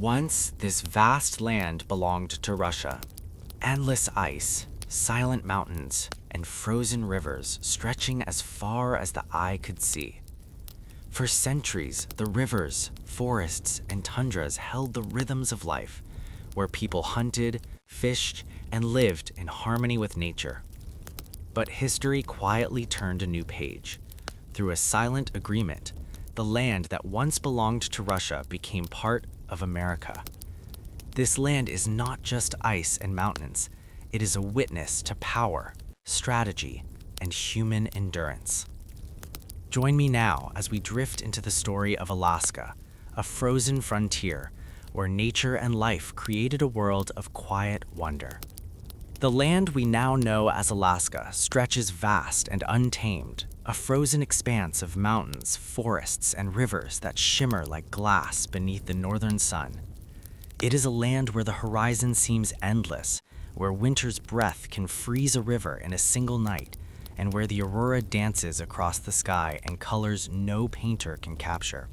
Once, this vast land belonged to Russia. Endless ice, silent mountains, and frozen rivers stretching as far as the eye could see. For centuries, the rivers, forests, and tundras held the rhythms of life, where people hunted, fished, and lived in harmony with nature. But history quietly turned a new page. Through a silent agreement, the land that once belonged to Russia became part of America. This land is not just ice and mountains. It is a witness to power, strategy, and human endurance. Join me now as we drift into the story of Alaska, a frozen frontier where nature and life created a world of quiet wonder. The land we now know as Alaska stretches vast and untamed, a frozen expanse of mountains, forests, and rivers that shimmer like glass beneath the northern sun. It is a land where the horizon seems endless, where winter's breath can freeze a river in a single night, and where the aurora dances across the sky in colors no painter can capture.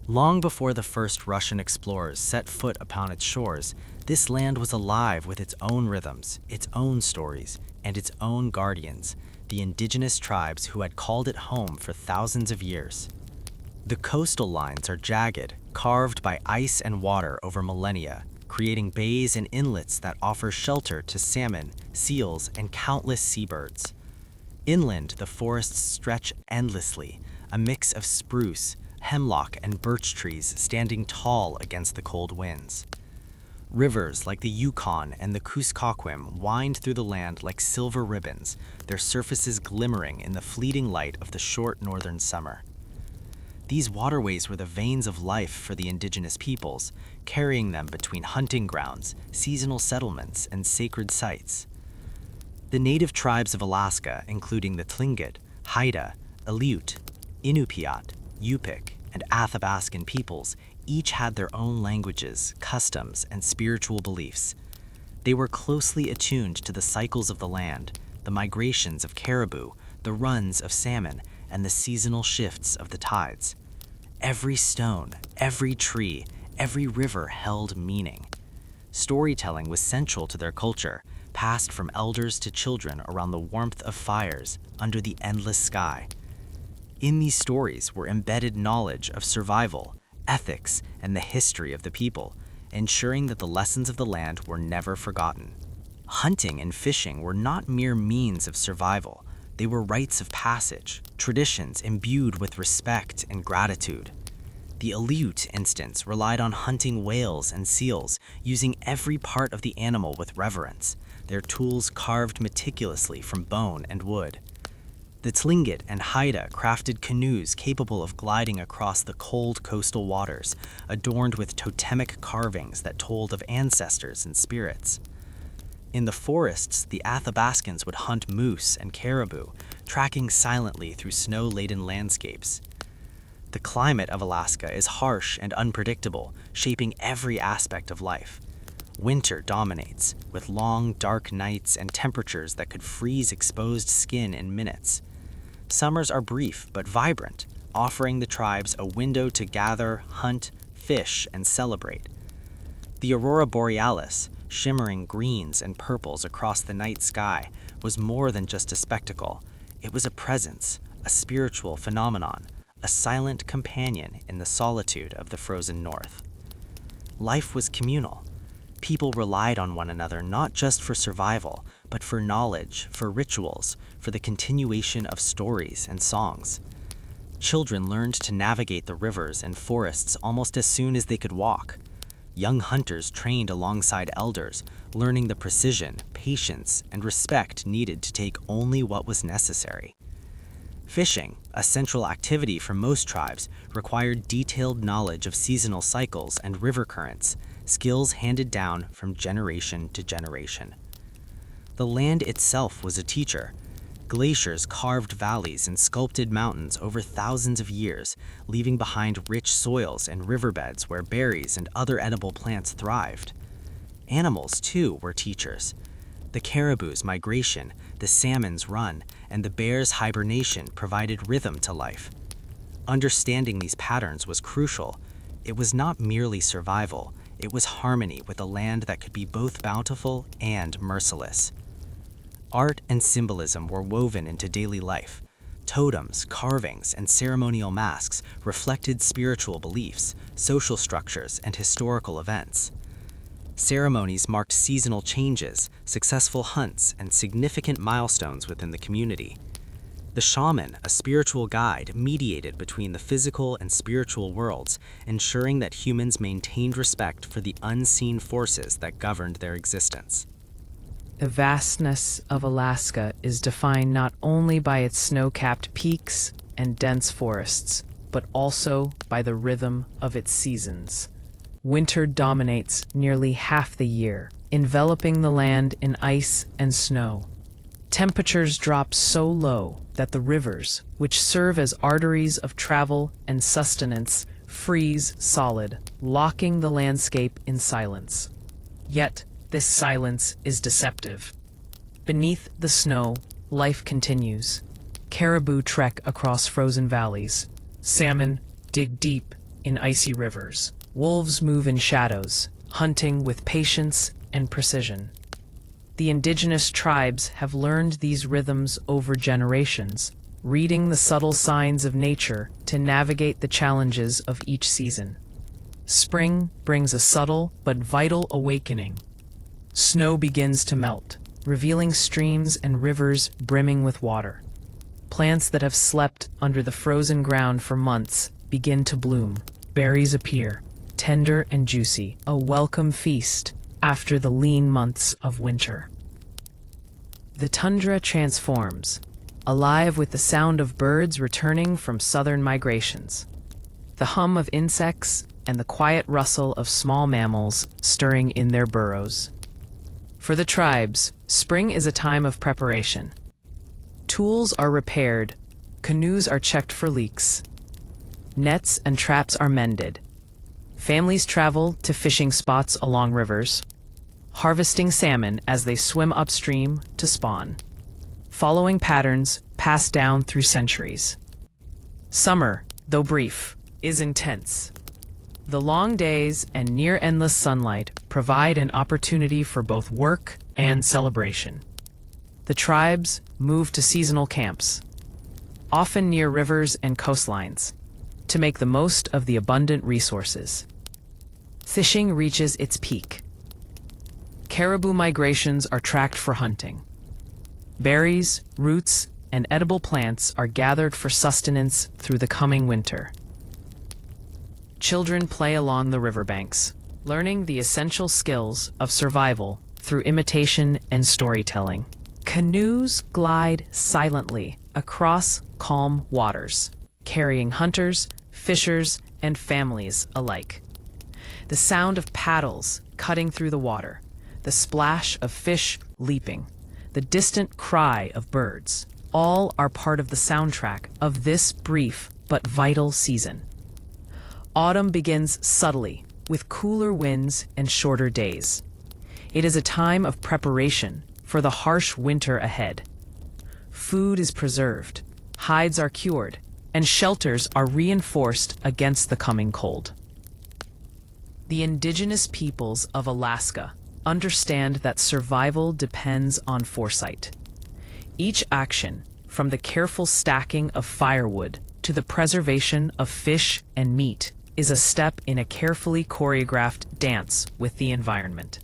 Long before the first Russian explorers set foot upon its shores, this land was alive with its own rhythms, its own stories, and its own guardians, the indigenous tribes who had called it home for thousands of years. The coastal lines are jagged, carved by ice and water over millennia, creating bays and inlets that offer shelter to salmon, seals, and countless seabirds. Inland, the forests stretch endlessly, a mix of spruce, hemlock, and birch trees standing tall against the cold winds. Rivers like the Yukon and the Kuskokwim wind through the land like silver ribbons, their surfaces glimmering in the fleeting light of the short northern summer. These waterways were the veins of life for the indigenous peoples, carrying them between hunting grounds, seasonal settlements, and sacred sites. The native tribes of Alaska, including the Tlingit, Haida, Aleut, Inupiat, Yupik, and Athabascan peoples, each had their own languages, customs, and spiritual beliefs. They were closely attuned to the cycles of the land, the migrations of caribou, the runs of salmon, and the seasonal shifts of the tides. Every stone, every tree, every river held meaning. Storytelling was central to their culture, passed from elders to children around the warmth of fires under the endless sky. In these stories were embedded knowledge of survival, ethics, and the history of the people, ensuring that the lessons of the land were never forgotten. Hunting and fishing were not mere means of survival. They were rites of passage, traditions imbued with respect and gratitude. The Aleut instance relied on hunting whales and seals, using every part of the animal with reverence, their tools carved meticulously from bone and wood. The Tlingit and Haida crafted canoes capable of gliding across the cold coastal waters, adorned with totemic carvings that told of ancestors and spirits. In the forests, the Athabascans would hunt moose and caribou, tracking silently through snow-laden landscapes. The climate of Alaska is harsh and unpredictable, shaping every aspect of life. Winter dominates, with long, dark nights and temperatures that could freeze exposed skin in minutes. Summers are brief but vibrant, offering the tribes a window to gather, hunt, fish, and celebrate. The aurora borealis, shimmering greens and purples across the night sky, was more than just a spectacle. It was a presence, a spiritual phenomenon, a silent companion in the solitude of the frozen north. Life was communal. People relied on one another not just for survival, but for knowledge, for rituals, for the continuation of stories and songs. Children learned to navigate the rivers and forests almost as soon as they could walk. Young hunters trained alongside elders, learning the precision, patience, and respect needed to take only what was necessary. Fishing, a central activity for most tribes, required detailed knowledge of seasonal cycles and river currents, skills handed down from generation to generation. The land itself was a teacher. Glaciers carved valleys and sculpted mountains over thousands of years, leaving behind rich soils and riverbeds where berries and other edible plants thrived. Animals, too, were teachers. The caribou's migration, the salmon's run, and the bear's hibernation provided rhythm to life. Understanding these patterns was crucial. it was not merely survival, it was harmony with a land that could be both bountiful and merciless. Art and symbolism were woven into daily life. Totems, carvings, and ceremonial masks reflected spiritual beliefs, social structures, and historical events. Ceremonies marked seasonal changes, successful hunts, and significant milestones within the community. The shaman, a spiritual guide, mediated between the physical and spiritual worlds, ensuring that humans maintained respect for the unseen forces that governed their existence. The vastness of Alaska is defined not only by its snow-capped peaks and dense forests, but also by the rhythm of its seasons. Winter dominates nearly half the year, enveloping the land in ice and snow. Temperatures drop so low that the rivers, which serve as arteries of travel and sustenance, freeze solid, locking the landscape in silence. Yet, this silence is deceptive. Beneath the snow, life continues. Caribou trek across frozen valleys. Salmon dig deep in icy rivers. Wolves move in shadows, hunting with patience and precision. The indigenous tribes have learned these rhythms over generations, reading the subtle signs of nature to navigate the challenges of each season. Spring brings a subtle but vital awakening. Snow begins to melt, revealing streams and rivers brimming with water. Plants that have slept under the frozen ground for months begin to bloom. Berries appear, tender and juicy, a welcome feast after the lean months of winter. The tundra transforms, alive with the sound of birds returning from southern migrations, the hum of insects, and the quiet rustle of small mammals stirring in their burrows. For the tribes, spring is a time of preparation. Tools are repaired, canoes are checked for leaks, nets and traps are mended. Families travel to fishing spots along rivers, harvesting salmon as they swim upstream to spawn, following patterns passed down through centuries. Summer, though brief, is intense. The long days and near-endless sunlight provide an opportunity for both work and celebration. The tribes move to seasonal camps, often near rivers and coastlines, to make the most of the abundant resources. Fishing reaches its peak. Caribou migrations are tracked for hunting. Berries, roots, and edible plants are gathered for sustenance through the coming winter. Children play along the riverbanks, learning the essential skills of survival through imitation and storytelling. Canoes glide silently across calm waters, carrying hunters, fishers, and families alike. The sound of paddles cutting through the water, the splash of fish leaping, the distant cry of birds, all are part of the soundtrack of this brief but vital season. Autumn begins subtly, with cooler winds and shorter days. It is a time of preparation for the harsh winter ahead. Food is preserved, hides are cured, and shelters are reinforced against the coming cold. The indigenous peoples of Alaska understand that survival depends on foresight. Each action, from the careful stacking of firewood to the preservation of fish and meat, is a step in a carefully choreographed dance with the environment.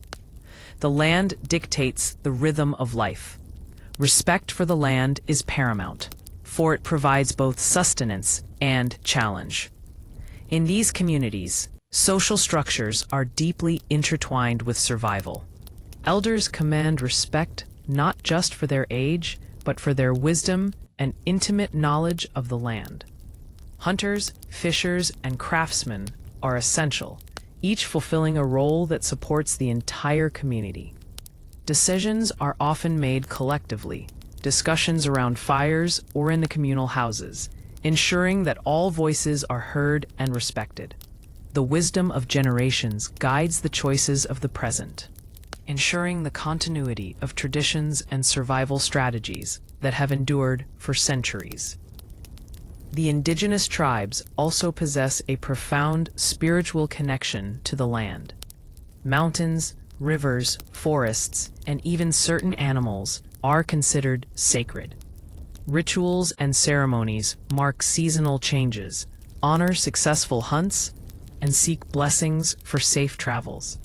The land dictates the rhythm of life. Respect for the land is paramount, for it provides both sustenance and challenge. In these communities, social structures are deeply intertwined with survival. Elders command respect not just for their age, but for their wisdom and intimate knowledge of the land. Hunters, fishers, and craftsmen are essential, each fulfilling a role that supports the entire community. Decisions are often made collectively, discussions around fires or in the communal houses, ensuring that all voices are heard and respected. The wisdom of generations guides the choices of the present, ensuring the continuity of traditions and survival strategies that have endured for centuries. The indigenous tribes also possess a profound spiritual connection to the land. Mountains, rivers, forests, and even certain animals are considered sacred. Rituals and ceremonies mark seasonal changes, honor successful hunts, and seek blessings for safe travels.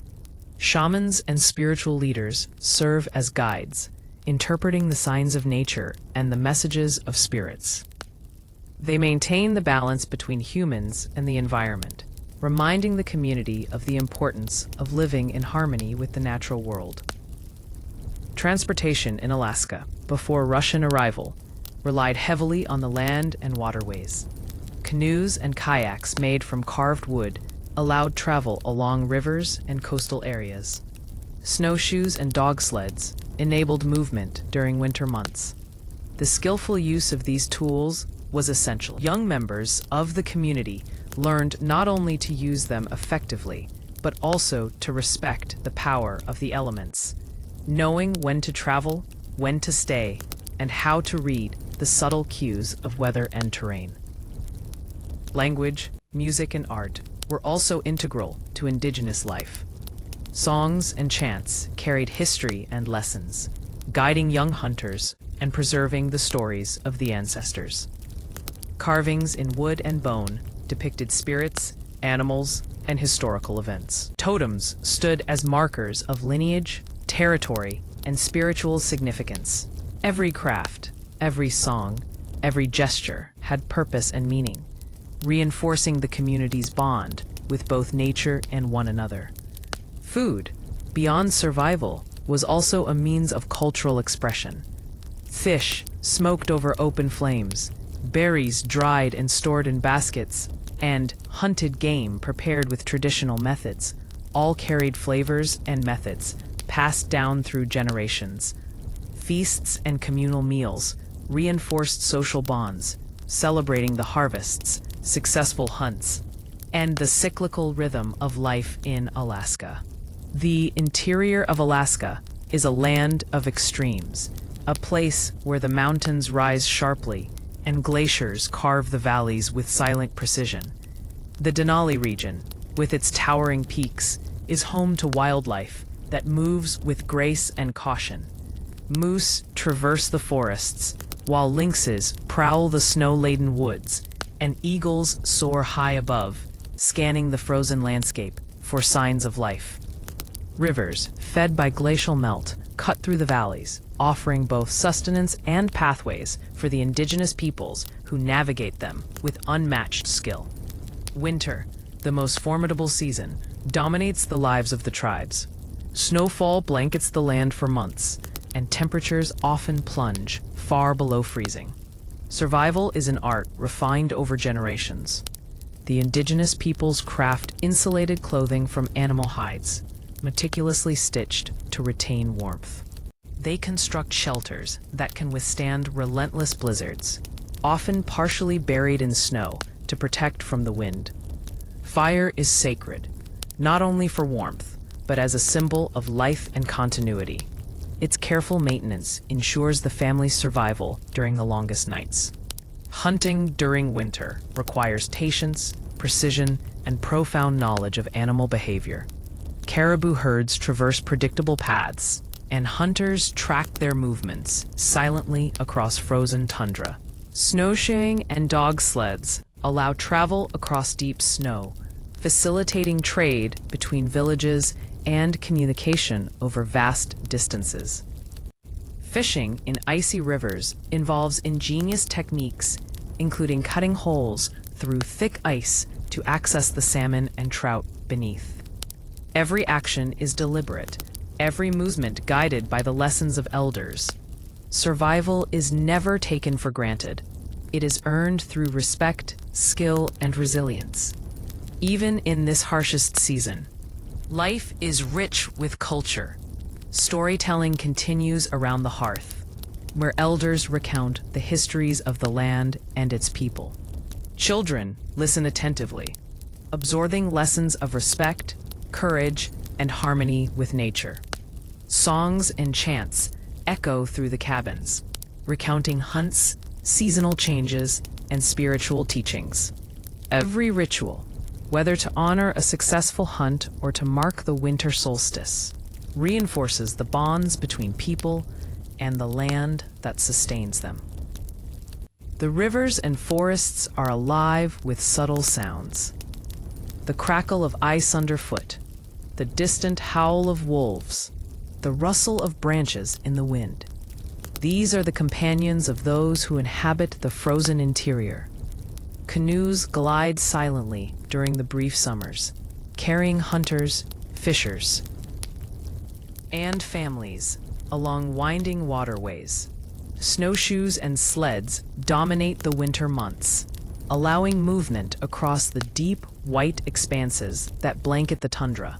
Shamans and spiritual leaders serve as guides, interpreting the signs of nature and the messages of spirits. They maintain the balance between humans and the environment, reminding the community of the importance of living in harmony with the natural world. Transportation in Alaska, before Russian arrival, relied heavily on the land and waterways. Canoes and kayaks made from carved wood allowed travel along rivers and coastal areas. Snowshoes and dog sleds enabled movement during winter months. The skillful use of these tools was essential. Young members of the community learned not only to use them effectively, but also to respect the power of the elements, knowing when to travel, when to stay, and how to read the subtle cues of weather and terrain. Language, music, and art were also integral to indigenous life. Songs and chants carried history and lessons, guiding young hunters and preserving the stories of the ancestors. Carvings in wood and bone depicted spirits, animals, and historical events. Totems stood as markers of lineage, territory, and spiritual significance. Every craft, every song, every gesture had purpose and meaning, reinforcing the community's bond with both nature and one another. Food, beyond survival, was also a means of cultural expression. Fish smoked over open flames, berries dried and stored in baskets, and hunted game prepared with traditional methods, all carried flavors and methods passed down through generations. Feasts and communal meals reinforced social bonds, celebrating the harvests, successful hunts, and the cyclical rhythm of life in Alaska. The interior of Alaska is a land of extremes, a place where the mountains rise sharply and glaciers carve the valleys with silent precision. The Denali region, with its towering peaks, is home to wildlife that moves with grace and caution. Moose traverse the forests, while lynxes prowl the snow-laden woods, and eagles soar high above, scanning the frozen landscape for signs of life. Rivers, fed by glacial melt, cut through the valleys, offering both sustenance and pathways for the indigenous peoples who navigate them with unmatched skill. Winter, the most formidable season, dominates the lives of the tribes. Snowfall blankets the land for months, and temperatures often plunge far below freezing. Survival is an art refined over generations. The indigenous peoples craft insulated clothing from animal hides, meticulously stitched to retain warmth. They construct shelters that can withstand relentless blizzards, often partially buried in snow to protect from the wind. Fire is sacred, not only for warmth, but as a symbol of life and continuity. Its careful maintenance ensures the family's survival during the longest nights. Hunting during winter requires patience, precision, and profound knowledge of animal behavior. Caribou herds traverse predictable paths, and hunters track their movements silently across frozen tundra. Snowshoeing and dog sleds allow travel across deep snow, facilitating trade between villages and communication over vast distances. Fishing in icy rivers involves ingenious techniques, including cutting holes through thick ice to access the salmon and trout beneath. Every action is deliberate, every movement guided by the lessons of elders. Survival is never taken for granted. It is earned through respect, skill, and resilience. Even in this harshest season, life is rich with culture. Storytelling continues around the hearth, where elders recount the histories of the land and its people. Children listen attentively, absorbing lessons of respect, courage, and harmony with nature. Songs and chants echo through the cabins, recounting hunts, seasonal changes, and spiritual teachings. Every ritual, whether to honor a successful hunt or to mark the winter solstice, reinforces the bonds between people and the land that sustains them. The rivers and forests are alive with subtle sounds. The crackle of ice underfoot, the distant howl of wolves, the rustle of branches in the wind. These are the companions of those who inhabit the frozen interior. Canoes glide silently during the brief summers, carrying hunters, fishers, and families along winding waterways. Snowshoes and sleds dominate the winter months, allowing movement across the deep, white expanses that blanket the tundra.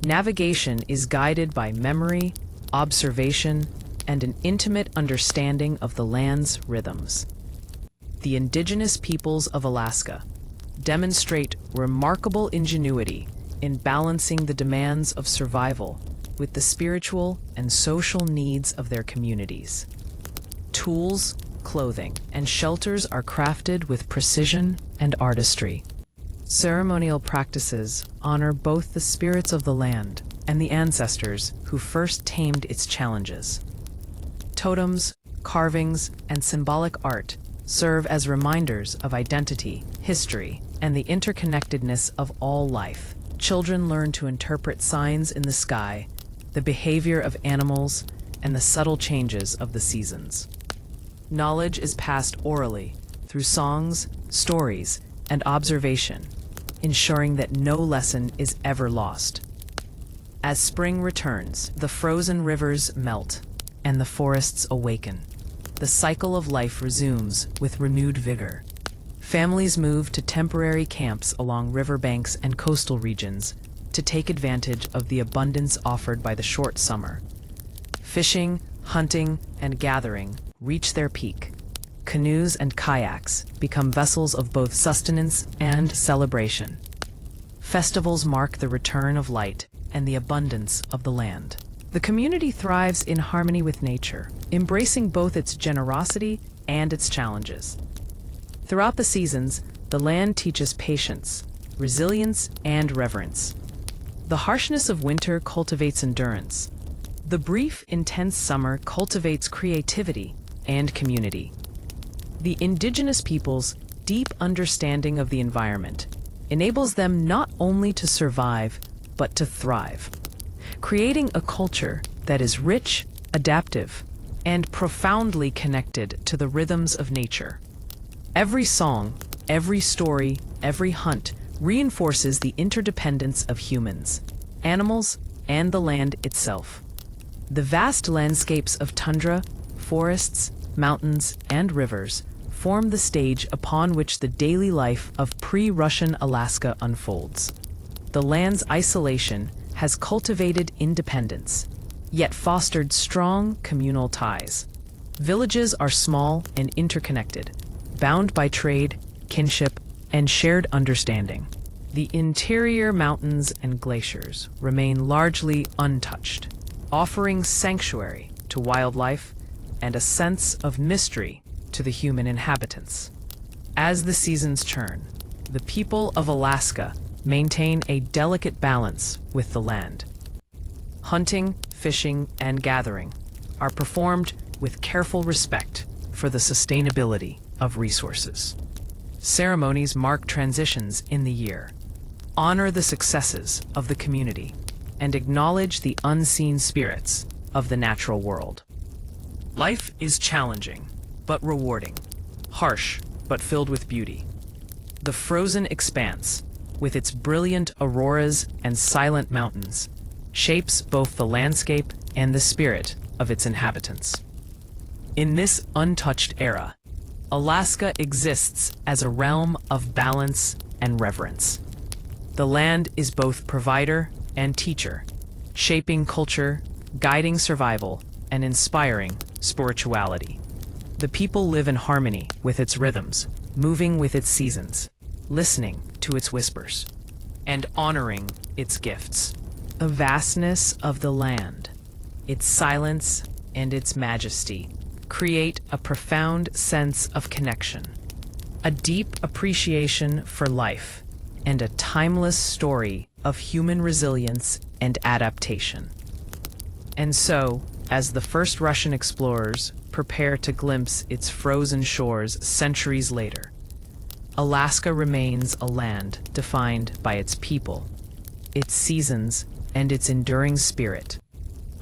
Navigation is guided by memory, observation, and an intimate understanding of the land's rhythms. The indigenous peoples of Alaska demonstrate remarkable ingenuity in balancing the demands of survival with the spiritual and social needs of their communities. Tools, clothing, and shelters are crafted with precision and artistry. Ceremonial practices honor both the spirits of the land and the ancestors who first tamed its challenges. Totems, carvings, and symbolic art serve as reminders of identity, history, and the interconnectedness of all life. Children learn to interpret signs in the sky, the behavior of animals, and the subtle changes of the seasons. Knowledge is passed orally through songs, stories, and observation, ensuring that no lesson is ever lost. As spring returns, the frozen rivers melt and the forests awaken. The cycle of life resumes with renewed vigor. Families move to temporary camps along riverbanks and coastal regions to take advantage of the abundance offered by the short summer. Fishing, hunting, and gathering reach their peak. Canoes and kayaks become vessels of both sustenance and celebration. Festivals mark the return of light and the abundance of the land. The community thrives in harmony with nature, embracing both its generosity and its challenges. Throughout the seasons, the land teaches patience, resilience, and reverence. The harshness of winter cultivates endurance. The brief, intense summer cultivates creativity and community. The indigenous people's deep understanding of the environment enables them not only to survive, but to thrive, creating a culture that is rich, adaptive, and profoundly connected to the rhythms of nature. Every song, every story, every hunt reinforces the interdependence of humans, animals, and the land itself. The vast landscapes of tundra, forests, mountains, and rivers form the stage upon which the daily life of pre-Russian Alaska unfolds. The land's isolation has cultivated independence, yet fostered strong communal ties. Villages are small and interconnected, bound by trade, kinship, and shared understanding. The interior mountains and glaciers remain largely untouched, offering sanctuary to wildlife and a sense of mystery to the human inhabitants. As the seasons churn, the people of Alaska maintain a delicate balance with the land. Hunting, fishing, and gathering are performed with careful respect for the sustainability of resources. Ceremonies mark transitions in the year, honor the successes of the community, and acknowledge the unseen spirits of the natural world. Life is challenging, but rewarding, harsh, but filled with beauty. The frozen expanse, with its brilliant auroras and silent mountains, shapes both the landscape and the spirit of its inhabitants. In this untouched era, Alaska exists as a realm of balance and reverence. The land is both provider and teacher, shaping culture, guiding survival, and inspiring spirituality. The people live in harmony with its rhythms, moving with its seasons, listening to its whispers, and honoring its gifts. The vastness of the land, its silence, and its majesty create a profound sense of connection. a deep appreciation for life, and a timeless story of human resilience and adaptation. And so, as the first Russian explorers prepare to glimpse its frozen shores centuries later, Alaska remains a land defined by its people, its seasons, and its enduring spirit.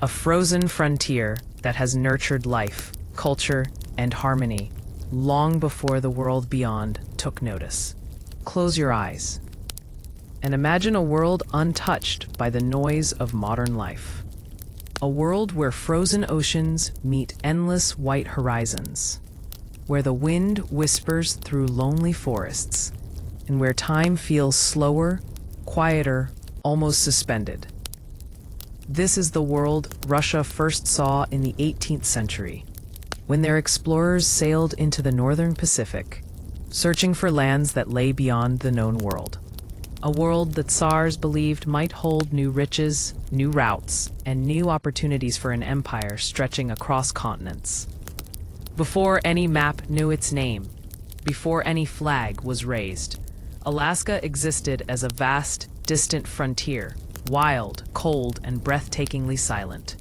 A frozen frontier that has nurtured life, culture, and harmony long before the world beyond took notice. Close your eyes and imagine a world untouched by the noise of modern life. A world where frozen oceans meet endless white horizons, where the wind whispers through lonely forests, and where time feels slower, quieter, almost suspended. This is the world Russia first saw in the 18th century, when their explorers sailed into the northern Pacific, searching for lands that lay beyond the known world. A world that Tsars believed might hold new riches, new routes, and new opportunities for an empire stretching across continents. Before any map knew its name, before any flag was raised, Alaska existed as a vast, distant frontier, wild, cold, and breathtakingly silent.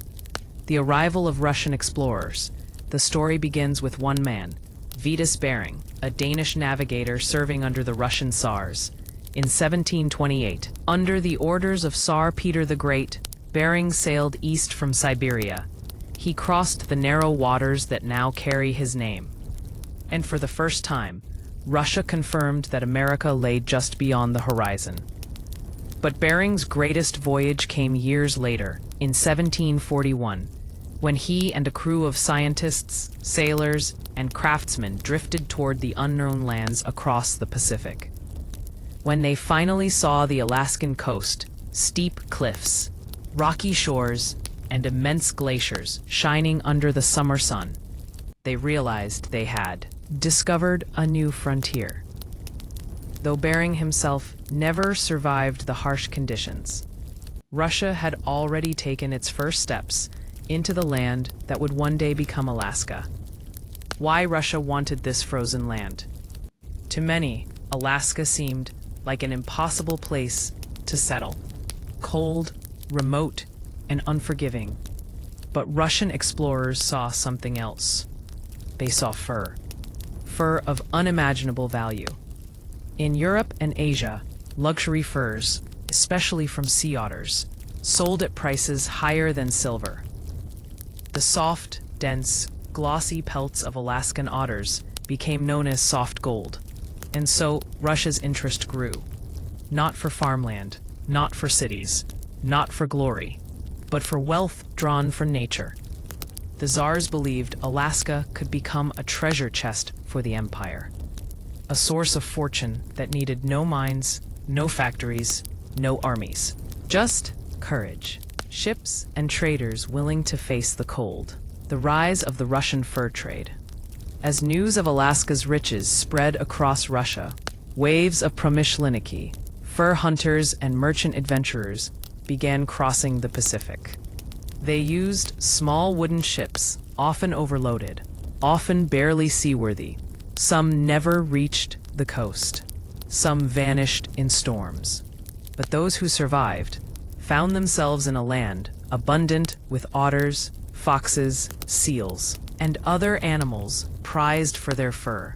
The arrival of Russian explorers. The story begins with one man, Vitus Bering, a Danish navigator serving under the Russian Tsars. In 1728, under the orders of Tsar Peter the Great, Bering sailed east from Siberia. He crossed the narrow waters that now carry his name. And for the first time, Russia confirmed that America lay just beyond the horizon. But Bering's greatest voyage came years later, in 1741, when he and a crew of scientists, sailors, and craftsmen drifted toward the unknown lands across the Pacific. When they finally saw the Alaskan coast, steep cliffs, rocky shores, and immense glaciers shining under the summer sun, they realized they had discovered a new frontier. Though Bering himself never survived the harsh conditions, Russia had already taken its first steps into the land that would one day become Alaska. Why Russia wanted this frozen land? To many, Alaska seemed like an impossible place to settle. Cold, remote, and unforgiving. But Russian explorers saw something else. They saw fur. Fur of unimaginable value. In Europe and Asia, luxury furs, especially from sea otters, sold at prices higher than silver. The soft, dense, glossy pelts of Alaskan otters became known as soft gold, and so Russia's interest grew. Not for farmland, not for cities, not for glory, but for wealth drawn from nature. The Tsars believed Alaska could become a treasure chest for the empire, a source of fortune that needed no mines, no factories, no armies, just courage. Ships and traders willing to face the cold. The rise of the Russian fur trade. As news of Alaska's riches spread across Russia, waves of Promyshleniki, fur hunters and merchant adventurers, began crossing the Pacific. They used small wooden ships, often overloaded, often barely seaworthy. Some never reached the coast. Some vanished in storms. But those who survived found themselves in a land abundant with otters, foxes, seals, and other animals prized for their fur.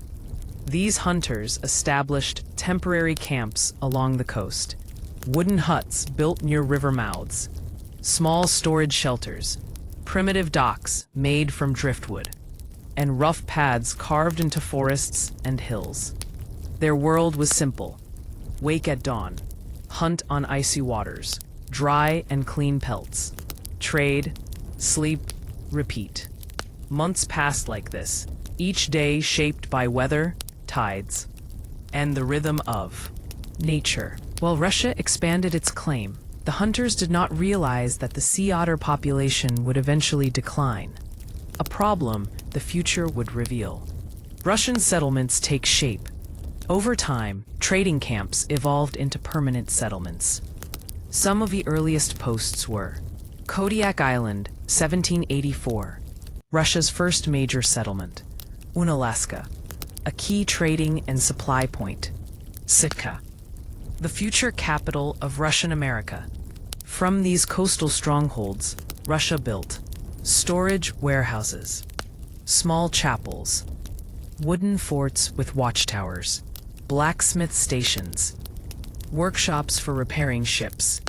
These hunters established temporary camps along the coast, wooden huts built near river mouths, small storage shelters, primitive docks made from driftwood, and rough paths carved into forests and hills. Their world was simple. Wake at dawn, hunt on icy waters, dry and clean pelts, trade, sleep, repeat. Months passed like this, each day shaped by weather, tides, and the rhythm of nature. While Russia expanded its claim, the hunters did not realize that the sea otter population would eventually decline, a problem the future would reveal. Russian settlements take shape. Over time, trading camps evolved into permanent settlements. Some of the earliest posts were Kodiak Island, 1784, Russia's first major settlement; Unalaska, a key trading and supply point. Sitka, the future capital of Russian America. From these coastal strongholds, Russia built storage warehouses, small chapels, wooden forts with watchtowers, blacksmith stations, workshops for repairing ships,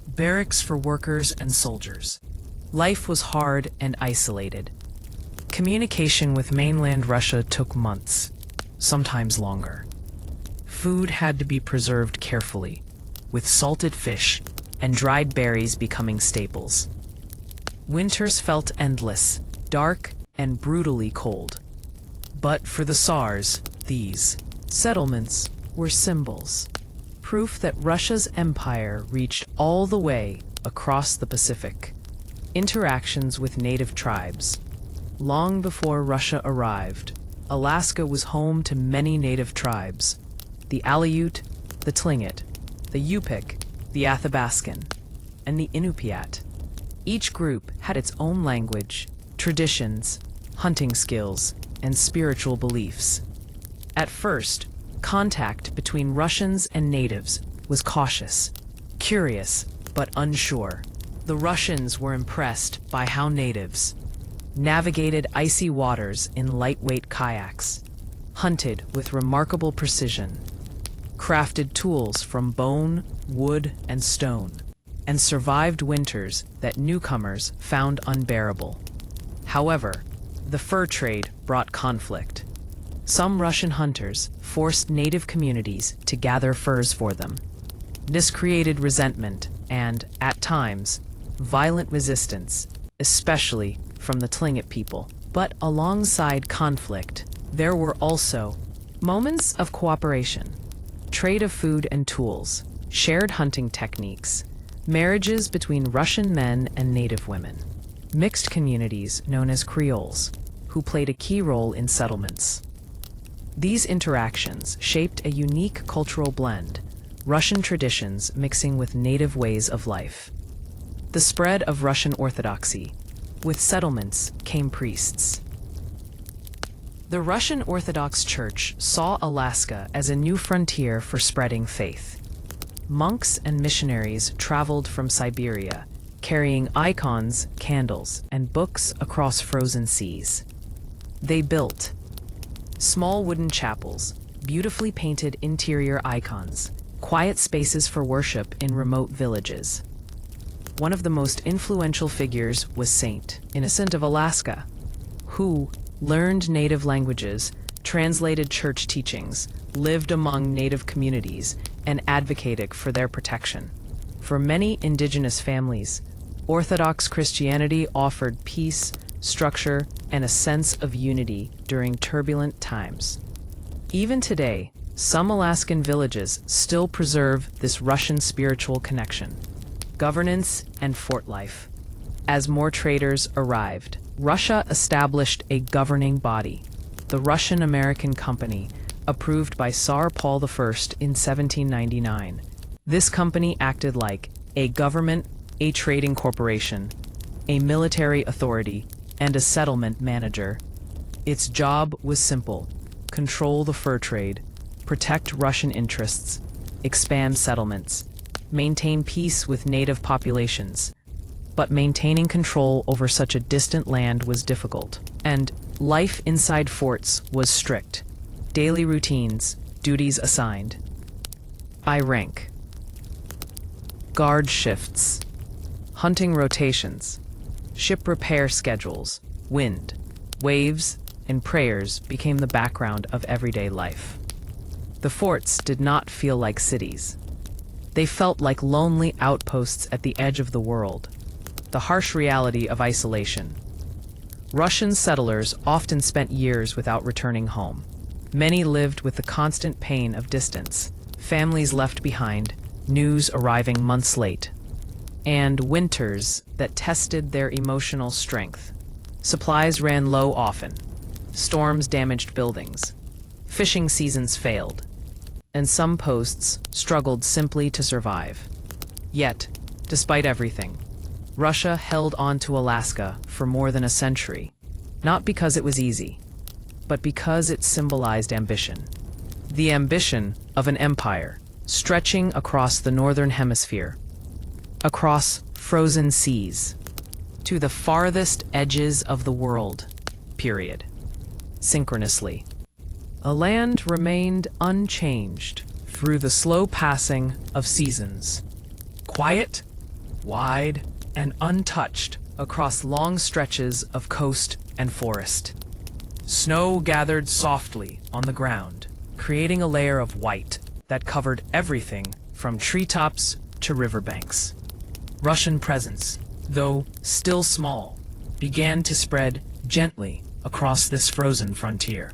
barracks for workers and soldiers. Life was hard and isolated. Communication with mainland Russia took months, sometimes longer. Food had to be preserved carefully, with salted fish and dried berries becoming staples. Winters felt endless, dark, and brutally cold. But for the Tsars, these settlements were symbols, proof that Russia's empire reached all the way across the Pacific. Interactions with native tribes. Long before Russia arrived, Alaska was home to many native tribes: the Aleut, the Tlingit, the Yupik, the Athabaskan, and the Inupiat. Each group had its own language, traditions, hunting skills, and spiritual beliefs. At first, contact between Russians and natives was cautious, curious, but unsure. The Russians were impressed by how natives navigated icy waters in lightweight kayaks, hunted with remarkable precision, crafted tools from bone, wood, and stone, and survived winters that newcomers found unbearable. However, the fur trade brought conflict. Some Russian hunters forced native communities to gather furs for them. This created resentment and, at times, violent resistance, especially from the Tlingit people. But alongside conflict, there were also moments of cooperation, trade of food and tools, shared hunting techniques, marriages between Russian men and native women, mixed communities known as Creoles, who played a key role in settlements. These interactions shaped a unique cultural blend, Russian traditions mixing with native ways of life. The spread of Russian Orthodoxy. With settlements came priests. The Russian Orthodox Church saw Alaska as a new frontier for spreading faith. Monks and missionaries traveled from Siberia, carrying icons, candles, and books across frozen seas. They built small wooden chapels, beautifully painted interior icons, quiet spaces for worship in remote villages. One of the most influential figures was Saint Innocent of Alaska, who learned native languages, translated church teachings, lived among native communities, and advocated for their protection. For many indigenous families, Orthodox Christianity offered peace, structure, and a sense of unity during turbulent times. Even today, some Alaskan villages still preserve this Russian spiritual connection. Governance and fort life. As more traders arrived, Russia established a governing body, the Russian-American Company, approved by Tsar Paul I in 1799. This company acted like a government, a trading corporation, a military authority, and a settlement manager. Its job was simple: control the fur trade, protect Russian interests, expand settlements, maintain peace with native populations. But maintaining control over such a distant land was difficult, and life inside forts was strict. Daily routines, duties assigned. By rank. Guard shifts, hunting rotations, ship repair schedules, wind, waves, and prayers became the background of everyday life. The forts did not feel like cities. They felt like lonely outposts at the edge of the world, the harsh reality of isolation. Russian settlers often spent years without returning home. Many lived with the constant pain of distance, families left behind, news arriving months late, and winters that tested their emotional strength. Supplies ran low often. Storms damaged buildings. Fishing seasons failed, and some posts struggled simply to survive. Yet, despite everything, Russia held on to Alaska for more than a century, not because it was easy, but because it symbolized ambition. The ambition of an empire stretching across the northern hemisphere, across frozen seas, to the farthest edges of the world, period. Synchronously. A land remained unchanged through the slow passing of seasons. Quiet, wide, and untouched across long stretches of coast and forest. Snow gathered softly on the ground, creating a layer of white that covered everything from treetops to riverbanks. Russian presence, though still small, began to spread gently across this frozen frontier.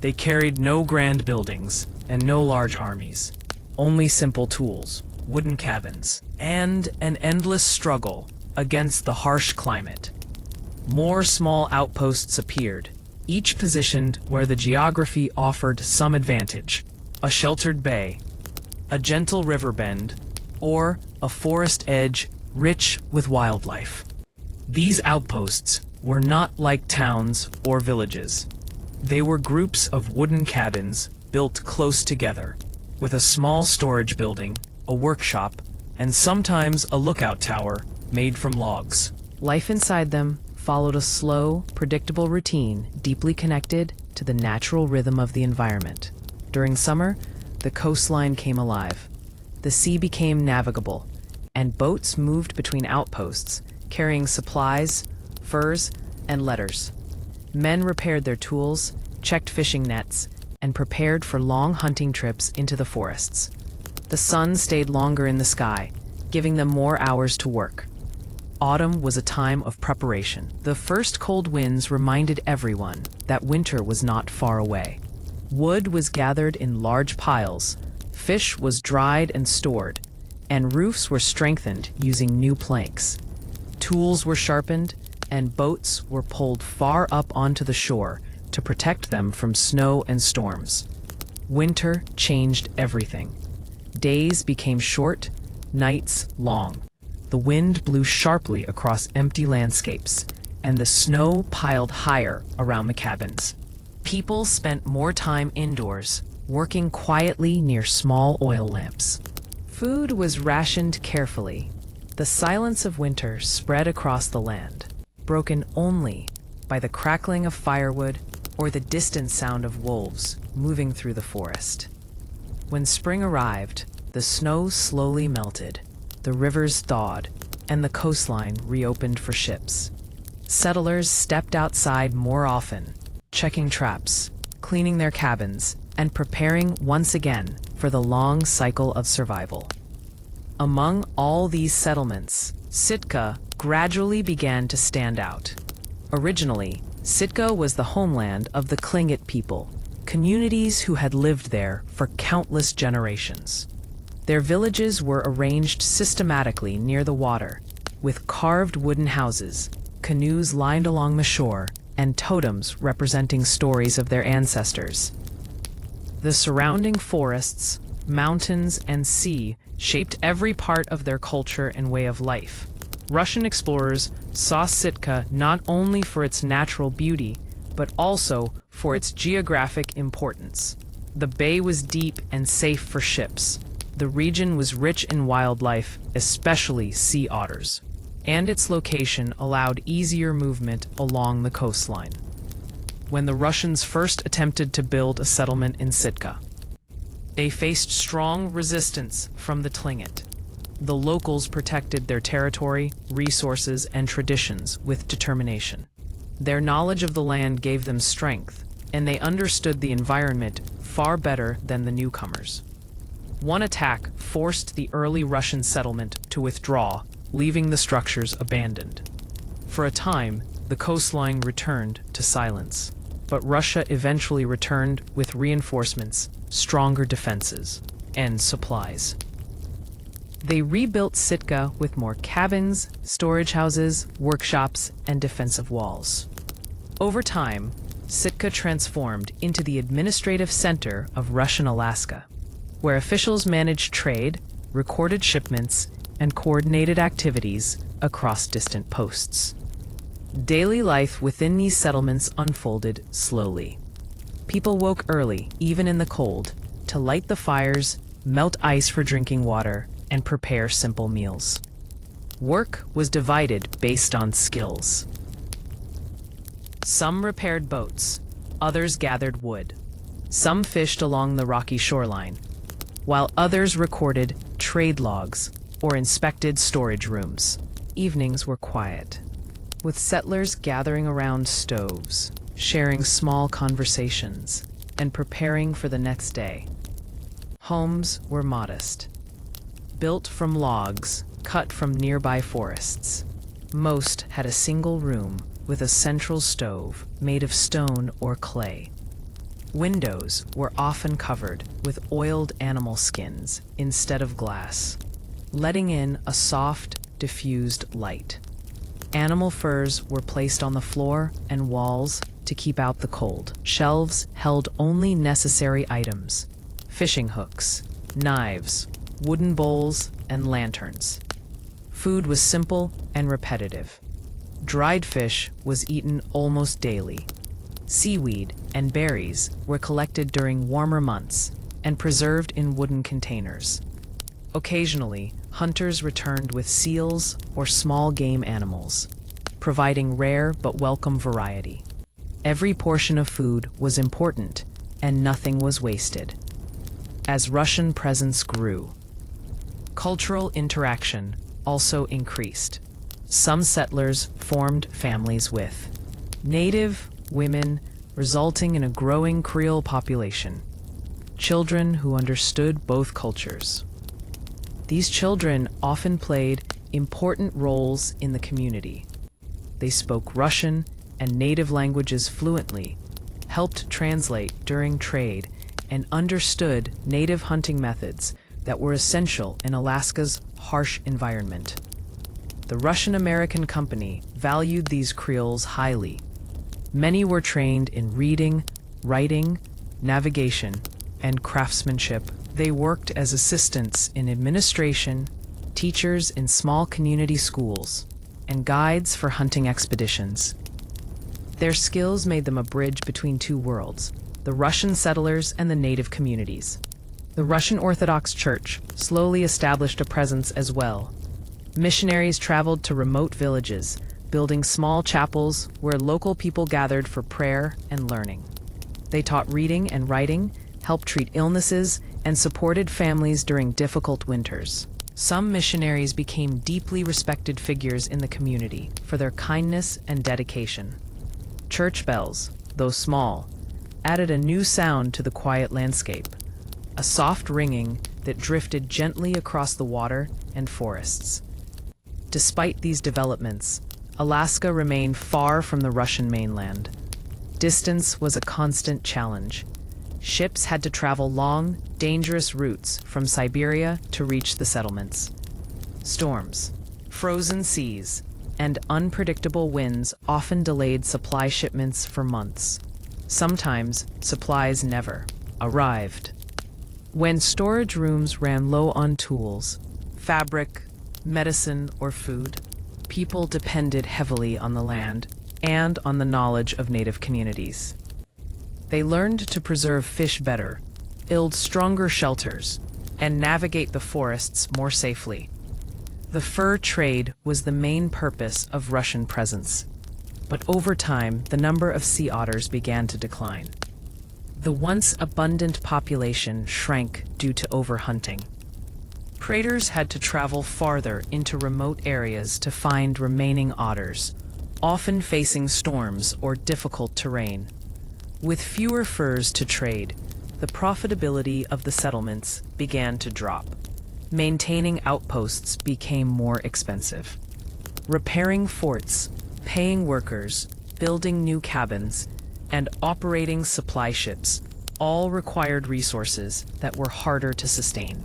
They carried no grand buildings and no large armies, only simple tools, wooden cabins, and an endless struggle against the harsh climate. More small outposts appeared, each positioned where the geography offered some advantage: a sheltered bay, a gentle river bend, or a forest edge rich with wildlife. These outposts were not like towns or villages. They were groups of wooden cabins built close together, with a small storage building, a workshop, and sometimes a lookout tower made from logs. Life inside them followed a slow, predictable routine deeply connected to the natural rhythm of the environment. During summer, the coastline came alive. The sea became navigable, and boats moved between outposts, carrying supplies, furs, and letters. Men repaired their tools, checked fishing nets, and prepared for long hunting trips into the forests. The sun stayed longer in the sky, giving them more hours to work. Autumn was a time of preparation. The first cold winds reminded everyone that winter was not far away. Wood was gathered in large piles, fish was dried and stored, and roofs were strengthened using new planks. Tools were sharpened, and boats were pulled far up onto the shore to protect them from snow and storms. Winter changed everything. Days became short, nights long. The wind blew sharply across empty landscapes, and the snow piled higher around the cabins. People spent more time indoors, working quietly near small oil lamps. Food was rationed carefully. The silence of winter spread across the land, broken only by the crackling of firewood or the distant sound of wolves moving through the forest. When spring arrived, the snow slowly melted, the rivers thawed, and the coastline reopened for ships. Settlers stepped outside more often, checking traps, cleaning their cabins, and preparing once again for the long cycle of survival. Among all these settlements, Sitka gradually began to stand out. Originally, Sitka was the homeland of the Tlingit people, communities who had lived there for countless generations. Their villages were arranged systematically near the water, with carved wooden houses, canoes lined along the shore, and totems representing stories of their ancestors. The surrounding forests, mountains, and sea shaped every part of their culture and way of life. Russian explorers saw Sitka not only for its natural beauty, but also for its geographic importance. The bay was deep and safe for ships. The region was rich in wildlife, especially sea otters, and its location allowed easier movement along the coastline. When the Russians first attempted to build a settlement in Sitka, they faced strong resistance from the Tlingit. The locals protected their territory, resources, and traditions with determination. Their knowledge of the land gave them strength, and they understood the environment far better than the newcomers. One attack forced the early Russian settlement to withdraw, leaving the structures abandoned. For a time, the coastline returned to silence, but Russia eventually returned with reinforcements, stronger defenses, and supplies. They rebuilt Sitka with more cabins, storage houses, workshops, and defensive walls. Over time, Sitka transformed into the administrative center of Russian Alaska, where officials managed trade, recorded shipments, and coordinated activities across distant posts. Daily life within these settlements unfolded slowly. People woke early, even in the cold, to light the fires, melt ice for drinking water, and prepare simple meals. Work was divided based on skills. Some repaired boats, others gathered wood. Some fished along the rocky shoreline, while others recorded trade logs or inspected storage rooms. Evenings were quiet, with settlers gathering around stoves, sharing small conversations, and preparing for the next day. Homes were modest, built from logs cut from nearby forests. Most had a single room with a central stove made of stone or clay. Windows were often covered with oiled animal skins instead of glass, letting in a soft, diffused light. Animal furs were placed on the floor and walls to keep out the cold. Shelves held only necessary items: fishing hooks, knives, wooden bowls, and lanterns. Food was simple and repetitive. Dried fish was eaten almost daily. Seaweed and berries were collected during warmer months and preserved in wooden containers. Occasionally, hunters returned with seals or small game animals, providing rare but welcome variety. Every portion of food was important, and nothing was wasted. As Russian presence grew, cultural interaction also increased. Some settlers formed families with native women, resulting in a growing Creole population. Children who understood both cultures. These children often played important roles in the community. They spoke Russian and native languages fluently, helped translate during trade, and understood native hunting methods that were essential in Alaska's harsh environment. The Russian-American Company valued these Creoles highly. Many were trained in reading, writing, navigation, and craftsmanship. They worked as assistants in administration, teachers in small community schools, and guides for hunting expeditions. Their skills made them a bridge between two worlds, the Russian settlers and the native communities. The Russian Orthodox Church slowly established a presence as well. Missionaries traveled to remote villages, building small chapels where local people gathered for prayer and learning. They taught reading and writing, helped treat illnesses, and supported families during difficult winters. Some missionaries became deeply respected figures in the community for their kindness and dedication. Church bells, though small, added a new sound to the quiet landscape, a soft ringing that drifted gently across the water and forests. Despite these developments, Alaska remained far from the Russian mainland. Distance was a constant challenge. Ships had to travel long, dangerous routes from Siberia to reach the settlements. Storms, frozen seas, and unpredictable winds often delayed supply shipments for months. Sometimes, supplies never arrived. When storage rooms ran low on tools, fabric, medicine, or food, people depended heavily on the land and on the knowledge of native communities. They learned to preserve fish better, build stronger shelters, and navigate the forests more safely. The fur trade was the main purpose of Russian presence, but over time, the number of sea otters began to decline. The once abundant population shrank due to overhunting. Traders had to travel farther into remote areas to find remaining otters, often facing storms or difficult terrain. With fewer furs to trade, the profitability of the settlements began to drop. Maintaining outposts became more expensive. Repairing forts, paying workers, building new cabins, and operating supply ships all required resources that were harder to sustain.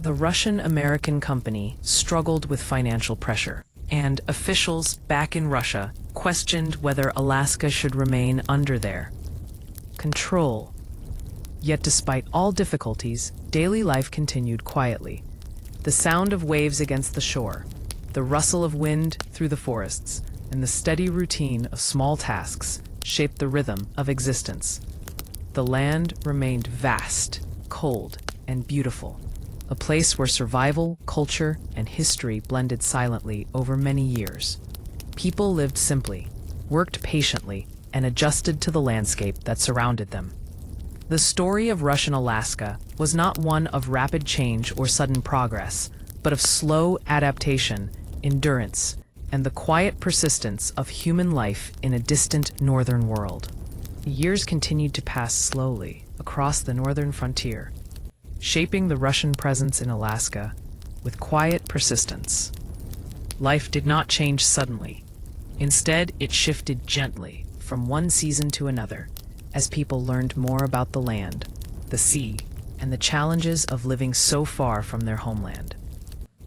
The Russian-American Company struggled with financial pressure, and officials back in Russia questioned whether Alaska should remain under their control. Yet despite all difficulties, daily life continued quietly. The sound of waves against the shore, the rustle of wind through the forests, and the steady routine of small tasks shaped the rhythm of existence. The land remained vast, cold, and beautiful, a place where survival, culture, and history blended silently over many years. People lived simply, worked patiently, and adjusted to the landscape that surrounded them. The story of Russian Alaska was not one of rapid change or sudden progress, but of slow adaptation, endurance, and the quiet persistence of human life in a distant northern world. The years continued to pass slowly across the northern frontier, shaping the Russian presence in Alaska with quiet persistence. Life did not change suddenly. Instead, it shifted gently from one season to another as people learned more about the land, the sea, and the challenges of living so far from their homeland.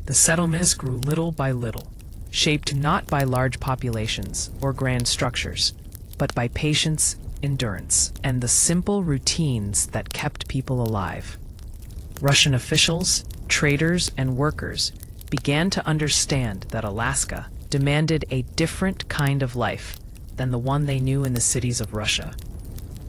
The settlements grew little by little, shaped not by large populations or grand structures, but by patience, endurance, and the simple routines that kept people alive. Russian officials, traders, and workers began to understand that Alaska demanded a different kind of life than the one they knew in the cities of Russia.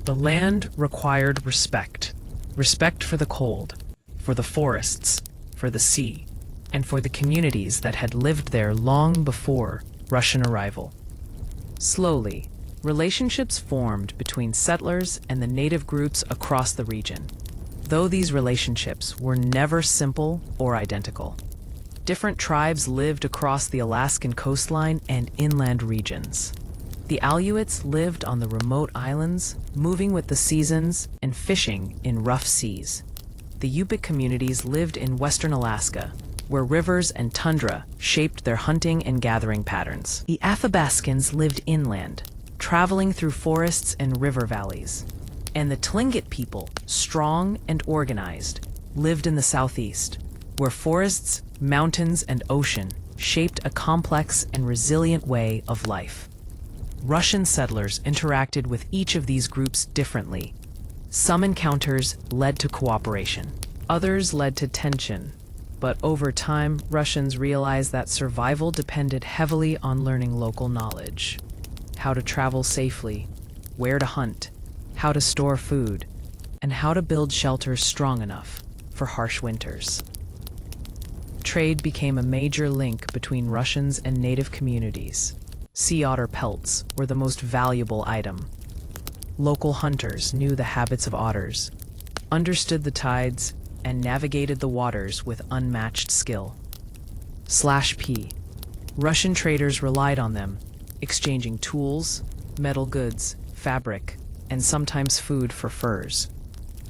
The land required respect, respect for the cold, for the forests, for the sea, and for the communities that had lived there long before Russian arrival. Slowly, relationships formed between settlers and the native groups across the region, though these relationships were never simple or identical. Different tribes lived across the Alaskan coastline and inland regions. The Aleuts lived on the remote islands, moving with the seasons and fishing in rough seas. The Yupik communities lived in western Alaska, where rivers and tundra shaped their hunting and gathering patterns. The Athabascans lived inland, traveling through forests and river valleys. And the Tlingit people, strong and organized, lived in the southeast, where forests, mountains, and ocean shaped a complex and resilient way of life. Russian settlers interacted with each of these groups differently. Some encounters led to cooperation, others led to tension. But over time, Russians realized that survival depended heavily on learning local knowledge. How to travel safely, where to hunt, how to store food, and how to build shelters strong enough for harsh winters. Trade became a major link between Russians and native communities. Sea otter pelts were the most valuable item. Local hunters knew the habits of otters, understood the tides, and navigated the waters with unmatched skill. /P. Russian traders relied on them, exchanging tools, metal goods, fabric, and sometimes food for furs,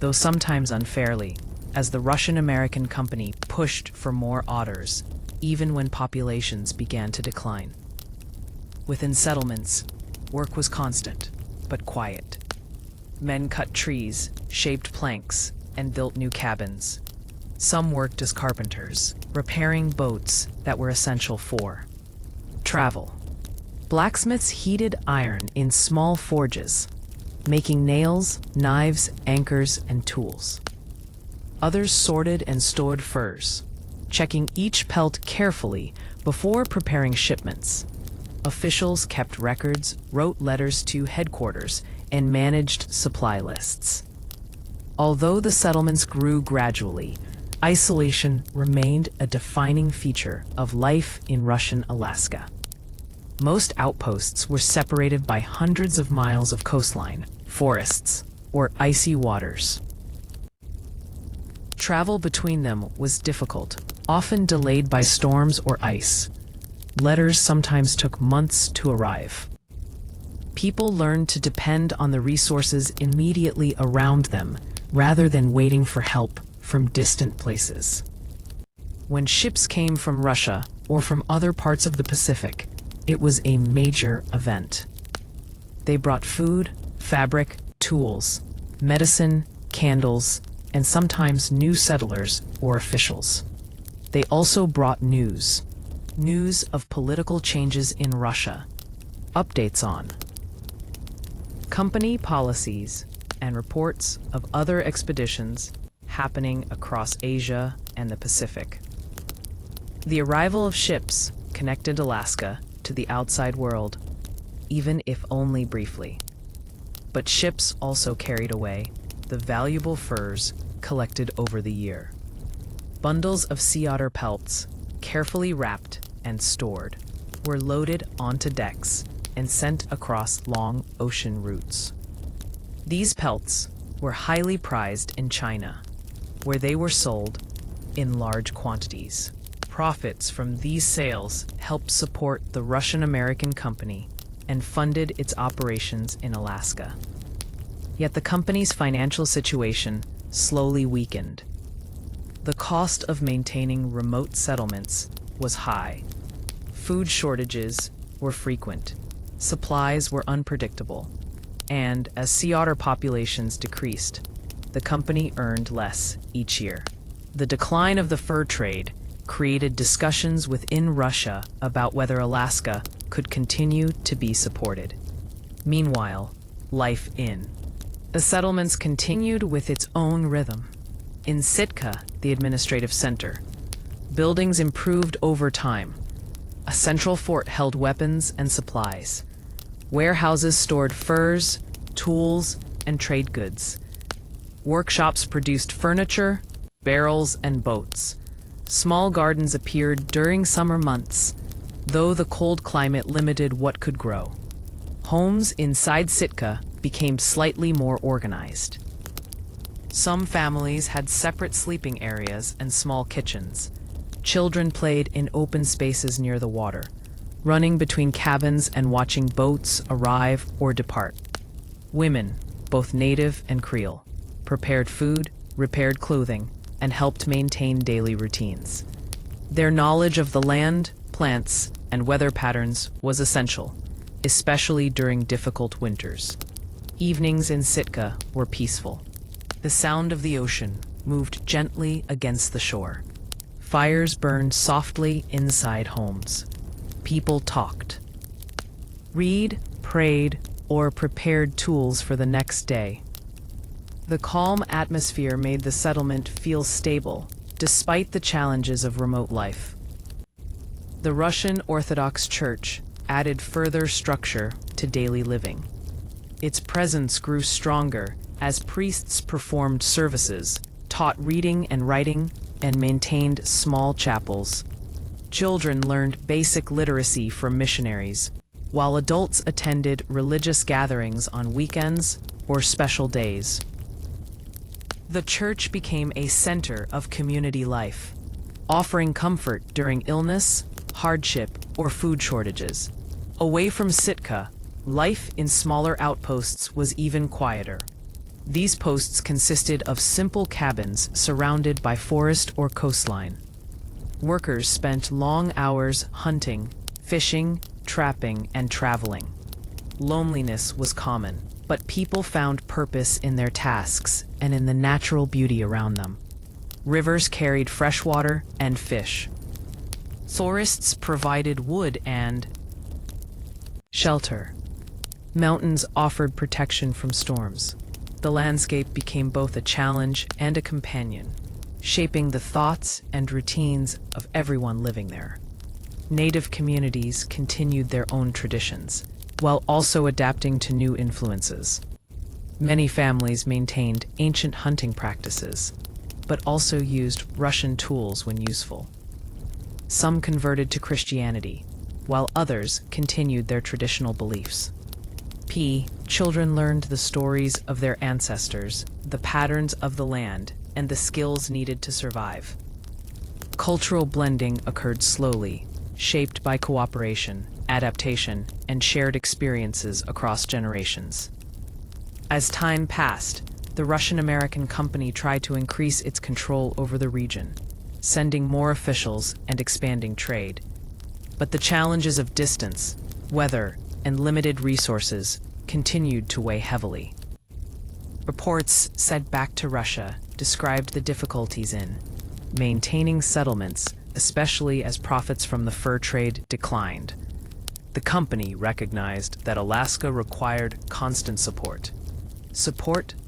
though sometimes unfairly, as the Russian-American company pushed for more otters, even when populations began to decline. Within settlements, work was constant, but quiet. Men cut trees, shaped planks, and built new cabins. Some worked as carpenters, repairing boats that were essential for travel. Blacksmiths heated iron in small forges, making nails, knives, anchors, and tools. Others sorted and stored furs, checking each pelt carefully before preparing shipments. Officials kept records, wrote letters to headquarters, and managed supply lists. Although the settlements grew gradually, isolation remained a defining feature of life in Russian Alaska. Most outposts were separated by hundreds of miles of coastline, forests, or icy waters. Travel between them was difficult, often delayed by storms or ice. Letters sometimes took months to arrive. People learned to depend on the resources immediately around them, rather than waiting for help from distant places. When ships came from Russia or from other parts of the Pacific, it was a major event. They brought food, fabric, tools, medicine, candles, and sometimes new settlers or officials. They also brought news of political changes in Russia, updates on company policies, and reports of other expeditions happening across Asia and the Pacific. The arrival of ships connected Alaska to the outside world, even if only briefly. But ships also carried away the valuable furs collected over the year. Bundles of sea otter pelts, carefully wrapped and stored, were loaded onto decks and sent across long ocean routes. These pelts were highly prized in China, where they were sold in large quantities. Profits from these sales helped support the Russian-American company and funded its operations in Alaska. Yet the company's financial situation slowly weakened. The cost of maintaining remote settlements was high. Food shortages were frequent, supplies were unpredictable, and as sea otter populations decreased, the company earned less each year. The decline of the fur trade created discussions within Russia about whether Alaska could continue to be supported. Meanwhile, life in the settlements continued with its own rhythm. In Sitka, the administrative center, buildings improved over time. A central fort held weapons and supplies. Warehouses stored furs, tools, and trade goods. Workshops produced furniture, barrels, and boats. Small gardens appeared during summer months, though the cold climate limited what could grow. Homes inside Sitka became slightly more organized. Some families had separate sleeping areas and small kitchens. Children played in open spaces near the water, running between cabins and watching boats arrive or depart. Women, both native and Creole, prepared food, repaired clothing, and helped maintain daily routines. Their knowledge of the land, plants, and weather patterns was essential, especially during difficult winters. Evenings in Sitka were peaceful. The sound of the ocean moved gently against the shore. Fires burned softly inside homes. People talked, read, prayed, or prepared tools for the next day. The calm atmosphere made the settlement feel stable, despite the challenges of remote life. The Russian Orthodox Church added further structure to daily living. Its presence grew stronger as priests performed services, taught reading and writing, and maintained small chapels. Children learned basic literacy from missionaries, while adults attended religious gatherings on weekends or special days. The church became a center of community life, offering comfort during illness, hardship, or food shortages. Away from Sitka, life in smaller outposts was even quieter. These posts consisted of simple cabins surrounded by forest or coastline. Workers spent long hours hunting, fishing, trapping, and traveling. Loneliness was common, but people found purpose in their tasks and in the natural beauty around them. Rivers carried fresh water and fish. Forests provided wood and shelter. Mountains offered protection from storms. The landscape became both a challenge and a companion, shaping the thoughts and routines of everyone living there. Native communities continued their own traditions, while also adapting to new influences. Many families maintained ancient hunting practices, but also used Russian tools when useful. Some converted to Christianity, while others continued their traditional beliefs. Children learned the stories of their ancestors, the patterns of the land, and the skills needed to survive. Cultural blending occurred slowly, shaped by cooperation, adaptation, and shared experiences across generations. As time passed, the Russian-American company tried to increase its control over the region, sending more officials and expanding trade. But the challenges of distance, weather, and limited resources continued to weigh heavily. Reports sent back to Russia described the difficulties in maintaining settlements, especially as profits from the fur trade declined. The company recognized that Alaska required constant support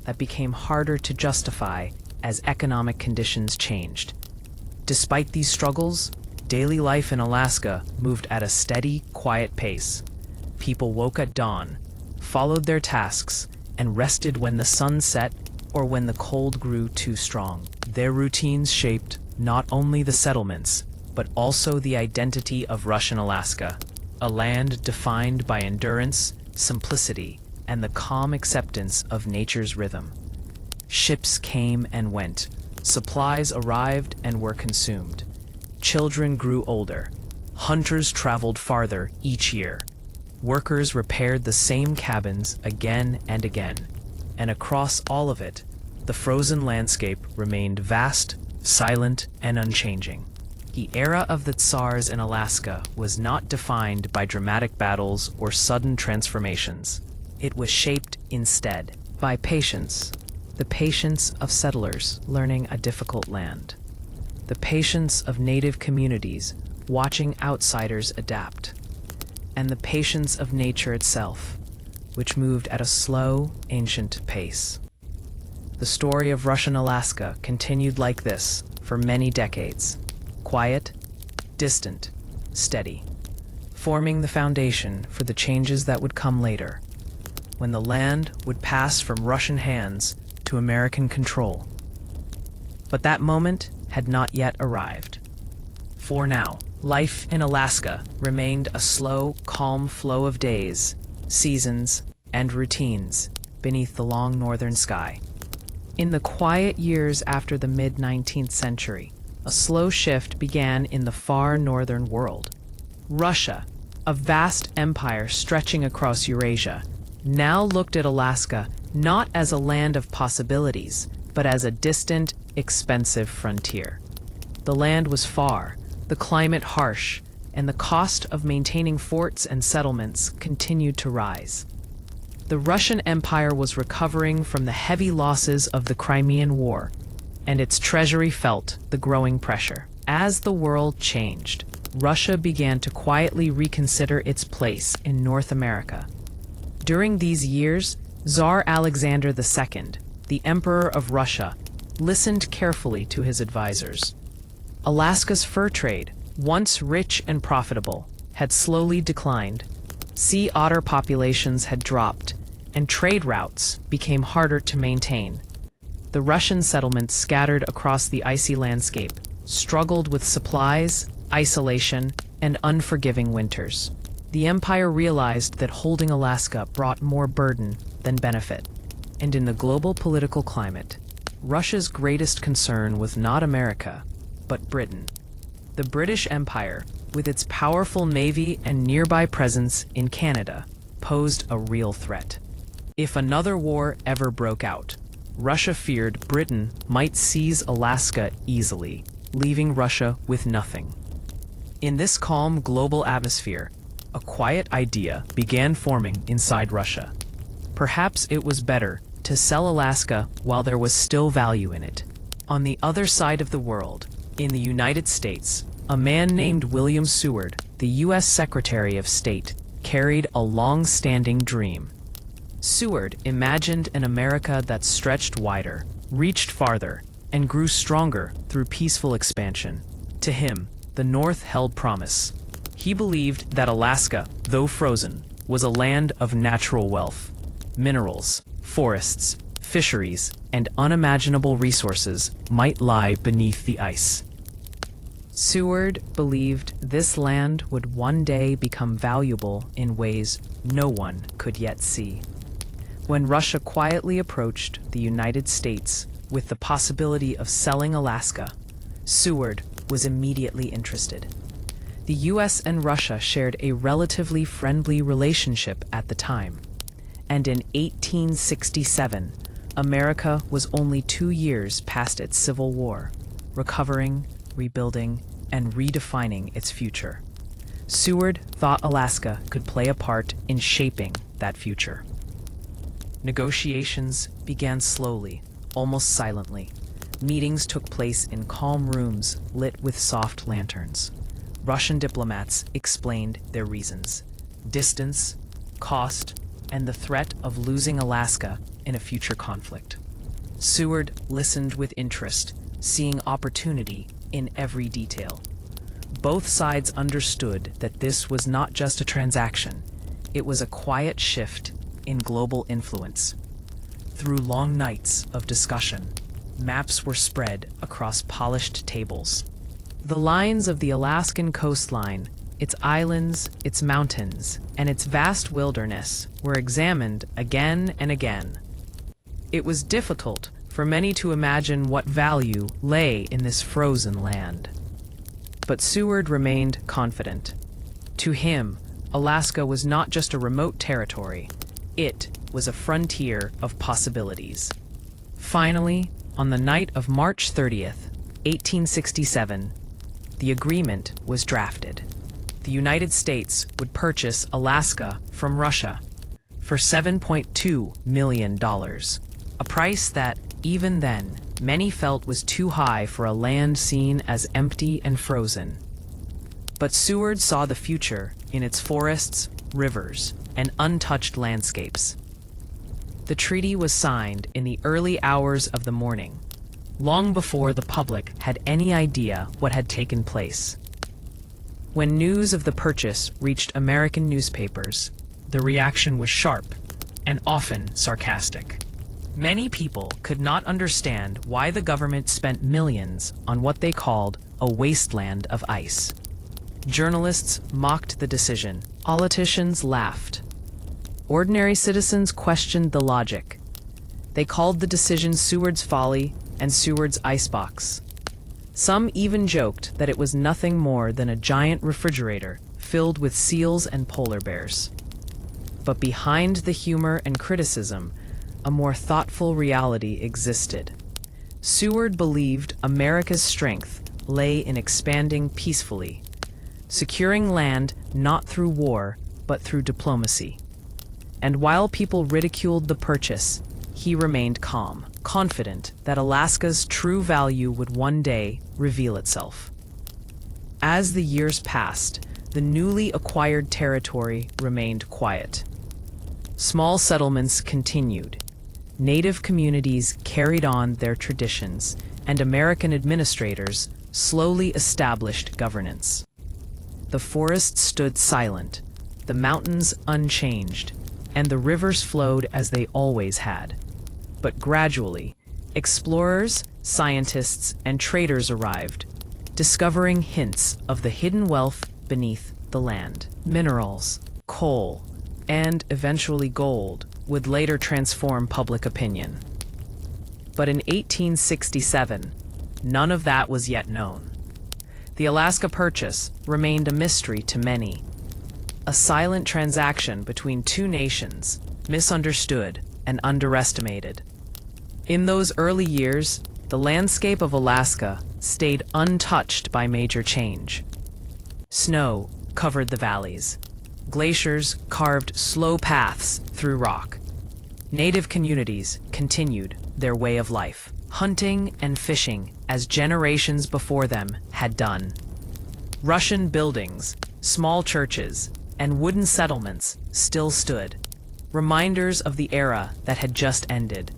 that became harder to justify as economic conditions changed. Despite these struggles, daily life in Alaska moved at a steady, quiet pace. People woke at dawn, followed their tasks, and rested when the sun set or when the cold grew too strong. Their routines shaped not only the settlements, but also the identity of Russian Alaska, a land defined by endurance, simplicity, and the calm acceptance of nature's rhythm. Ships came and went, supplies arrived and were consumed. Children grew older, hunters traveled farther each year. Workers repaired the same cabins again and again, and across all of it, the frozen landscape remained vast, silent, and unchanging. The era of the Tsars in Alaska was not defined by dramatic battles or sudden transformations. It was shaped instead by patience, the patience of settlers learning a difficult land, the patience of native communities watching outsiders adapt, and the patience of nature itself, which moved at a slow, ancient pace. The story of Russian Alaska continued like this for many decades, quiet, distant, steady, forming the foundation for the changes that would come later, when the land would pass from Russian hands to American control. But that moment had not yet arrived. For now, life in Alaska remained a slow, calm flow of days, seasons, and routines beneath the long northern sky. In the quiet years after the mid-19th century, a slow shift began in the far northern world. Russia, a vast empire stretching across Eurasia, now looked at Alaska not as a land of possibilities, but as a distant, expensive frontier. The land was far, the climate harsh, and the cost of maintaining forts and settlements continued to rise. The Russian Empire was recovering from the heavy losses of the Crimean War, and its treasury felt the growing pressure. As the world changed, Russia began to quietly reconsider its place in North America. During these years, Tsar Alexander II, the Emperor of Russia, listened carefully to his advisors. Alaska's fur trade, once rich and profitable, had slowly declined. Sea otter populations had dropped, and trade routes became harder to maintain. The Russian settlements scattered across the icy landscape struggled with supplies, isolation, and unforgiving winters. The empire realized that holding Alaska brought more burden than benefit. And in the global political climate, Russia's greatest concern was not America, but Britain. The British Empire, with its powerful navy and nearby presence in Canada, posed a real threat. If another war ever broke out, Russia feared Britain might seize Alaska easily, leaving Russia with nothing. In this calm global atmosphere, a quiet idea began forming inside Russia. Perhaps it was better to sell Alaska while there was still value in it. On the other side of the world, in the United States, a man named William Seward, the U.S. Secretary of State, carried a long-standing dream. Seward imagined an America that stretched wider, reached farther, and grew stronger through peaceful expansion. To him, the North held promise. He believed that Alaska, though frozen, was a land of natural wealth. Minerals, forests, fisheries, and unimaginable resources might lie beneath the ice. Seward believed this land would one day become valuable in ways no one could yet see. When Russia quietly approached the United States with the possibility of selling Alaska, Seward was immediately interested. The US and Russia shared a relatively friendly relationship at the time, and in 1867, America was only 2 years past its Civil War, recovering, rebuilding, and redefining its future. Seward thought Alaska could play a part in shaping that future. Negotiations began slowly, almost silently. Meetings took place in calm rooms lit with soft lanterns. Russian diplomats explained their reasons: distance, cost, and the threat of losing Alaska in a future conflict. Seward listened with interest, seeing opportunity in every detail. Both sides understood that this was not just a transaction, it was a quiet shift in global influence. Through long nights of discussion, maps were spread across polished tables. The lines of the Alaskan coastline, its islands, its mountains, and its vast wilderness were examined again and again. It was difficult for many to imagine what value lay in this frozen land. But Seward remained confident. To him, Alaska was not just a remote territory, it was a frontier of possibilities. Finally, on the night of March 30th, 1867, the agreement was drafted. The United States would purchase Alaska from Russia for $7.2 million, a price that, even then, many felt was too high for a land seen as empty and frozen. But Seward saw the future in its forests, rivers, and untouched landscapes. The treaty was signed in the early hours of the morning, long before the public had any idea what had taken place. When news of the purchase reached American newspapers, the reaction was sharp and often sarcastic. Many people could not understand why the government spent millions on what they called a wasteland of ice. Journalists mocked the decision. Politicians laughed. Ordinary citizens questioned the logic. They called the decision Seward's Folly and Seward's icebox. Some even joked that it was nothing more than a giant refrigerator filled with seals and polar bears. But behind the humor and criticism, a more thoughtful reality existed. Seward believed America's strength lay in expanding peacefully, securing land not through war, but through diplomacy. And while people ridiculed the purchase, he remained calm, confident that Alaska's true value would one day reveal itself. As the years passed, the newly acquired territory remained quiet. Small settlements continued. Native communities carried on their traditions, and American administrators slowly established governance. The forests stood silent, the mountains unchanged, and the rivers flowed as they always had. But gradually, explorers, scientists, and traders arrived, discovering hints of the hidden wealth beneath the land. Minerals, coal, and eventually gold would later transform public opinion. But in 1867, none of that was yet known. The Alaska Purchase remained a mystery to many, a silent transaction between two nations, misunderstood and underestimated. In those early years, the landscape of Alaska stayed untouched by major change. Snow covered the valleys. Glaciers carved slow paths through rock. Native communities continued their way of life, hunting and fishing as generations before them had done. Russian buildings, small churches, and wooden settlements still stood, reminders of the era that had just ended.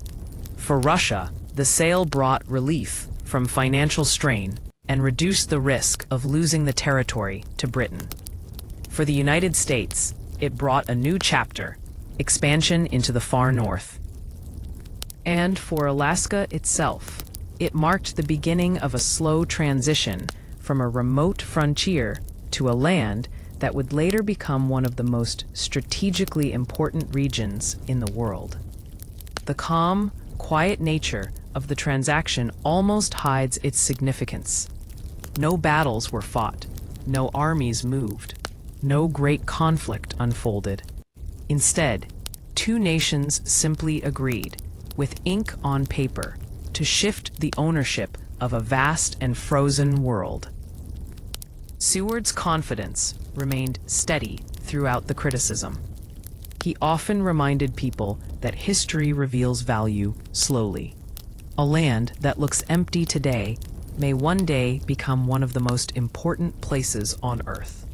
For Russia, the sale brought relief from financial strain and reduced the risk of losing the territory to Britain. For the United States, it brought a new chapter, expansion into the far north. And for Alaska itself, it marked the beginning of a slow transition from a remote frontier to a land that would later become one of the most strategically important regions in the world. The calm, quiet nature of the transaction almost hides its significance. No battles were fought, no armies moved, no great conflict unfolded. Instead, two nations simply agreed, with ink on paper, to shift the ownership of a vast and frozen world. Seward's confidence remained steady throughout the criticism. He often reminded people that history reveals value slowly. A land that looks empty today may one day become one of the most important places on Earth.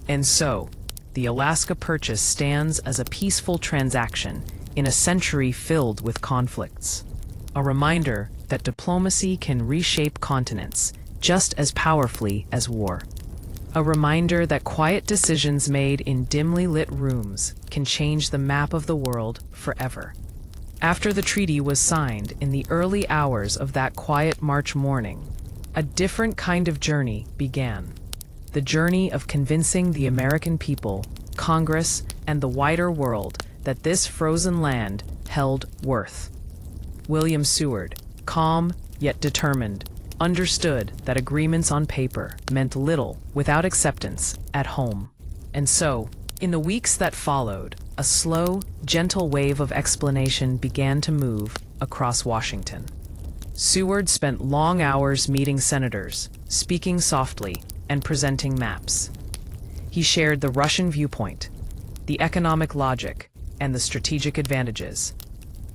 And so, the Alaska Purchase stands as a peaceful transaction in a century filled with conflicts. A reminder that diplomacy can reshape continents just as powerfully as war. A reminder that quiet decisions made in dimly lit rooms can change the map of the world forever. After the treaty was signed in the early hours of that quiet March morning, a different kind of journey began. The journey of convincing the American people, Congress, and the wider world that this frozen land held worth. William Seward, calm yet determined, understood that agreements on paper meant little without acceptance at home. And so, in the weeks that followed, a slow, gentle wave of explanation began to move across Washington. Seward spent long hours meeting senators, speaking softly, and presenting maps. He shared the Russian viewpoint, the economic logic, and the strategic advantages.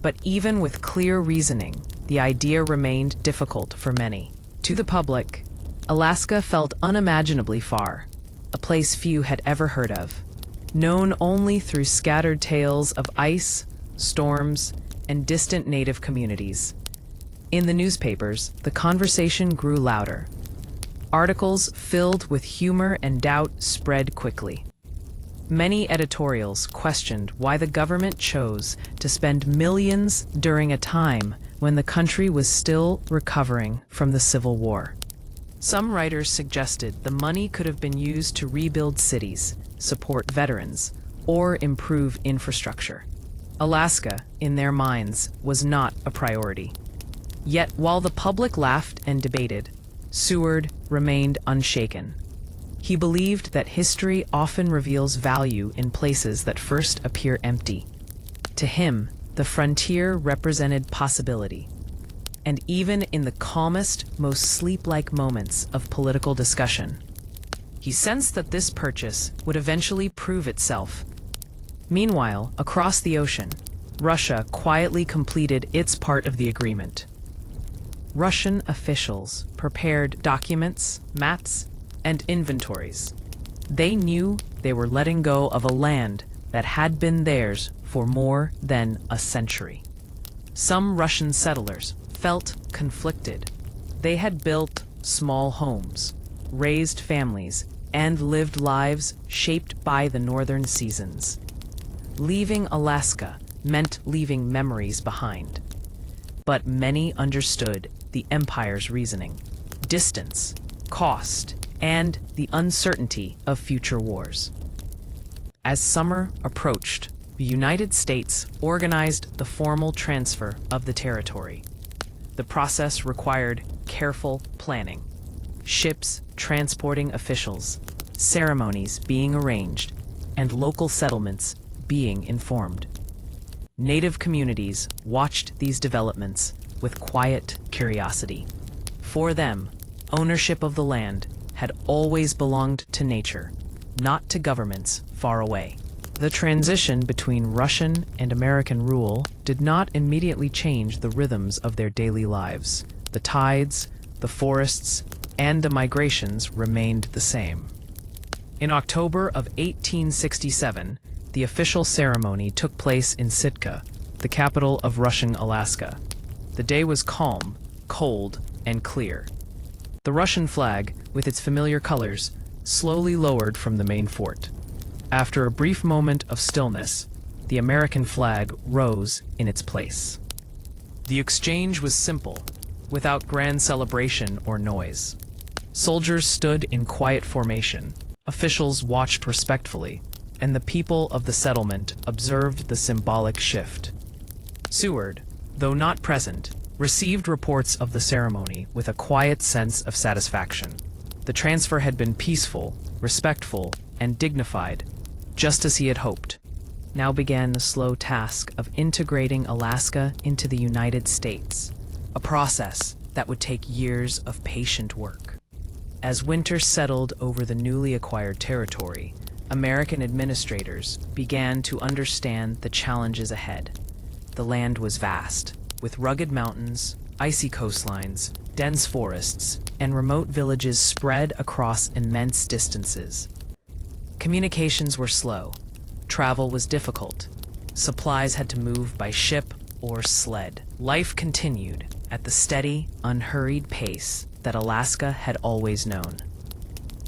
But even with clear reasoning, the idea remained difficult for many. To the public, Alaska felt unimaginably far, a place few had ever heard of, known only through scattered tales of ice, storms, and distant native communities. In the newspapers, the conversation grew louder. Articles filled with humor and doubt spread quickly. Many editorials questioned why the government chose to spend millions during a time when the country was still recovering from the Civil War. Some writers suggested the money could have been used to rebuild cities, support veterans, or improve infrastructure. Alaska, in their minds, was not a priority. Yet while the public laughed and debated, Seward remained unshaken. He believed that history often reveals value in places that first appear empty. To him, the frontier represented possibility. And even in the calmest, most sleep-like moments of political discussion, he sensed that this purchase would eventually prove itself. Meanwhile, across the ocean, Russia quietly completed its part of the agreement. Russian officials prepared documents, maps, and inventories. They knew they were letting go of a land that had been theirs for more than a century. Some Russian settlers felt conflicted. They had built small homes, raised families, and lived lives shaped by the northern seasons. Leaving Alaska meant leaving memories behind. But many understood the empire's reasoning: distance, cost, and the uncertainty of future wars. As summer approached, the United States organized the formal transfer of the territory. The process required careful planning, ships transporting officials, ceremonies being arranged, and local settlements being informed. Native communities watched these developments with quiet curiosity. For them, ownership of the land had always belonged to nature, not to governments far away. The transition between Russian and American rule did not immediately change the rhythms of their daily lives. The tides, the forests, and the migrations remained the same. In October of 1867, the official ceremony took place in Sitka, the capital of Russian Alaska. The day was calm, cold, and clear. The Russian flag, with its familiar colors, slowly lowered from the main fort. After a brief moment of stillness, the American flag rose in its place. The exchange was simple, without grand celebration or noise. Soldiers stood in quiet formation, officials watched respectfully, and the people of the settlement observed the symbolic shift. Seward, though not present, received reports of the ceremony with a quiet sense of satisfaction. The transfer had been peaceful, respectful, and dignified, just as he had hoped. Now began the slow task of integrating Alaska into the United States, a process that would take years of patient work. As winter settled over the newly acquired territory, American administrators began to understand the challenges ahead. The land was vast, with rugged mountains, icy coastlines, dense forests, and remote villages spread across immense distances. Communications were slow. Travel was difficult. Supplies had to move by ship or sled. Life continued at the steady, unhurried pace that Alaska had always known.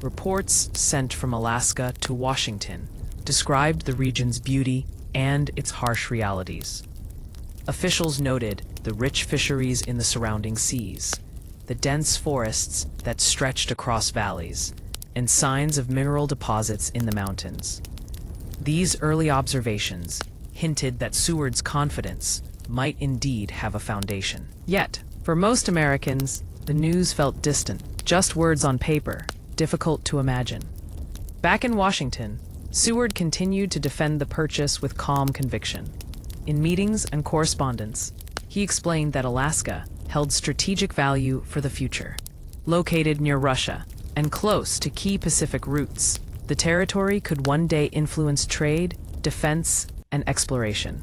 Reports sent from Alaska to Washington described the region's beauty and its harsh realities. Officials noted the rich fisheries in the surrounding seas, the dense forests that stretched across valleys, and signs of mineral deposits in the mountains. These early observations hinted that Seward's confidence might indeed have a foundation. Yet, for most Americans, the news felt distant, just words on paper, difficult to imagine. Back in Washington, Seward continued to defend the purchase with calm conviction. In meetings and correspondence, he explained that Alaska held strategic value for the future. Located near Russia and close to key Pacific routes, the territory could one day influence trade, defense, and exploration.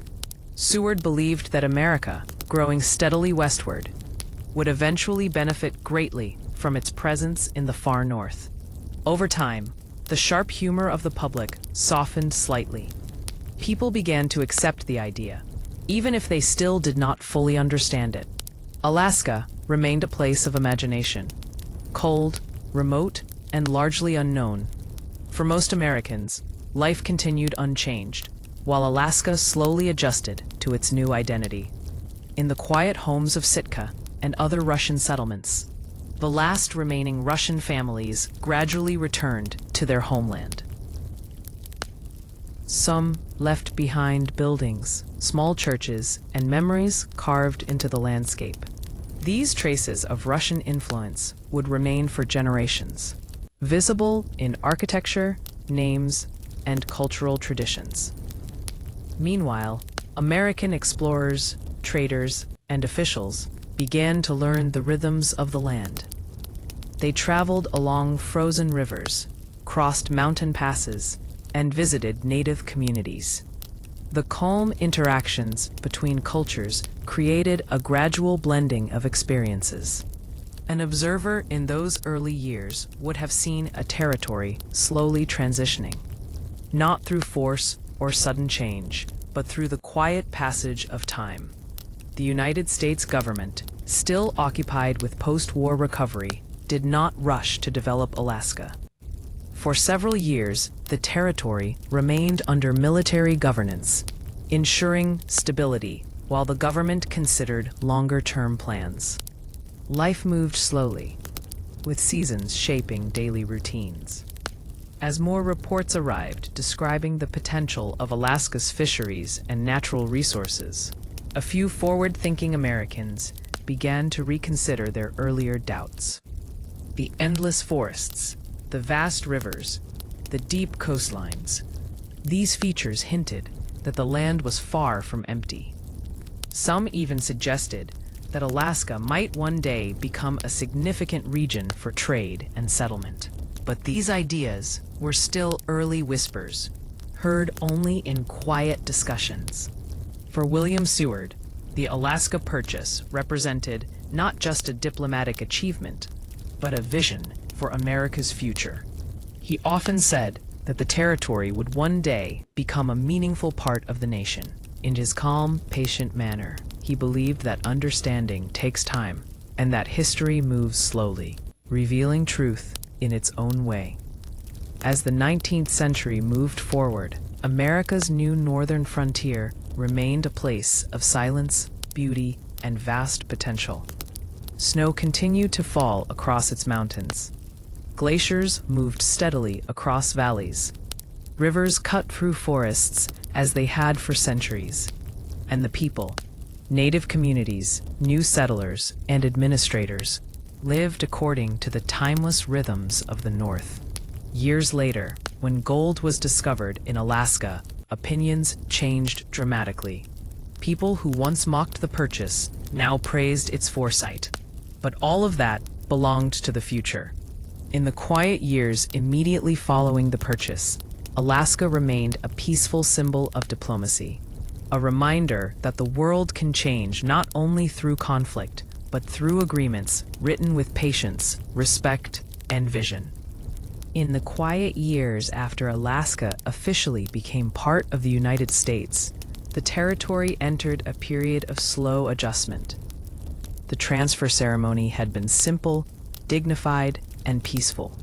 Seward believed that America, growing steadily westward, would eventually benefit greatly from its presence in the far north. Over time, the sharp humor of the public softened slightly. People began to accept the idea, even if they still did not fully understand it. Alaska remained a place of imagination, cold, remote, and largely unknown. For most Americans, life continued unchanged, while Alaska slowly adjusted to its new identity. In the quiet homes of Sitka and other Russian settlements, the last remaining Russian families gradually returned to their homeland. Some left behind buildings, small churches, and memories carved into the landscape. These traces of Russian influence would remain for generations, visible in architecture, names, and cultural traditions. Meanwhile, American explorers, traders, and officials began to learn the rhythms of the land. They traveled along frozen rivers, crossed mountain passes, and visited native communities. The calm interactions between cultures created a gradual blending of experiences. An observer in those early years would have seen a territory slowly transitioning, not through force or sudden change, but through the quiet passage of time. The United States government, still occupied with post-war recovery, did not rush to develop Alaska. For several years, the territory remained under military governance, ensuring stability while the government considered longer-term plans. Life moved slowly, with seasons shaping daily routines. As more reports arrived describing the potential of Alaska's fisheries and natural resources, a few forward-thinking Americans began to reconsider their earlier doubts. The endless forests, the vast rivers, the deep coastlines, these features hinted that the land was far from empty. Some even suggested that Alaska might one day become a significant region for trade and settlement. But these ideas were still early whispers, heard only in quiet discussions. For William Seward, the Alaska Purchase represented not just a diplomatic achievement, but a vision for America's future. He often said that the territory would one day become a meaningful part of the nation. In his calm, patient manner, he believed that understanding takes time and that history moves slowly, revealing truth in its own way. As the 19th century moved forward, America's new northern frontier remained a place of silence, beauty, and vast potential. Snow continued to fall across its mountains. Glaciers moved steadily across valleys. Rivers cut through forests as they had for centuries. And the people, native communities, new settlers, and administrators, lived according to the timeless rhythms of the North. Years later, when gold was discovered in Alaska, opinions changed dramatically. People who once mocked the purchase now praised its foresight. But all of that belonged to the future. In the quiet years immediately following the purchase, Alaska remained a peaceful symbol of diplomacy, a reminder that the world can change not only through conflict, but through agreements written with patience, respect, and vision. In the quiet years after Alaska officially became part of the United States, the territory entered a period of slow adjustment. The transfer ceremony had been simple, dignified, and peaceful.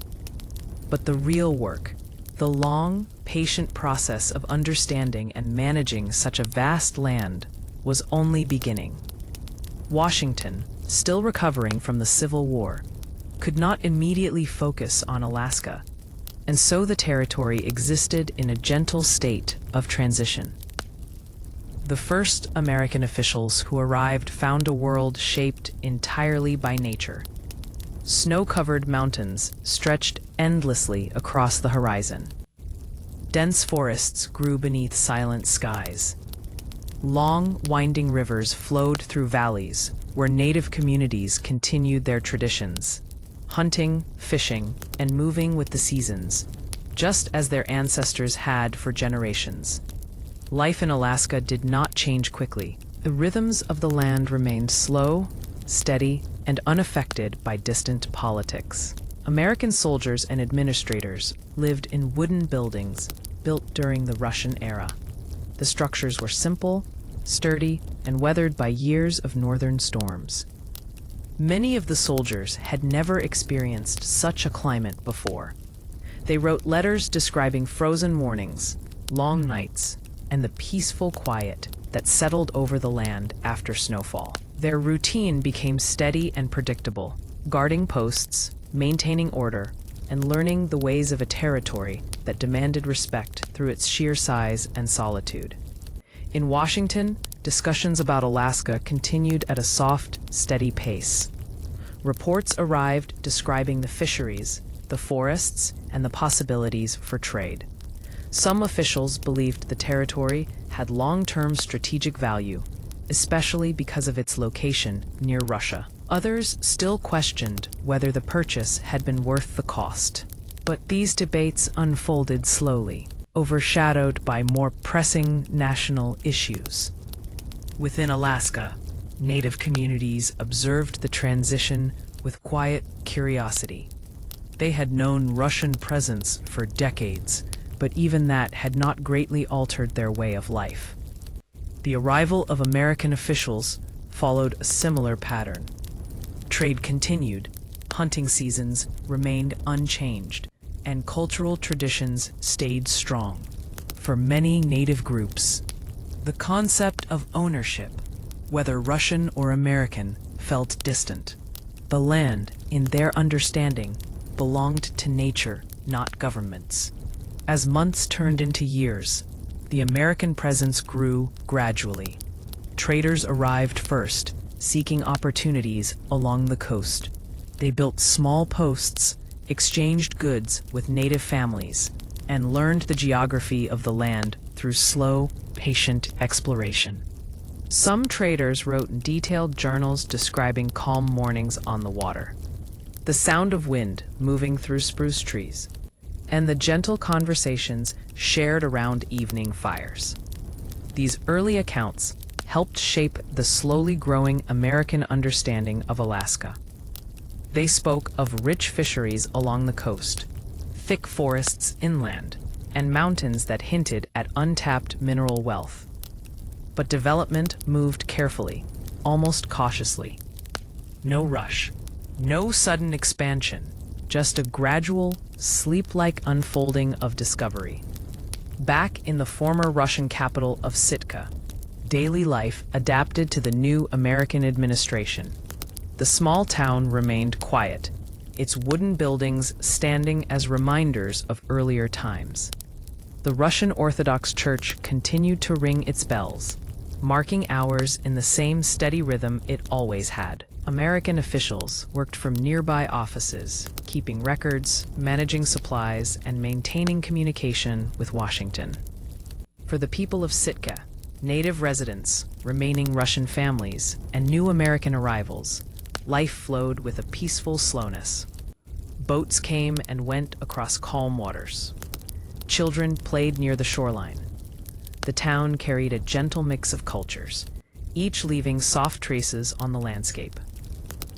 But the real work, the long, patient process of understanding and managing such a vast land, was only beginning. Washington, still recovering from the Civil War, could not immediately focus on Alaska, and so the territory existed in a gentle state of transition. The first American officials who arrived found a world shaped entirely by nature. Snow-covered mountains stretched endlessly across the horizon. Dense forests grew beneath silent skies. Long, winding rivers flowed through valleys where native communities continued their traditions, hunting, fishing, and moving with the seasons, just as their ancestors had for generations. Life in Alaska did not change quickly. The rhythms of the land remained slow, steady, and unaffected by distant politics. American soldiers and administrators lived in wooden buildings built during the Russian era. The structures were simple, sturdy, and weathered by years of northern storms. Many of the soldiers had never experienced such a climate before. They wrote letters describing frozen mornings, long nights, and the peaceful quiet that settled over the land after snowfall. Their routine became steady and predictable, guarding posts, maintaining order, and learning the ways of a territory that demanded respect through its sheer size and solitude. In Washington, discussions about Alaska continued at a soft, steady pace. Reports arrived describing the fisheries, the forests, and the possibilities for trade. Some officials believed the territory had long-term strategic value, especially because of its location near Russia. Others still questioned whether the purchase had been worth the cost. But these debates unfolded slowly, overshadowed by more pressing national issues. Within Alaska, native communities observed the transition with quiet curiosity. They had known Russian presence for decades, but even that had not greatly altered their way of life. The arrival of American officials followed a similar pattern. Trade continued, hunting seasons remained unchanged, and cultural traditions stayed strong. For many native groups, the concept of ownership, whether Russian or American, felt distant. The land, in their understanding, belonged to nature, not governments. As months turned into years, the American presence grew gradually. Traders arrived first, seeking opportunities along the coast. They built small posts, exchanged goods with native families, and learned the geography of the land through slow, patient exploration. Some traders wrote detailed journals describing calm mornings on the water, the sound of wind moving through spruce trees, and the gentle conversations shared around evening fires. These early accounts helped shape the slowly growing American understanding of Alaska. They spoke of rich fisheries along the coast, thick forests inland, and mountains that hinted at untapped mineral wealth. But development moved carefully, almost cautiously. No rush, no sudden expansion, just a gradual, sleep-like unfolding of discovery. Back in the former Russian capital of Sitka, daily life adapted to the new American administration. The small town remained quiet, its wooden buildings standing as reminders of earlier times. The Russian Orthodox Church continued to ring its bells, marking hours in the same steady rhythm it always had. American officials worked from nearby offices, keeping records, managing supplies, and maintaining communication with Washington. For the people of Sitka, native residents, remaining Russian families, and new American arrivals, life flowed with a peaceful slowness. Boats came and went across calm waters. Children played near the shoreline. The town carried a gentle mix of cultures, each leaving soft traces on the landscape.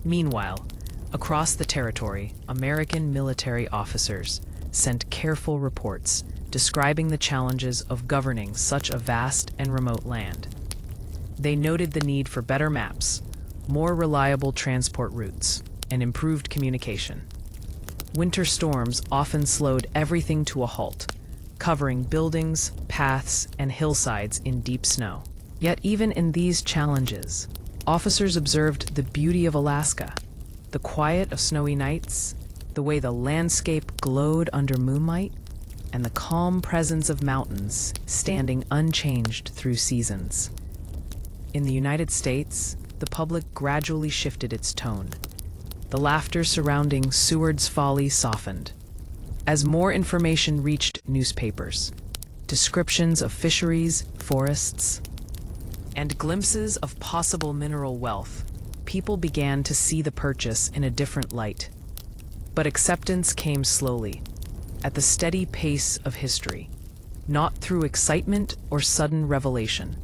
Meanwhile, across the territory, American military officers sent careful reports describing the challenges of governing such a vast and remote land. They noted the need for better maps, more reliable transport routes, and improved communication. Winter storms often slowed everything to a halt, covering buildings, paths, and hillsides in deep snow. Yet even in these challenges, officers observed the beauty of Alaska, the quiet of snowy nights, the way the landscape glowed under moonlight, and the calm presence of mountains standing unchanged through seasons. In the United States, the public gradually shifted its tone. The laughter surrounding Seward's Folly softened. As more information reached newspapers, descriptions of fisheries, forests, and glimpses of possible mineral wealth, people began to see the purchase in a different light. But acceptance came slowly, at the steady pace of history, not through excitement or sudden revelation.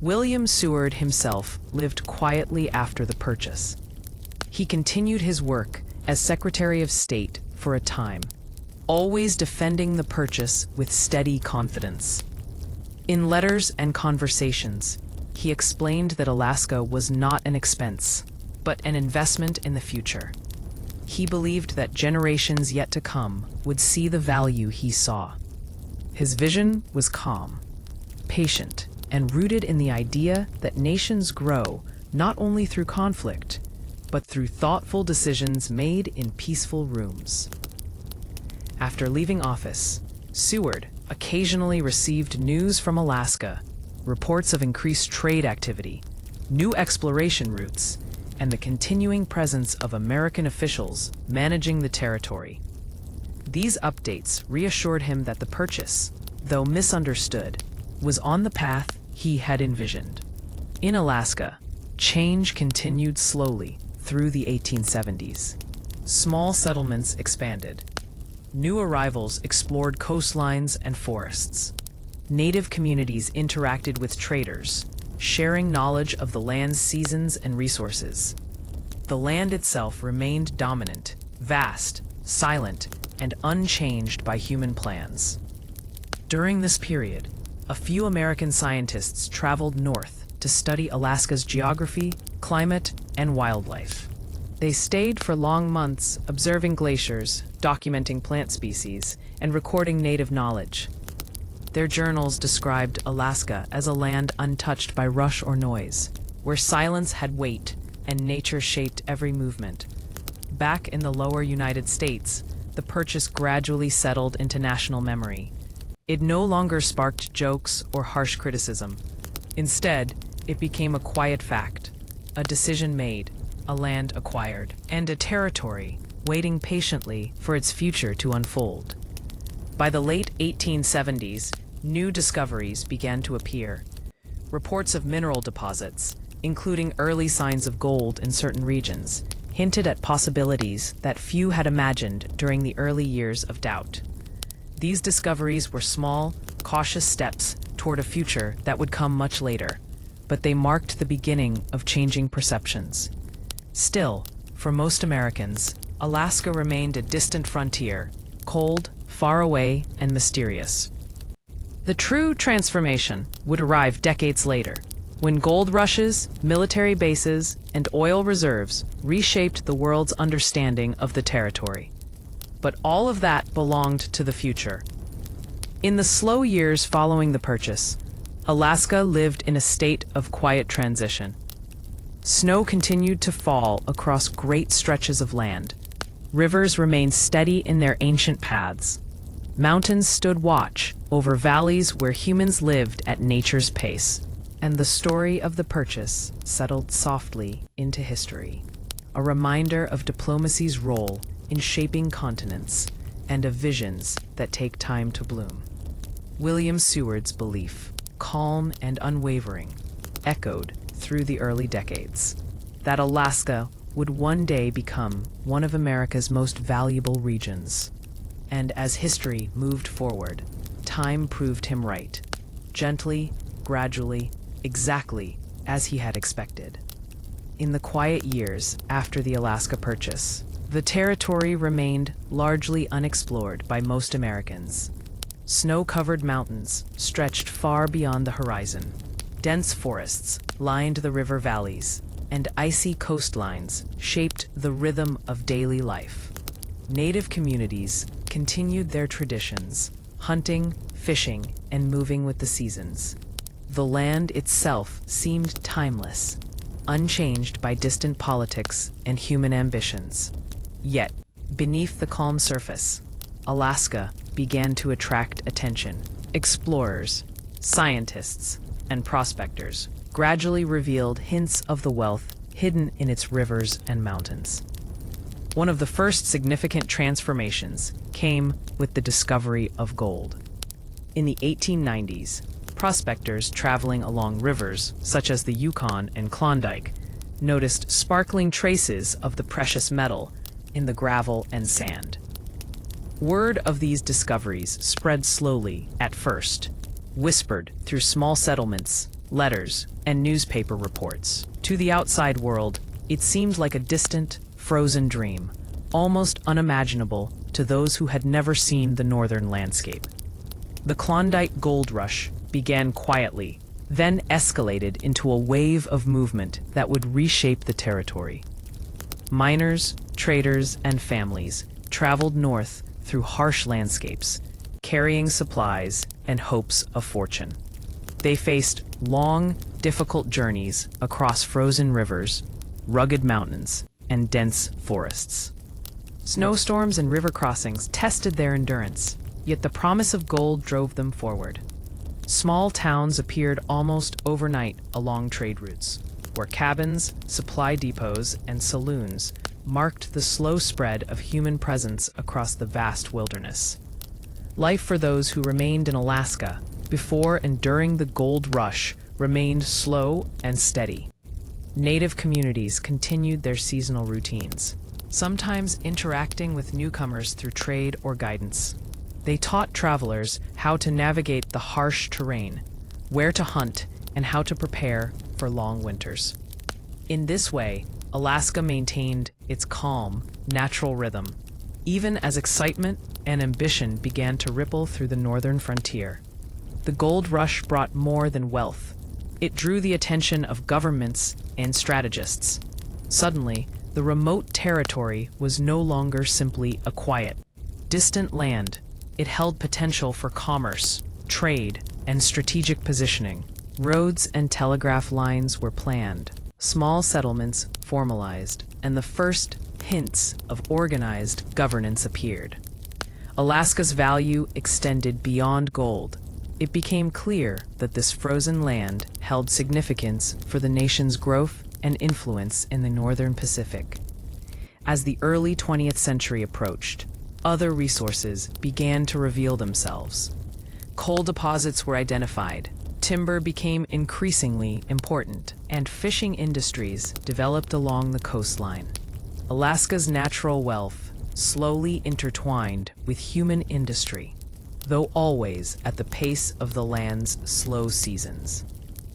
William Seward himself lived quietly after the purchase. He continued his work as Secretary of State for a time, always defending the purchase with steady confidence. In letters and conversations, he explained that Alaska was not an expense, but an investment in the future. He believed that generations yet to come would see the value he saw. His vision was calm, patient, and rooted in the idea that nations grow not only through conflict, but through thoughtful decisions made in peaceful rooms. After leaving office, Seward occasionally received news from Alaska, reports of increased trade activity, new exploration routes, and the continuing presence of American officials managing the territory. These updates reassured him that the purchase, though misunderstood, was on the path he had envisioned. In Alaska, change continued slowly through the 1870s. Small settlements expanded. New arrivals explored coastlines and forests. Native communities interacted with traders, sharing knowledge of the land's seasons and resources. The land itself remained dominant, vast, silent, and unchanged by human plans. During this period, a few American scientists traveled north to study Alaska's geography, climate, and wildlife. They stayed for long months observing glaciers, documenting plant species, and recording native knowledge. Their journals described Alaska as a land untouched by rush or noise, where silence had weight and nature shaped every movement. Back in the lower United States, the purchase gradually settled into national memory. It no longer sparked jokes or harsh criticism. Instead, it became a quiet fact, a decision made, a land acquired, and a territory waiting patiently for its future to unfold. By the late 1870s, new discoveries began to appear. Reports of mineral deposits, including early signs of gold in certain regions, hinted at possibilities that few had imagined during the early years of doubt. These discoveries were small, cautious steps toward a future that would come much later, but they marked the beginning of changing perceptions. Still, for most Americans, Alaska remained a distant frontier, cold, far away, and mysterious. The true transformation would arrive decades later, when gold rushes, military bases, and oil reserves reshaped the world's understanding of the territory. But all of that belonged to the future. In the slow years following the purchase, Alaska lived in a state of quiet transition. Snow continued to fall across great stretches of land. Rivers remained steady in their ancient paths. Mountains stood watch over valleys where humans lived at nature's pace. And the story of the purchase settled softly into history, a reminder of diplomacy's role in shaping continents and of visions that take time to bloom. William Seward's belief, calm and unwavering, echoed through the early decades, that Alaska would one day become one of America's most valuable regions. And as history moved forward, time proved him right, gently, gradually, exactly as he had expected. In the quiet years after the Alaska purchase, the territory remained largely unexplored by most Americans. Snow-covered mountains stretched far beyond the horizon. Dense forests lined the river valleys, and icy coastlines shaped the rhythm of daily life. Native communities continued their traditions, hunting, fishing, and moving with the seasons. The land itself seemed timeless, unchanged by distant politics and human ambitions. Yet, beneath the calm surface, Alaska began to attract attention. Explorers, scientists, and prospectors gradually revealed hints of the wealth hidden in its rivers and mountains. One of the first significant transformations came with the discovery of gold. In the 1890s, prospectors traveling along rivers such as the Yukon and Klondike noticed sparkling traces of the precious metal in the gravel and sand. Word of these discoveries spread slowly at first, whispered through small settlements, letters, and newspaper reports. To the outside world, it seemed like a distant, frozen dream, almost unimaginable to those who had never seen the northern landscape. The Klondike gold rush began quietly, then escalated into a wave of movement that would reshape the territory. Miners, traders, and families traveled north through harsh landscapes, carrying supplies and hopes of fortune. They faced long, difficult journeys across frozen rivers, rugged mountains, and dense forests. Snowstorms and river crossings tested their endurance, yet the promise of gold drove them forward. Small towns appeared almost overnight along trade routes, where cabins, supply depots, and saloons marked the slow spread of human presence across the vast wilderness. Life for those who remained in Alaska before and during the gold rush remained slow and steady. Native communities continued their seasonal routines, sometimes interacting with newcomers through trade or guidance. They taught travelers how to navigate the harsh terrain, where to hunt, and how to prepare for long winters. In this way, Alaska maintained its calm, natural rhythm, even as excitement and ambition began to ripple through the northern frontier. The gold rush brought more than wealth. It drew the attention of governments and strategists. Suddenly, the remote territory was no longer simply a quiet, distant land. It held potential for commerce, trade, and strategic positioning. Roads and telegraph lines were planned, small settlements formalized, and the first hints of organized governance appeared. Alaska's value extended beyond gold. It became clear that this frozen land held significance for the nation's growth and influence in the northern Pacific. As the early 20th century approached, other resources began to reveal themselves. Coal deposits were identified, timber became increasingly important, and fishing industries developed along the coastline. Alaska's natural wealth slowly intertwined with human industry, though always at the pace of the land's slow seasons.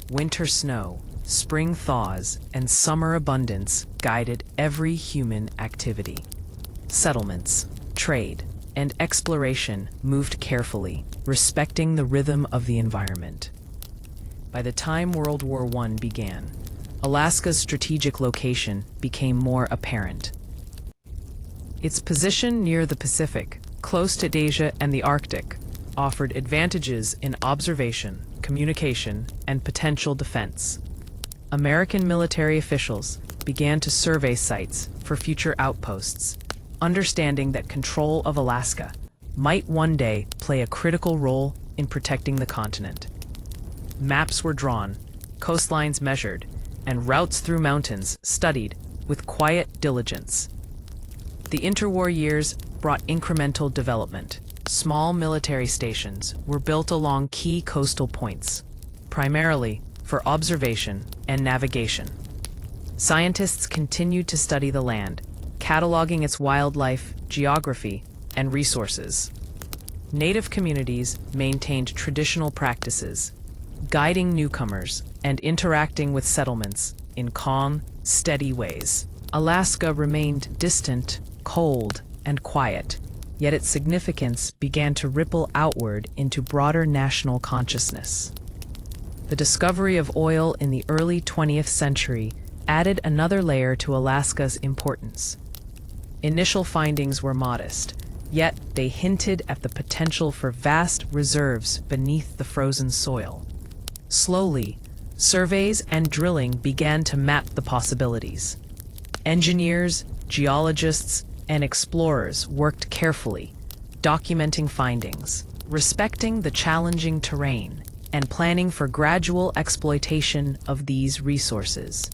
Winter snow, spring thaws, and summer abundance guided every human activity. Settlements, trade, and exploration moved carefully, respecting the rhythm of the environment. By the time World War I began, Alaska's strategic location became more apparent. Its position near the Pacific, close to Asia and the Arctic, offered advantages in observation, communication, and potential defense. American military officials began to survey sites for future outposts, understanding that control of Alaska might one day play a critical role in protecting the continent. Maps were drawn, coastlines measured, and routes through mountains studied with quiet diligence. The interwar years brought incremental development. Small military stations were built along key coastal points, primarily for observation and navigation. Scientists continued to study the land, cataloging its wildlife, geography, and resources. Native communities maintained traditional practices, guiding newcomers and interacting with settlements in calm, steady ways. Alaska remained distant, cold, and quiet, yet its significance began to ripple outward into broader national consciousness. The discovery of oil in the early 20th century added another layer to Alaska's importance. Initial findings were modest, yet they hinted at the potential for vast reserves beneath the frozen soil. Slowly, surveys and drilling began to map the possibilities. Engineers, geologists, and explorers worked carefully, documenting findings, respecting the challenging terrain, and planning for gradual exploitation of these resources.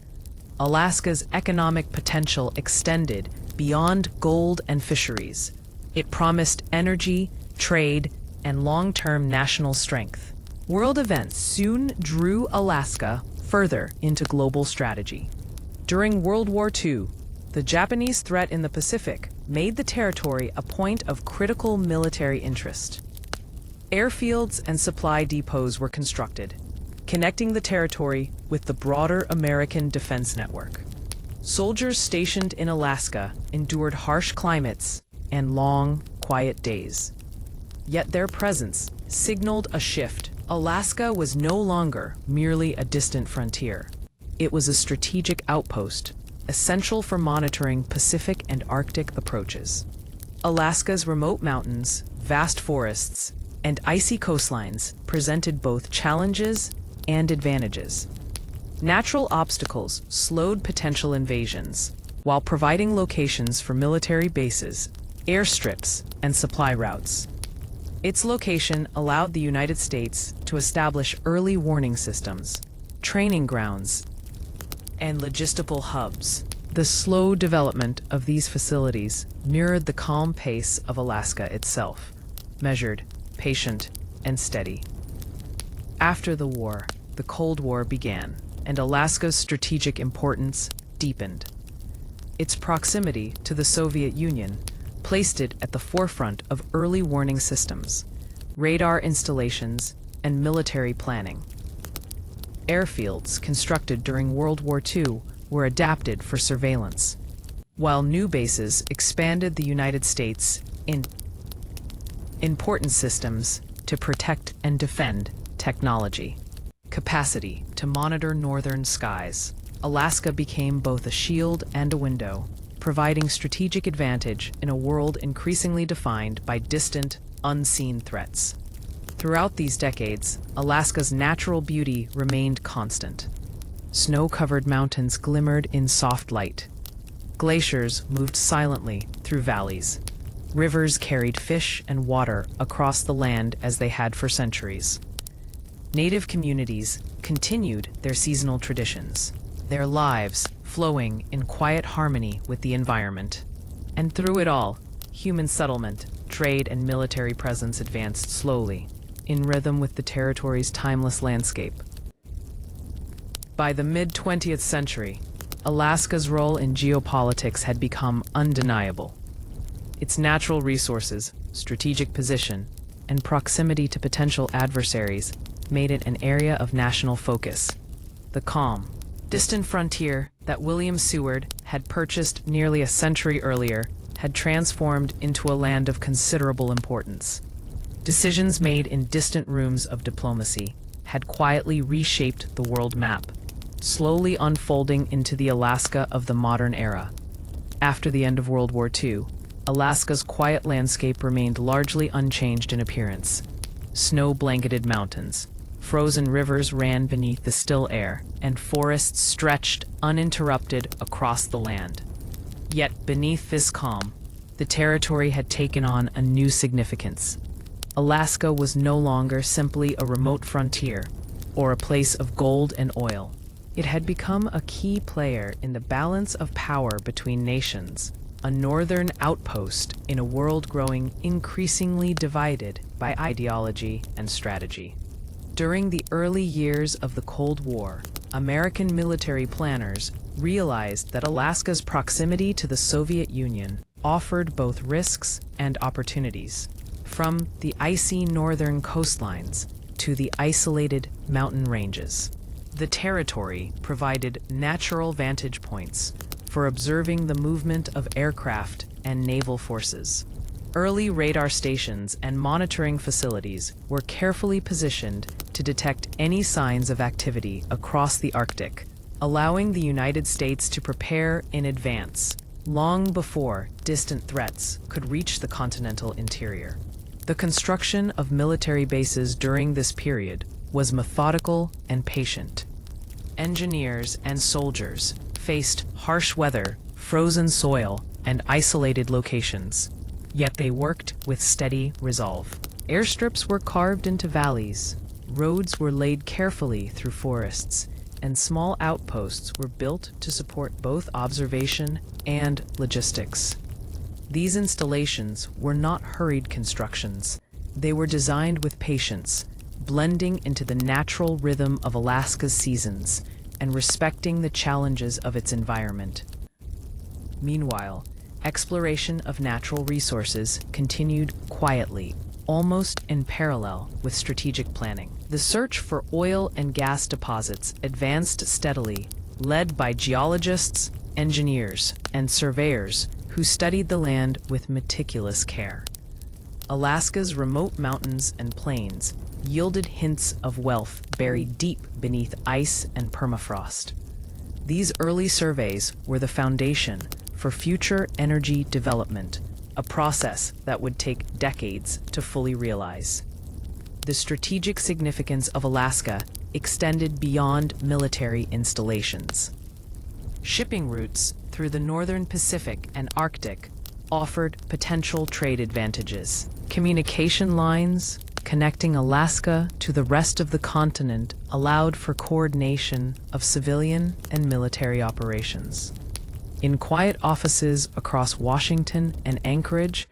Alaska's economic potential extended beyond gold and fisheries. It promised energy, trade, and long-term national strength. World events soon drew Alaska further into global strategy. During World War II, the Japanese threat in the Pacific made the territory a point of critical military interest. Airfields and supply depots were constructed, connecting the territory with the broader American defense network. Soldiers stationed in Alaska endured harsh climates and long, quiet days. Yet their presence signaled a shift. Alaska was no longer merely a distant frontier. It was a strategic outpost, essential for monitoring Pacific and Arctic approaches. Alaska's remote mountains, vast forests, and icy coastlines presented both challenges and advantages. Natural obstacles slowed potential invasions, while providing locations for military bases, airstrips, and supply routes. Its location allowed the United States to establish early warning systems, training grounds, and logistical hubs. The slow development of these facilities mirrored the calm pace of Alaska itself, measured, patient, and steady. After the war, the Cold War began, and Alaska's strategic importance deepened. Its proximity to the Soviet Union placed it at the forefront of early warning systems, radar installations, and military planning. Airfields constructed during World War II were adapted for surveillance, while new bases expanded the United States in important systems to protect and defend technology. Capacity to monitor northern skies. Alaska became both a shield and a window, providing strategic advantage in a world increasingly defined by distant, unseen threats. Throughout these decades, Alaska's natural beauty remained constant. Snow-covered mountains glimmered in soft light. Glaciers moved silently through valleys. Rivers carried fish and water across the land as they had for centuries. Native communities continued their seasonal traditions, their lives flowing in quiet harmony with the environment. And through it all, human settlement, trade, and military presence advanced slowly, in rhythm with the territory's timeless landscape. By the mid-20th century, Alaska's role in geopolitics had become undeniable. Its natural resources, strategic position, and proximity to potential adversaries made it an area of national focus. The calm, distant frontier that William Seward had purchased nearly a century earlier had transformed into a land of considerable importance. Decisions made in distant rooms of diplomacy had quietly reshaped the world map, slowly unfolding into the Alaska of the modern era. After the end of World War II, Alaska's quiet landscape remained largely unchanged in appearance. Snow-blanketed mountains, frozen rivers ran beneath the still air, and forests stretched uninterrupted across the land. Yet beneath this calm, the territory had taken on a new significance. Alaska was no longer simply a remote frontier or a place of gold and oil. It had become a key player in the balance of power between nations, a northern outpost in a world growing increasingly divided by ideology and strategy. During the early years of the Cold War, American military planners realized that Alaska's proximity to the Soviet Union offered both risks and opportunities. From the icy northern coastlines to the isolated mountain ranges, the territory provided natural vantage points for observing the movement of aircraft and naval forces. Early radar stations and monitoring facilities were carefully positioned to detect any signs of activity across the Arctic, allowing the United States to prepare in advance, long before distant threats could reach the continental interior. The construction of military bases during this period was methodical and patient. Engineers and soldiers faced harsh weather, frozen soil, and isolated locations. Yet they worked with steady resolve. Airstrips were carved into valleys, roads were laid carefully through forests, and small outposts were built to support both observation and logistics. These installations were not hurried constructions. They were designed with patience, blending into the natural rhythm of Alaska's seasons and respecting the challenges of its environment. Meanwhile, exploration of natural resources continued quietly, almost in parallel with strategic planning. The search for oil and gas deposits advanced steadily, led by geologists, engineers, and surveyors who studied the land with meticulous care. Alaska's remote mountains and plains yielded hints of wealth buried deep beneath ice and permafrost. These early surveys were the foundation for future energy development, a process that would take decades to fully realize. The strategic significance of Alaska extended beyond military installations. Shipping routes through the northern Pacific and Arctic offered potential trade advantages. Communication lines connecting Alaska to the rest of the continent allowed for coordination of civilian and military operations. In quiet offices across Washington and Anchorage,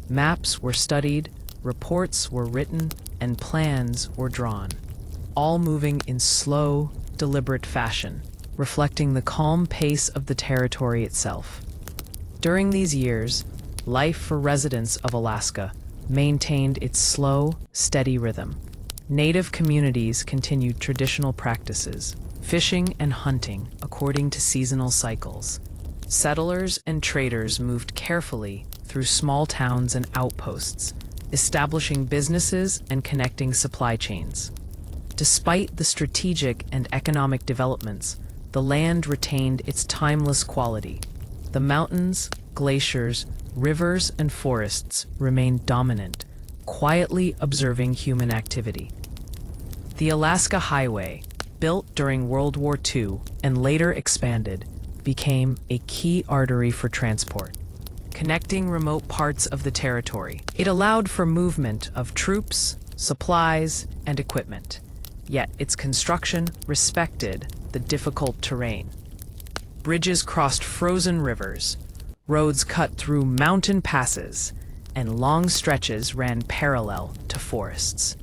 maps were studied, reports were written, and plans were drawn, all moving in slow, deliberate fashion, reflecting the calm pace of the territory itself. During these years, life for residents of Alaska maintained its slow, steady rhythm. Native communities continued traditional practices, fishing and hunting according to seasonal cycles. Settlers and traders moved carefully through small towns and outposts, establishing businesses and connecting supply chains. Despite the strategic and economic developments, the land retained its timeless quality. The mountains, glaciers, rivers, and forests remained dominant, quietly observing human activity. The Alaska Highway, built during World War II and later expanded, became a key artery for transport, connecting remote parts of the territory. It allowed for movement of troops, supplies, and equipment, yet its construction respected the difficult terrain. Bridges crossed frozen rivers, roads cut through mountain passes, and long stretches ran parallel to forests.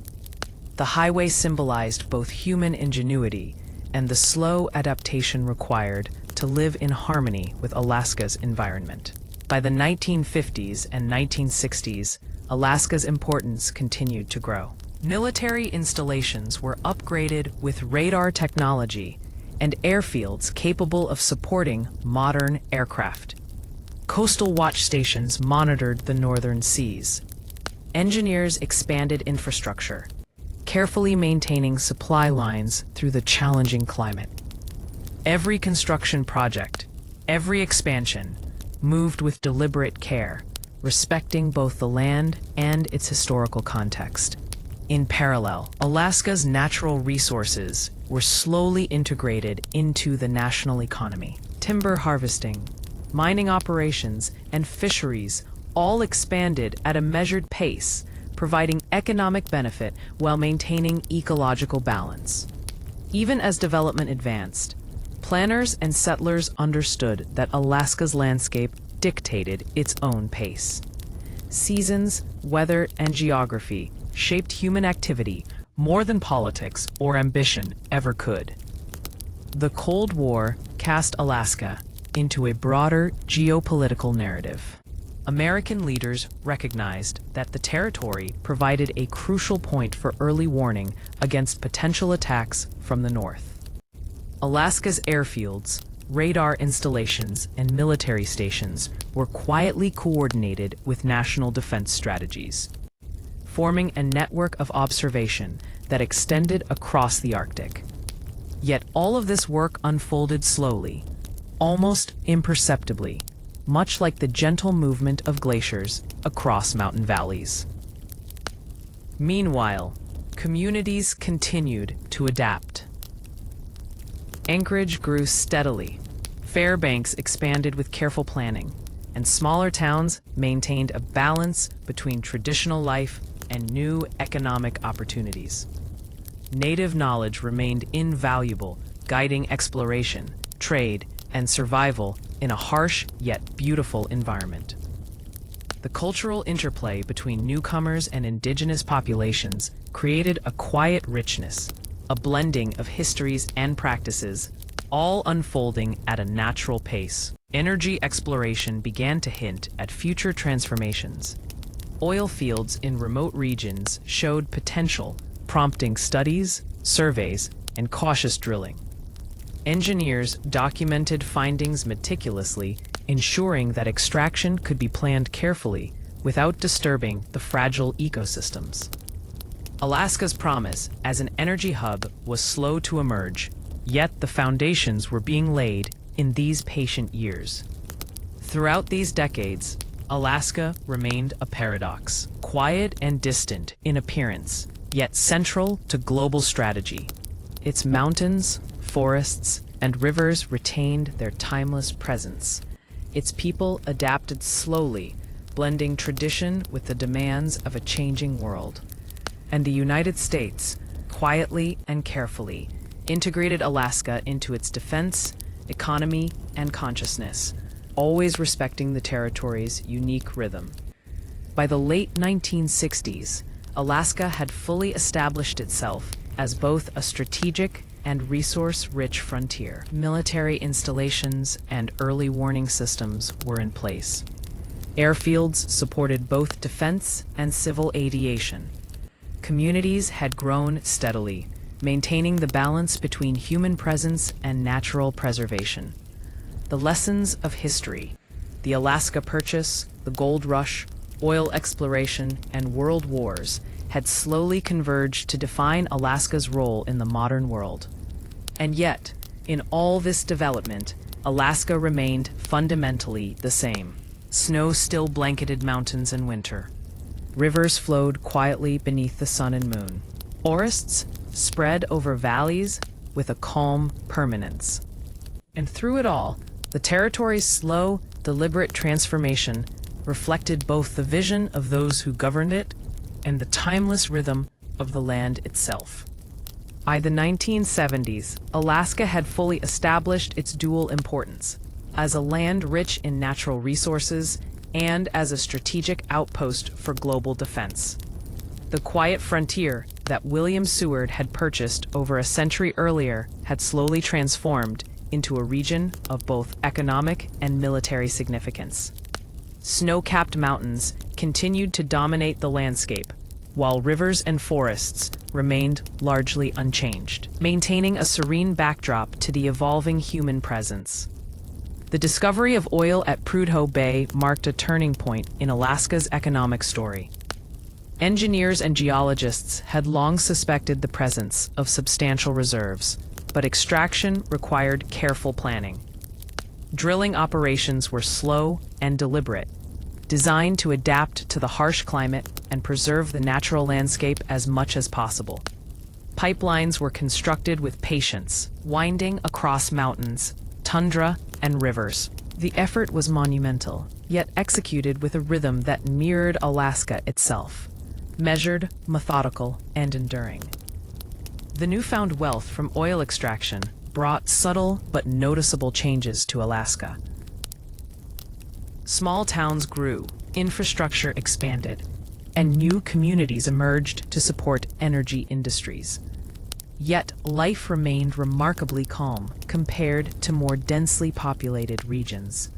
The highway symbolized both human ingenuity and the slow adaptation required to live in harmony with Alaska's environment. By the 1950s and 1960s, Alaska's importance continued to grow. Military installations were upgraded with radar technology and airfields capable of supporting modern aircraft. Coastal watch stations monitored the northern seas. Engineers expanded infrastructure, carefully maintaining supply lines through the challenging climate. Every construction project, every expansion, moved with deliberate care, respecting both the land and its historical context. In parallel, Alaska's natural resources were slowly integrated into the national economy. Timber harvesting, mining operations, and fisheries all expanded at a measured pace, providing economic benefit while maintaining ecological balance. Even as development advanced, planners and settlers understood that Alaska's landscape dictated its own pace. Seasons, weather, and geography shaped human activity more than politics or ambition ever could. The Cold War cast Alaska into a broader geopolitical narrative. American leaders recognized that the territory provided a crucial point for early warning against potential attacks from the north. Alaska's airfields, radar installations, and military stations were quietly coordinated with national defense strategies, forming a network of observation that extended across the Arctic. Yet all of this work unfolded slowly, almost imperceptibly, much like the gentle movement of glaciers across mountain valleys. Meanwhile, communities continued to adapt. Anchorage grew steadily. Fairbanks expanded with careful planning, and smaller towns maintained a balance between traditional life and new economic opportunities. Native knowledge remained invaluable, guiding exploration, trade, and survival in a harsh yet beautiful environment. The cultural interplay between newcomers and indigenous populations created a quiet richness, a blending of histories and practices, all unfolding at a natural pace. Energy exploration began to hint at future transformations. Oil fields in remote regions showed potential, prompting studies, surveys, and cautious drilling. Engineers documented findings meticulously, ensuring that extraction could be planned carefully without disturbing the fragile ecosystems. Alaska's promise as an energy hub was slow to emerge, yet the foundations were being laid in these patient years. Throughout these decades, Alaska remained a paradox, quiet and distant in appearance, yet central to global strategy. Its mountains, forests, and rivers retained their timeless presence. Its people adapted slowly, blending tradition with the demands of a changing world. And the United States, quietly and carefully, integrated Alaska into its defense, economy, and consciousness, always respecting the territory's unique rhythm. By the late 1960s, Alaska had fully established itself as both a strategic and resource-rich frontier. Military installations and early warning systems were in place. Airfields supported both defense and civil aviation. Communities had grown steadily, maintaining the balance between human presence and natural preservation. The lessons of history, the Alaska Purchase, the Gold Rush, oil exploration, and world wars had slowly converged to define Alaska's role in the modern world. And yet, in all this development, Alaska remained fundamentally the same. Snow still blanketed mountains in winter. Rivers flowed quietly beneath the sun and moon. Forests spread over valleys with a calm permanence. And through it all, the territory's slow, deliberate transformation reflected both the vision of those who governed it and the timeless rhythm of the land itself. By the 1970s, Alaska had fully established its dual importance as a land rich in natural resources and as a strategic outpost for global defense. The quiet frontier that William Seward had purchased over a century earlier had slowly transformed into a region of both economic and military significance. Snow-capped mountains continued to dominate the landscape, while rivers and forests remained largely unchanged, maintaining a serene backdrop to the evolving human presence. The discovery of oil at Prudhoe Bay marked a turning point in Alaska's economic story. Engineers and geologists had long suspected the presence of substantial reserves, but extraction required careful planning. Drilling operations were slow and deliberate, designed to adapt to the harsh climate and preserve the natural landscape as much as possible. Pipelines were constructed with patience, winding across mountains, tundra, and rivers. The effort was monumental, yet executed with a rhythm that mirrored Alaska itself, measured, methodical, and enduring. The newfound wealth from oil extraction brought subtle but noticeable changes to Alaska. Small towns grew, infrastructure expanded, and new communities emerged to support energy industries. Yet life remained remarkably calm compared to more densely populated regions.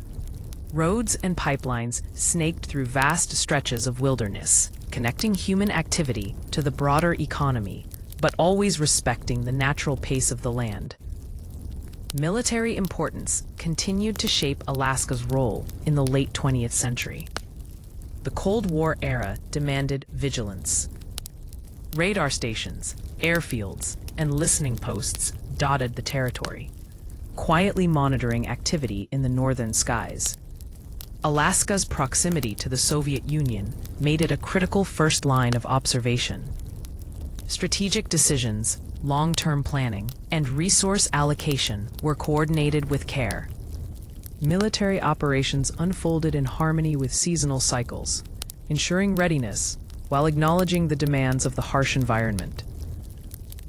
Roads and pipelines snaked through vast stretches of wilderness, connecting human activity to the broader economy, but always respecting the natural pace of the land. Military importance continued to shape Alaska's role in the late 20th century. The Cold War era demanded vigilance. Radar stations, airfields, and listening posts dotted the territory, quietly monitoring activity in the northern skies. Alaska's proximity to the Soviet Union made it a critical first line of observation. Strategic decisions, long-term planning, and resource allocation were coordinated with care. Military operations unfolded in harmony with seasonal cycles, ensuring readiness while acknowledging the demands of the harsh environment.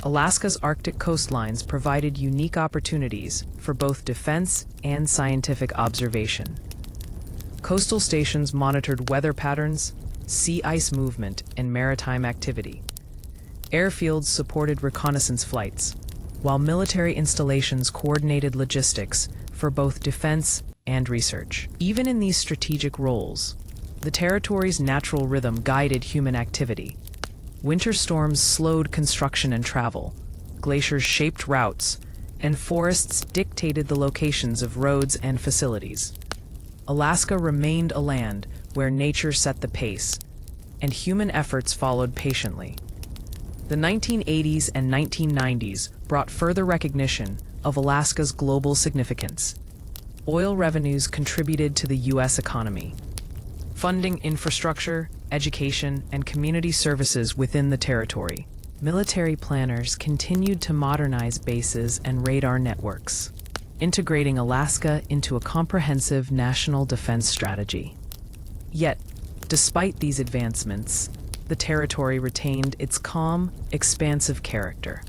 Alaska's Arctic coastlines provided unique opportunities for both defense and scientific observation. Coastal stations monitored weather patterns, sea ice movement, and maritime activity. Airfields supported reconnaissance flights, while military installations coordinated logistics for both defense and research. Even in these strategic roles, the territory's natural rhythm guided human activity. Winter storms slowed construction and travel, glaciers shaped routes, and forests dictated the locations of roads and facilities. Alaska remained a land where nature set the pace, and human efforts followed patiently. The 1980s and 1990s brought further recognition of Alaska's global significance. Oil revenues contributed to the U.S. economy, funding infrastructure, education, and community services within the territory. Military planners continued to modernize bases and radar networks, integrating Alaska into a comprehensive national defense strategy. Yet, despite these advancements, the territory retained its calm, expansive character.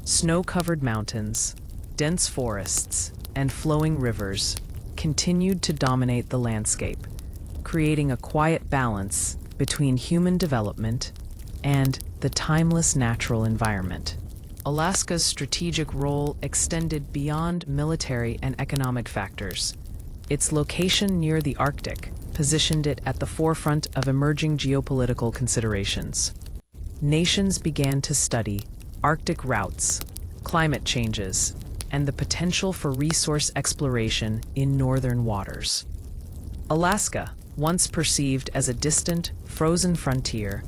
Snow-covered mountains, dense forests, and flowing rivers continued to dominate the landscape, creating a quiet balance between human development and the timeless natural environment. Alaska's strategic role extended beyond military and economic factors. Its location near the Arctic positioned it at the forefront of emerging geopolitical considerations. Nations began to study Arctic routes, climate changes, and the potential for resource exploration in northern waters. Alaska, once perceived as a distant, frozen frontier,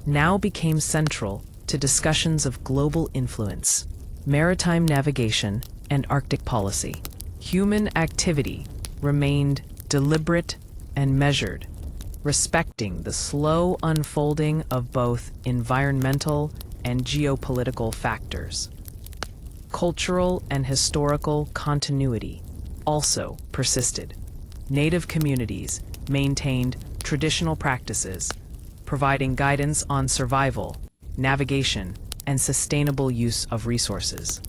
now became central to discussions of global influence, maritime navigation, and Arctic policy. Human activity remained deliberate and measured, respecting the slow unfolding of both environmental and geopolitical factors. Cultural and historical continuity also persisted. Native communities maintained traditional practices, providing guidance on survival, navigation, and sustainable use of resources.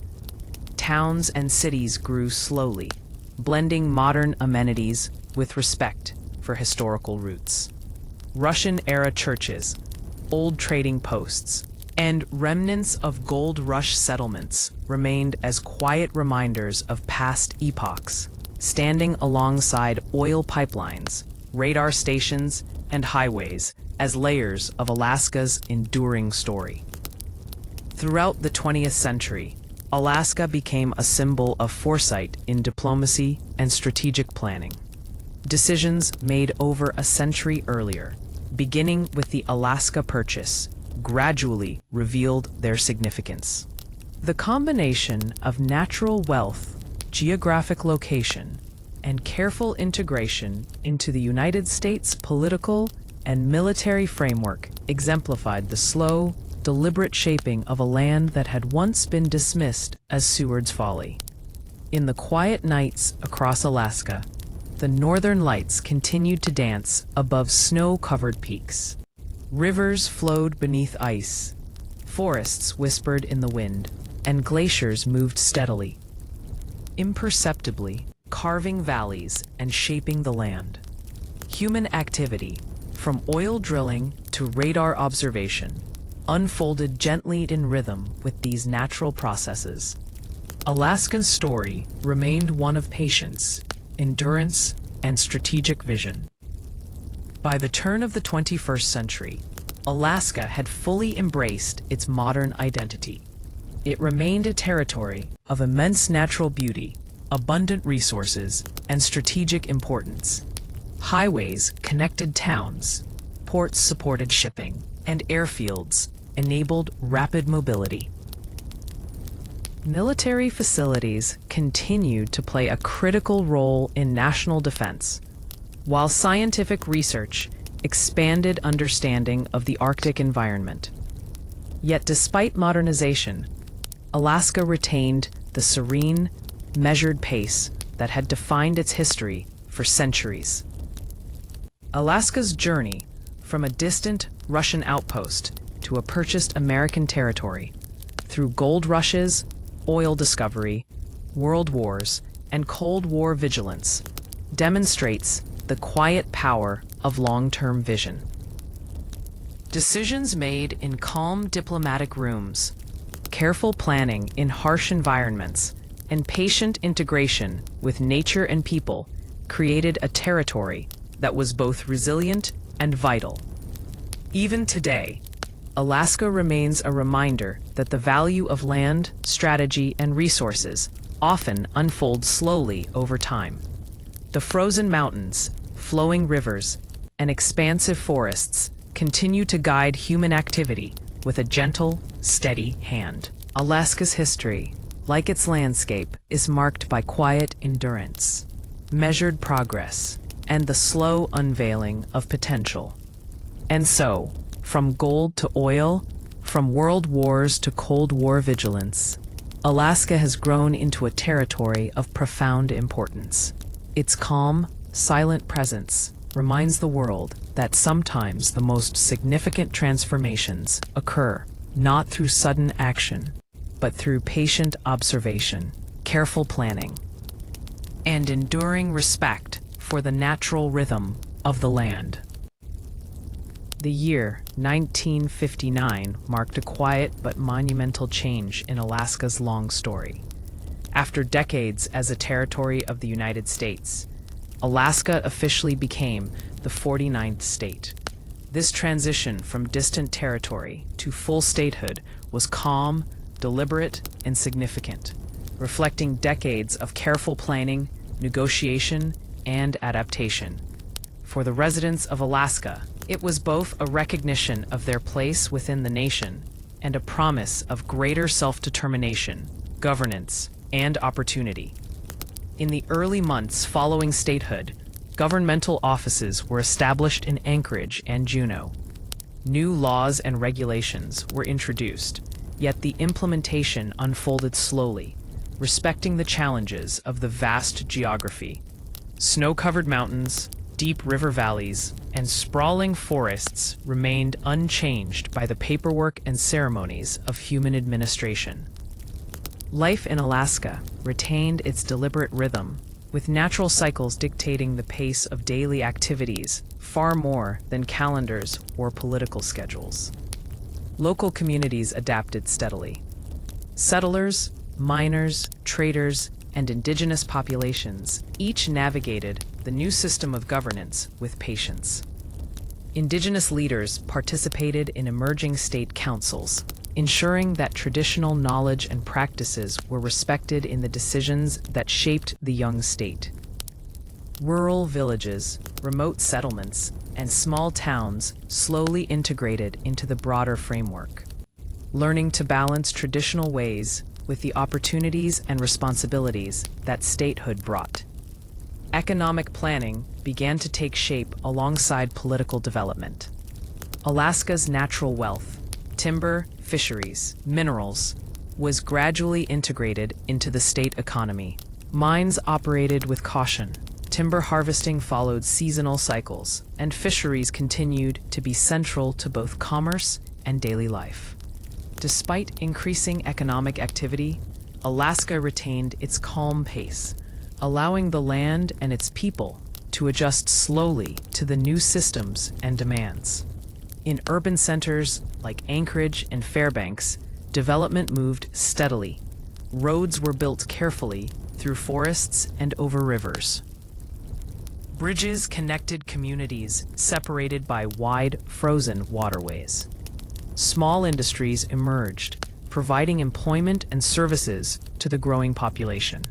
Towns and cities grew slowly, blending modern amenities with respect for historical roots. Russian-era churches, old trading posts, and remnants of gold rush settlements remained as quiet reminders of past epochs, standing alongside oil pipelines, radar stations, and highways as layers of Alaska's enduring story. Throughout the 20th century, Alaska became a symbol of foresight in diplomacy and strategic planning. Decisions made over a century earlier, beginning with the Alaska Purchase, gradually revealed their significance. The combination of natural wealth, geographic location, and careful integration into the United States political and military framework exemplified the slow, deliberate shaping of a land that had once been dismissed as Seward's folly. In the quiet nights across Alaska, the northern lights continued to dance above snow-covered peaks. Rivers flowed beneath ice, forests whispered in the wind, and glaciers moved steadily, imperceptibly carving valleys and shaping the land. Human activity, from oil drilling to radar observation, unfolded gently in rhythm with these natural processes. Alaska's story remained one of patience, endurance, and strategic vision. By the turn of the 21st century, Alaska had fully embraced its modern identity. It remained a territory of immense natural beauty, abundant resources, and strategic importance. Highways connected towns, ports supported shipping, and airfields enabled rapid mobility. Military facilities continued to play a critical role in national defense, while scientific research expanded understanding of the Arctic environment. Yet despite modernization, Alaska retained the serene, measured pace that had defined its history for centuries. Alaska's journey from a distant Russian outpost to a purchased American territory, through gold rushes, oil discovery, world wars, and Cold War vigilance, demonstrates the quiet power of long-term vision. Decisions made in calm diplomatic rooms, careful planning in harsh environments, and patient integration with nature and people created a territory that was both resilient and vital. Even today, Alaska remains a reminder that the value of land, strategy, and resources often unfolds slowly over time. The frozen mountains, flowing rivers, and expansive forests continue to guide human activity with a gentle, steady hand. Alaska's history, like its landscape, is marked by quiet endurance, measured progress, and the slow unveiling of potential. And so, from gold to oil, from world wars to Cold War vigilance, Alaska has grown into a territory of profound importance. Its calm, silent presence reminds the world that sometimes the most significant transformations occur not through sudden action, but through patient observation, careful planning, and enduring respect for the natural rhythm of the land. The year 1959 marked a quiet but monumental change in Alaska's long story. After decades as a territory of the United States, Alaska officially became the 49th state. This transition from distant territory to full statehood was calm, deliberate, and significant, reflecting decades of careful planning, negotiation, and adaptation. For the residents of Alaska, it was both a recognition of their place within the nation and a promise of greater self-determination, governance, and opportunity. In the early months following statehood, governmental offices were established in Anchorage and Juneau. New laws and regulations were introduced, yet the implementation unfolded slowly, respecting the challenges of the vast geography. Snow-covered mountains, deep river valleys, and sprawling forests remained unchanged by the paperwork and ceremonies of human administration. Life in Alaska retained its deliberate rhythm, with natural cycles dictating the pace of daily activities far more than calendars or political schedules. Local communities adapted steadily. Settlers, miners, traders, and indigenous populations each navigated the new system of governance with patience. Indigenous leaders participated in emerging state councils, ensuring that traditional knowledge and practices were respected in the decisions that shaped the young state. Rural villages, remote settlements, and small towns slowly integrated into the broader framework, learning to balance traditional ways with the opportunities and responsibilities that statehood brought. Economic planning began to take shape alongside political development. Alaska's natural wealth, timber, fisheries, minerals, was gradually integrated into the state economy. Mines operated with caution, timber harvesting followed seasonal cycles, and fisheries continued to be central to both commerce and daily life. Despite increasing economic activity, Alaska retained its calm pace, allowing the land and its people to adjust slowly to the new systems and demands. In urban centers like Anchorage and Fairbanks, development moved steadily. Roads were built carefully through forests and over rivers. Bridges connected communities separated by wide, frozen waterways. Small industries emerged, providing employment and services to the growing population.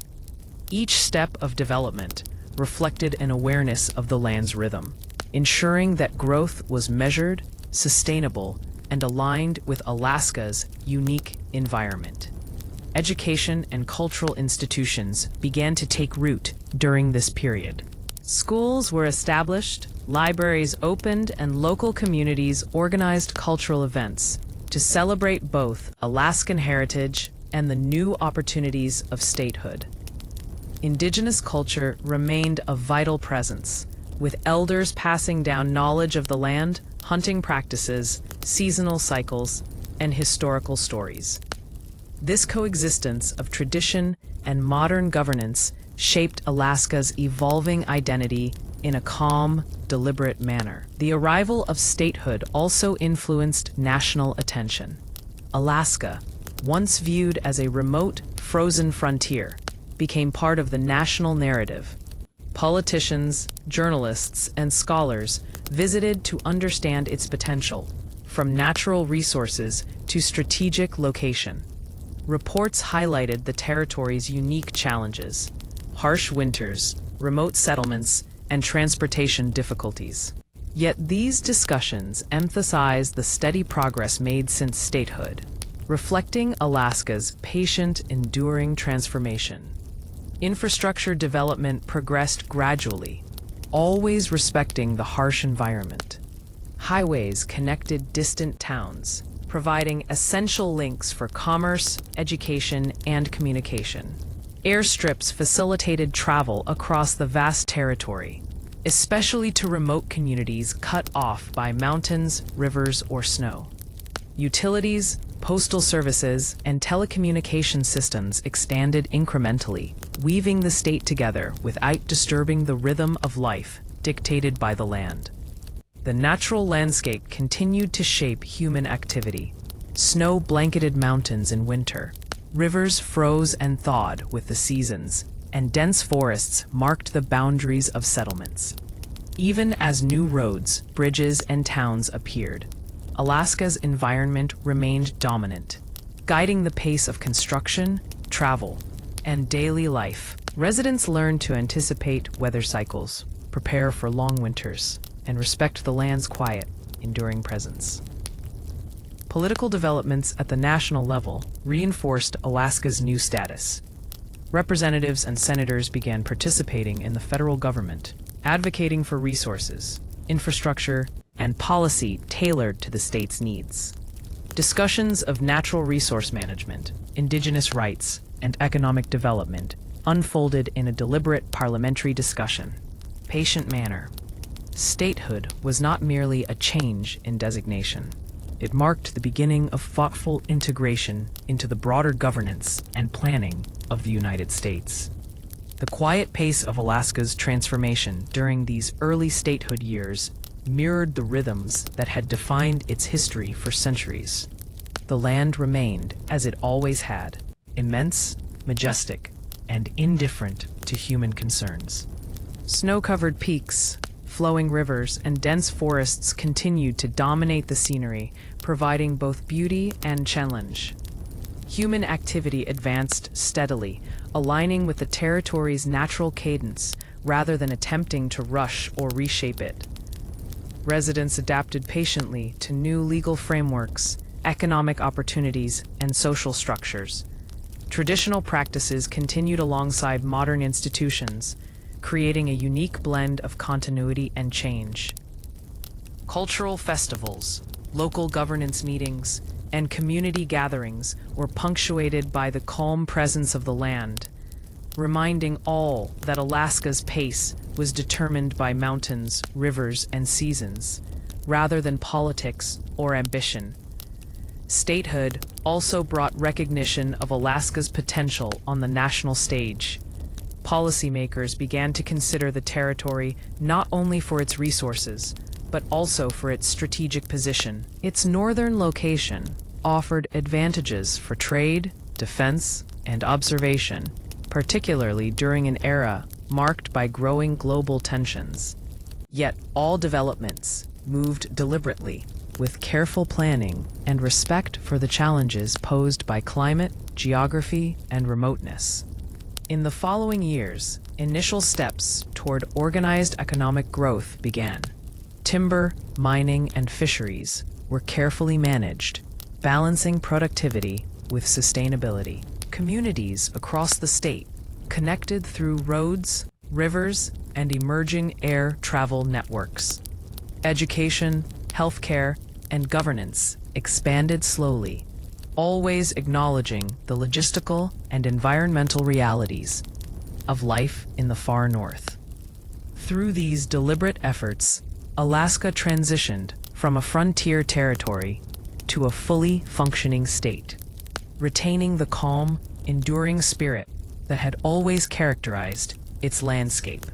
Each step of development reflected an awareness of the land's rhythm, ensuring that growth was measured, sustainable, and aligned with Alaska's unique environment. Education and cultural institutions began to take root during this period. Schools were established, libraries opened, and local communities organized cultural events, to celebrate both Alaskan heritage and the new opportunities of statehood. Indigenous culture remained a vital presence, with elders passing down knowledge of the land, hunting practices, seasonal cycles, and historical stories. This coexistence of tradition and modern governance shaped Alaska's evolving identity in a calm, deliberate manner. The arrival of statehood also influenced national attention. Alaska, once viewed as a remote, frozen frontier, became part of the national narrative. Politicians, journalists, and scholars visited to understand its potential, from natural resources to strategic location. Reports highlighted the territory's unique challenges: harsh winters, remote settlements, and transportation difficulties. Yet these discussions emphasize the steady progress made since statehood, reflecting Alaska's patient, enduring transformation. Infrastructure development progressed gradually, always respecting the harsh environment. Highways connected distant towns, providing essential links for commerce, education, and communication. Airstrips facilitated travel across the vast territory, especially to remote communities cut off by mountains, rivers, or snow. Utilities, postal services, and telecommunication systems expanded incrementally, weaving the state together without disturbing the rhythm of life dictated by the land. The natural landscape continued to shape human activity. Snow blanketed mountains in winter, rivers froze and thawed with the seasons, and dense forests marked the boundaries of settlements. Even as new roads, bridges, and towns appeared, Alaska's environment remained dominant, guiding the pace of construction, travel, and daily life. Residents learned to anticipate weather cycles, prepare for long winters, and respect the land's quiet, enduring presence. Political developments at the national level reinforced Alaska's new status. Representatives and senators began participating in the federal government, advocating for resources, infrastructure, and policy tailored to the state's needs. Discussions of natural resource management, indigenous rights, and economic development unfolded in a deliberate parliamentary discussion. Patient manner. Statehood was not merely a change in designation. It marked the beginning of thoughtful integration into the broader governance and planning of the United States. The quiet pace of Alaska's transformation during these early statehood years mirrored the rhythms that had defined its history for centuries. The land remained, as it always had, immense, majestic, and indifferent to human concerns. Snow-covered peaks, flowing rivers, and dense forests continued to dominate the scenery, providing both beauty and challenge. Human activity advanced steadily, aligning with the territory's natural cadence rather than attempting to rush or reshape it. Residents adapted patiently to new legal frameworks, economic opportunities, and social structures. Traditional practices continued alongside modern institutions, creating a unique blend of continuity and change. Cultural festivals, local governance meetings, and community gatherings were punctuated by the calm presence of the land, reminding all that Alaska's pace was determined by mountains, rivers, and seasons, rather than politics or ambition. Statehood also brought recognition of Alaska's potential on the national stage. Policymakers began to consider the territory not only for its resources, but also for its strategic position. Its northern location offered advantages for trade, defense, and observation, particularly during an era marked by growing global tensions. Yet all developments moved deliberately, with careful planning and respect for the challenges posed by climate, geography, and remoteness. In the following years, initial steps toward organized economic growth began. Timber, mining, and fisheries were carefully managed, balancing productivity with sustainability. Communities across the state connected through roads, rivers, and emerging air travel networks. Education, healthcare, and governance expanded slowly, always acknowledging the logistical and environmental realities of life in the far north. Through these deliberate efforts, Alaska transitioned from a frontier territory to a fully functioning state, retaining the calm, enduring spirit that had always characterized its landscape.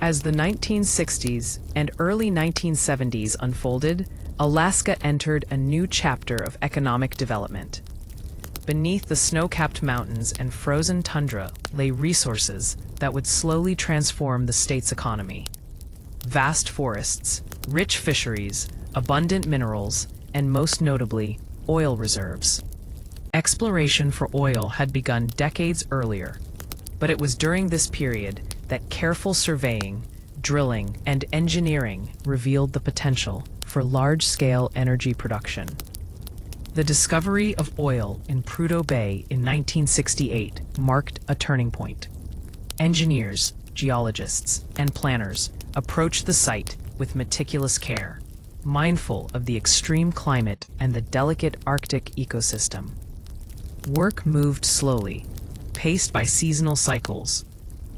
As the 1960s and early 1970s unfolded, Alaska entered a new chapter of economic development. Beneath the snow-capped mountains and frozen tundra lay resources that would slowly transform the state's economy. Vast forests, rich fisheries, abundant minerals, and most notably, oil reserves. Exploration for oil had begun decades earlier, but it was during this period that careful surveying, drilling, and engineering revealed the potential for large-scale energy production. The discovery of oil in Prudhoe Bay in 1968 marked a turning point. Engineers, geologists, and planners approached the site with meticulous care, mindful of the extreme climate and the delicate Arctic ecosystem. Work moved slowly, paced by seasonal cycles.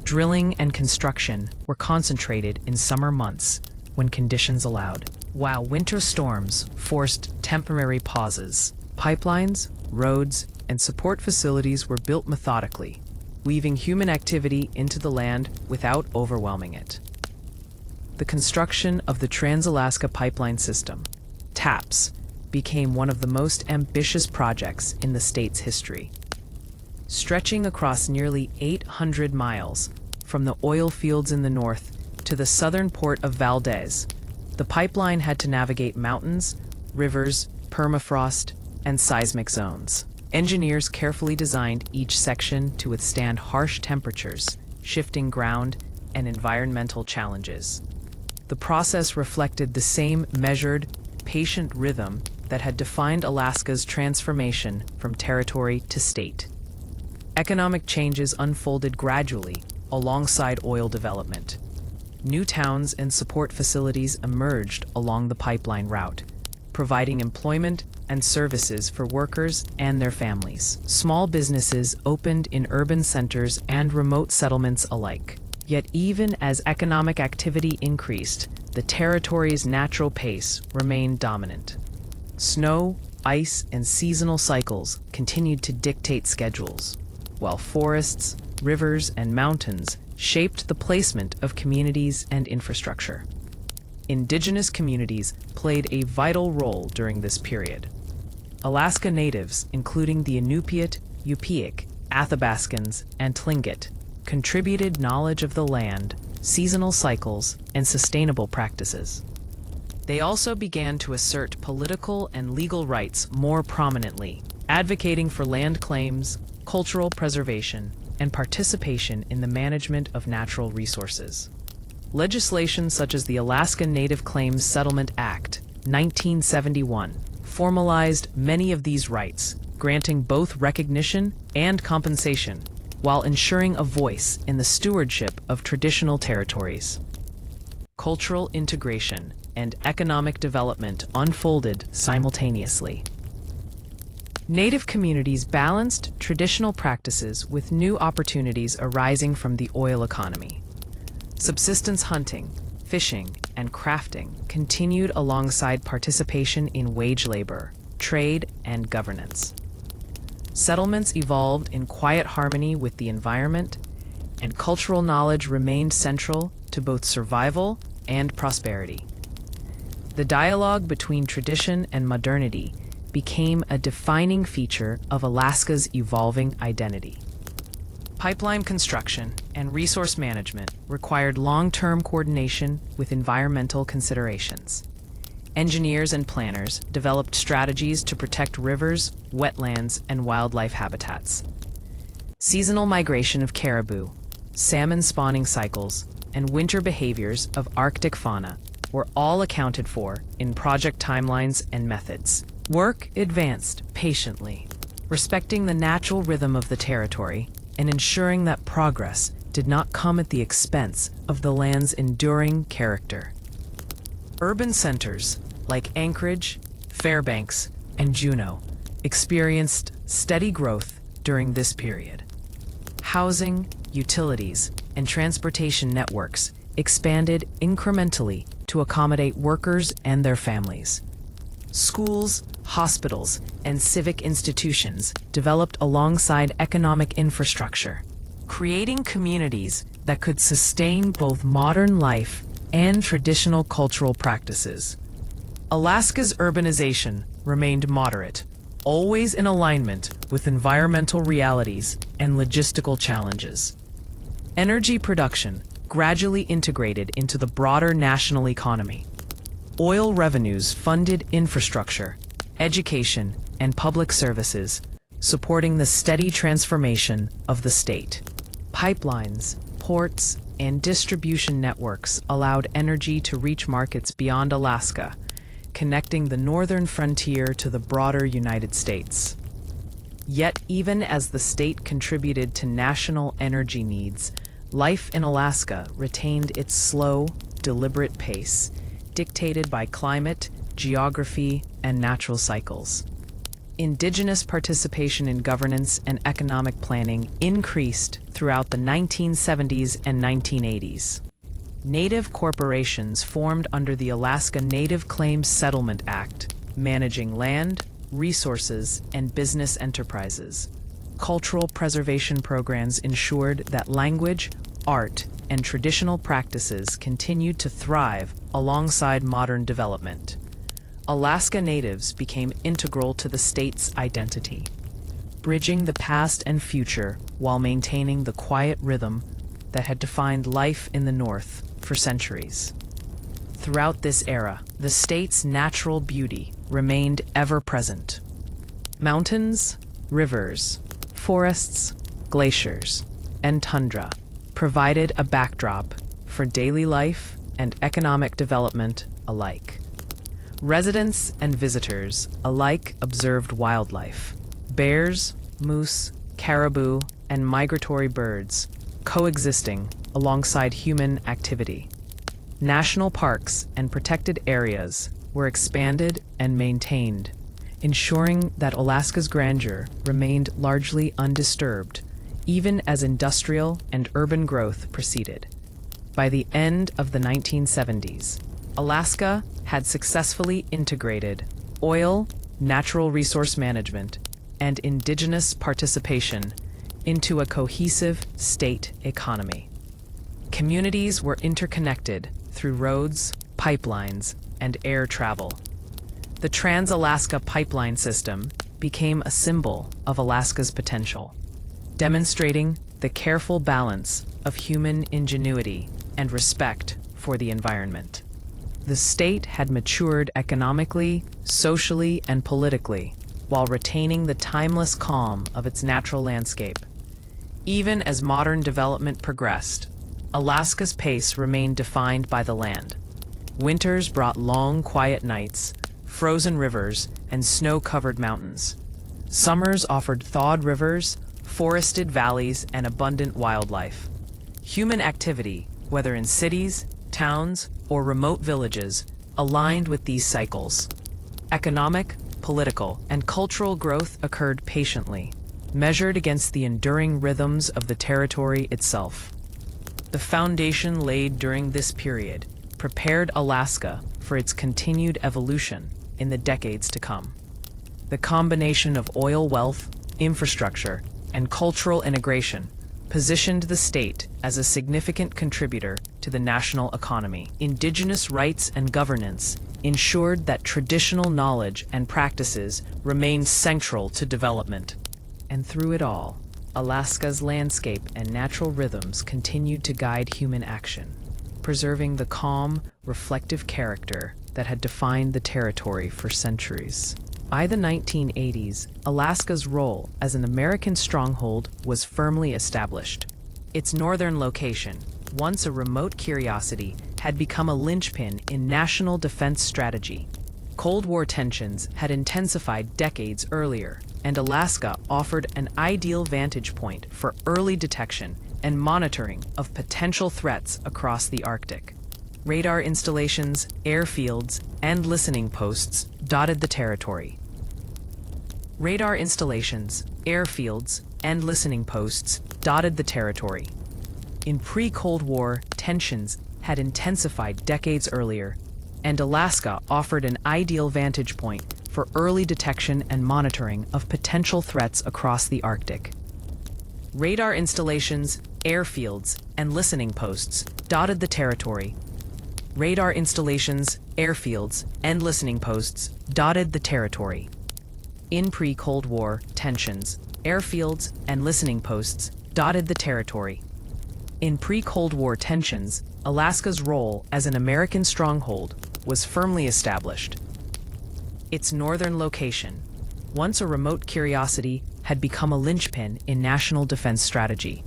Drilling and construction were concentrated in summer months when conditions allowed, while winter storms forced temporary pauses. Pipelines, roads, and support facilities were built methodically, weaving human activity into the land without overwhelming it. The construction of the Trans-Alaska Pipeline System, TAPS, became one of the most ambitious projects in the state's history. Stretching across nearly 800 miles from the oil fields in the north to the southern port of Valdez, the pipeline had to navigate mountains, rivers, permafrost, and seismic zones. Engineers carefully designed each section to withstand harsh temperatures, shifting ground, and environmental challenges. The process reflected the same measured, patient rhythm that had defined Alaska's transformation from territory to state. Economic changes unfolded gradually alongside oil development. New towns and support facilities emerged along the pipeline route, providing employment and services for workers and their families. Small businesses opened in urban centers and remote settlements alike. Yet even as economic activity increased, the territory's natural pace remained dominant. Snow, ice, and seasonal cycles continued to dictate schedules, while forests, rivers, and mountains shaped the placement of communities and infrastructure. Indigenous communities played a vital role during this period. Alaska natives, including the Inupiat, Yupik, Athabascans, and Tlingit, contributed knowledge of the land, seasonal cycles, and sustainable practices. They also began to assert political and legal rights more prominently, advocating for land claims, cultural preservation, and participation in the management of natural resources. Legislation such as the Alaska Native Claims Settlement Act, 1971, formalized many of these rights, granting both recognition and compensation, while ensuring a voice in the stewardship of traditional territories. Cultural integration and economic development unfolded simultaneously. Native communities balanced traditional practices with new opportunities arising from the oil economy. Subsistence hunting, fishing, and crafting continued alongside participation in wage labor, trade, and governance. Settlements evolved in quiet harmony with the environment, and cultural knowledge remained central to both survival and prosperity. The dialogue between tradition and modernity became a defining feature of Alaska's evolving identity. Pipeline construction and resource management required long-term coordination with environmental considerations. Engineers and planners developed strategies to protect rivers, wetlands, and wildlife habitats. Seasonal migration of caribou, salmon spawning cycles, and winter behaviors of Arctic fauna were all accounted for in project timelines and methods. Work advanced patiently, respecting the natural rhythm of the territory and ensuring that progress did not come at the expense of the land's enduring character. Urban centers like Anchorage, Fairbanks, and Juneau experienced steady growth during this period. Housing, utilities, and transportation networks expanded incrementally to accommodate workers and their families. Schools, hospitals, and civic institutions developed alongside economic infrastructure, creating communities that could sustain both modern life and traditional cultural practices. Alaska's urbanization remained moderate, always in alignment with environmental realities and logistical challenges. Energy production gradually integrated into the broader national economy. Oil revenues funded infrastructure, education, and public services, supporting the steady transformation of the state. Pipelines, ports, and distribution networks allowed energy to reach markets beyond Alaska, connecting the northern frontier to the broader United States. Yet, even as the state contributed to national energy needs, life in Alaska retained its slow, deliberate pace, dictated by climate, geography, and natural cycles. Indigenous participation in governance and economic planning increased throughout the 1970s and 1980s. Native corporations formed under the Alaska Native Claims Settlement Act, managing land, resources, and business enterprises. Cultural preservation programs ensured that language, art, and traditional practices continued to thrive alongside modern development. Alaska Natives became integral to the state's identity, bridging the past and future while maintaining the quiet rhythm that had defined life in the North for centuries. Throughout this era, the state's natural beauty remained ever-present. Mountains, rivers, forests, glaciers, and tundra provided a backdrop for daily life and economic development alike. Residents and visitors alike observed wildlife. Bears, moose, caribou, and migratory birds coexisting alongside human activity. National parks and protected areas were expanded and maintained, ensuring that Alaska's grandeur remained largely undisturbed, even as industrial and urban growth proceeded. By the end of the 1970s, Alaska had successfully integrated oil, natural resource management, and indigenous participation into a cohesive state economy. Communities were interconnected through roads, pipelines, and air travel. The Trans-Alaska Pipeline System became a symbol of Alaska's potential, demonstrating the careful balance of human ingenuity and respect for the environment. The state had matured economically, socially, and politically, while retaining the timeless calm of its natural landscape. Even as modern development progressed, Alaska's pace remained defined by the land. Winters brought long, quiet nights, frozen rivers, and snow-covered mountains. Summers offered thawed rivers, forested valleys, and abundant wildlife. Human activity, whether in cities, towns, or remote villages, aligned with these cycles. Economic, political, and cultural growth occurred patiently, measured against the enduring rhythms of the territory itself. The foundation laid during this period prepared Alaska for its continued evolution in the decades to come. The combination of oil wealth, infrastructure, and cultural integration positioned the state as a significant contributor to the national economy. Indigenous rights and governance ensured that traditional knowledge and practices remained central to development. And through it all, Alaska's landscape and natural rhythms continued to guide human action, preserving the calm, reflective character that had defined the territory for centuries. By the 1980s, Alaska's role as an American stronghold was firmly established. Its northern location, once a remote curiosity, had become a linchpin in national defense strategy. Cold War tensions had intensified decades earlier, and Alaska offered an ideal vantage point for early detection and monitoring of potential threats across the Arctic. Radar installations, airfields, and listening posts dotted the territory. Radar installations, airfields, and listening posts dotted the territory. In pre-Cold War, tensions had intensified decades earlier, and Alaska offered an ideal vantage point for early detection and monitoring of potential threats across the Arctic. Radar installations, airfields, and listening posts dotted the territory. Radar installations, airfields, and listening posts dotted the territory. In pre-Cold War, tensions, airfields, and listening posts dotted the territory. In pre-Cold War tensions, Alaska's role as an American stronghold was firmly established. Its northern location, once a remote curiosity, had become a linchpin in national defense strategy.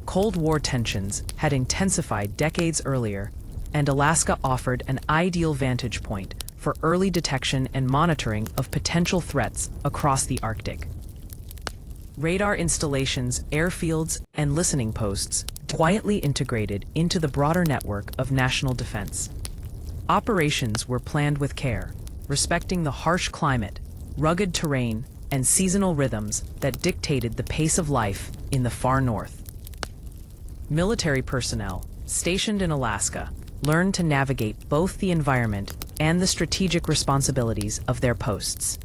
Cold War tensions had intensified decades earlier, and Alaska offered an ideal vantage point for early detection and monitoring of potential threats across the Arctic. Radar installations, airfields, and listening posts quietly integrated into the broader network of national defense. Operations were planned with care, respecting the harsh climate, rugged terrain, and seasonal rhythms that dictated the pace of life in the far north. Military personnel stationed in Alaska learned to navigate both the environment and the strategic responsibilities of their posts.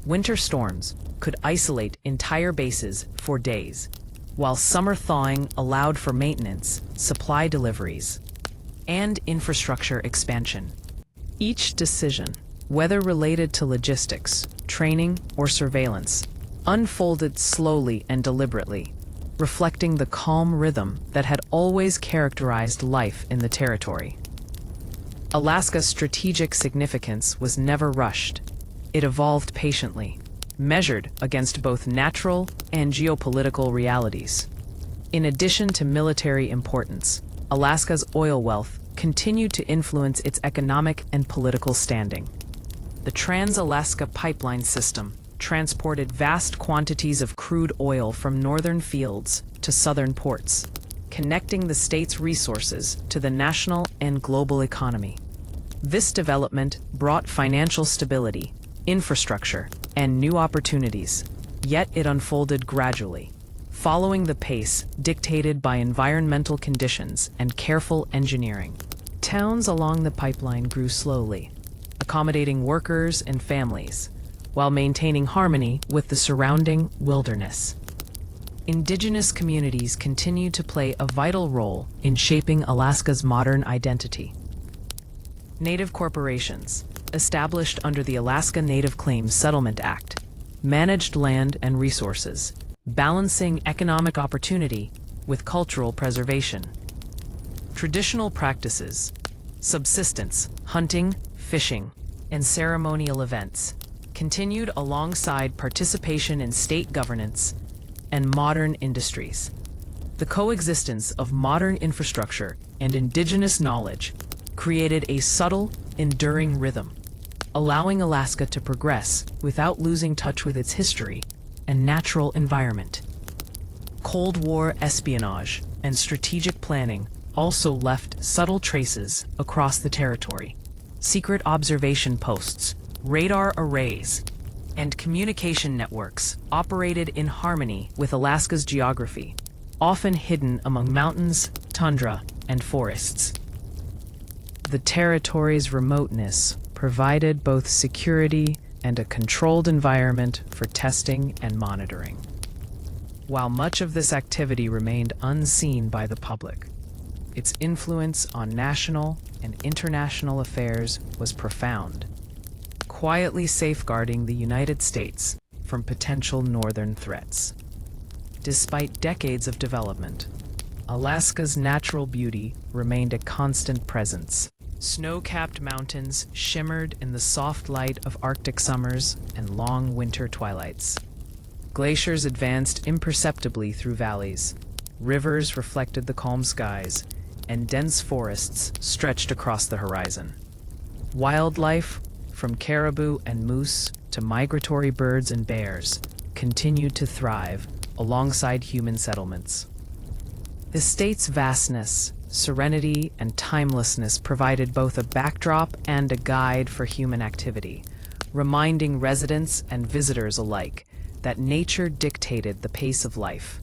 Winter storms could isolate entire bases for days, while summer thawing allowed for maintenance, supply deliveries, and infrastructure expansion. Each decision, whether related to logistics, training, or surveillance, unfolded slowly and deliberately, reflecting the calm rhythm that had always characterized life in the territory. Alaska's strategic significance was never rushed. It evolved patiently, measured against both natural and geopolitical realities. In addition to military importance, Alaska's oil wealth continued to influence its economic and political standing. The Trans-Alaska Pipeline System transported vast quantities of crude oil from northern fields to southern ports, connecting the state's resources to the national and global economy. This development brought financial stability, infrastructure, and new opportunities, yet it unfolded gradually, following the pace dictated by environmental conditions and careful engineering. Towns along the pipeline grew slowly, accommodating workers and families, while maintaining harmony with the surrounding wilderness. Indigenous communities continue to play a vital role in shaping Alaska's modern identity. Native corporations, established under the Alaska Native Claims Settlement Act, managed land and resources, balancing economic opportunity with cultural preservation. Traditional practices, subsistence, hunting, fishing, and ceremonial events continued alongside participation in state governance and modern industries. The coexistence of modern infrastructure and indigenous knowledge created a subtle, enduring rhythm, allowing Alaska to progress without losing touch with its history and natural environment. Cold War espionage and strategic planning also left subtle traces across the territory. Secret observation posts, radar arrays, and communication networks operated in harmony with Alaska's geography, often hidden among mountains, tundra, and forests. The territory's remoteness provided both security and a controlled environment for testing and monitoring. While much of this activity remained unseen by the public, its influence on national and international affairs was profound, quietly safeguarding the United States from potential northern threats. Despite decades of development, Alaska's natural beauty remained a constant presence. Snow-capped mountains shimmered in the soft light of Arctic summers and long winter twilights. Glaciers advanced imperceptibly through valleys. Rivers reflected the calm skies, and dense forests stretched across the horizon. Wildlife, from caribou and moose to migratory birds and bears, continued to thrive alongside human settlements. The state's vastness, serenity, and timelessness provided both a backdrop and a guide for human activity, reminding residents and visitors alike that nature dictated the pace of life.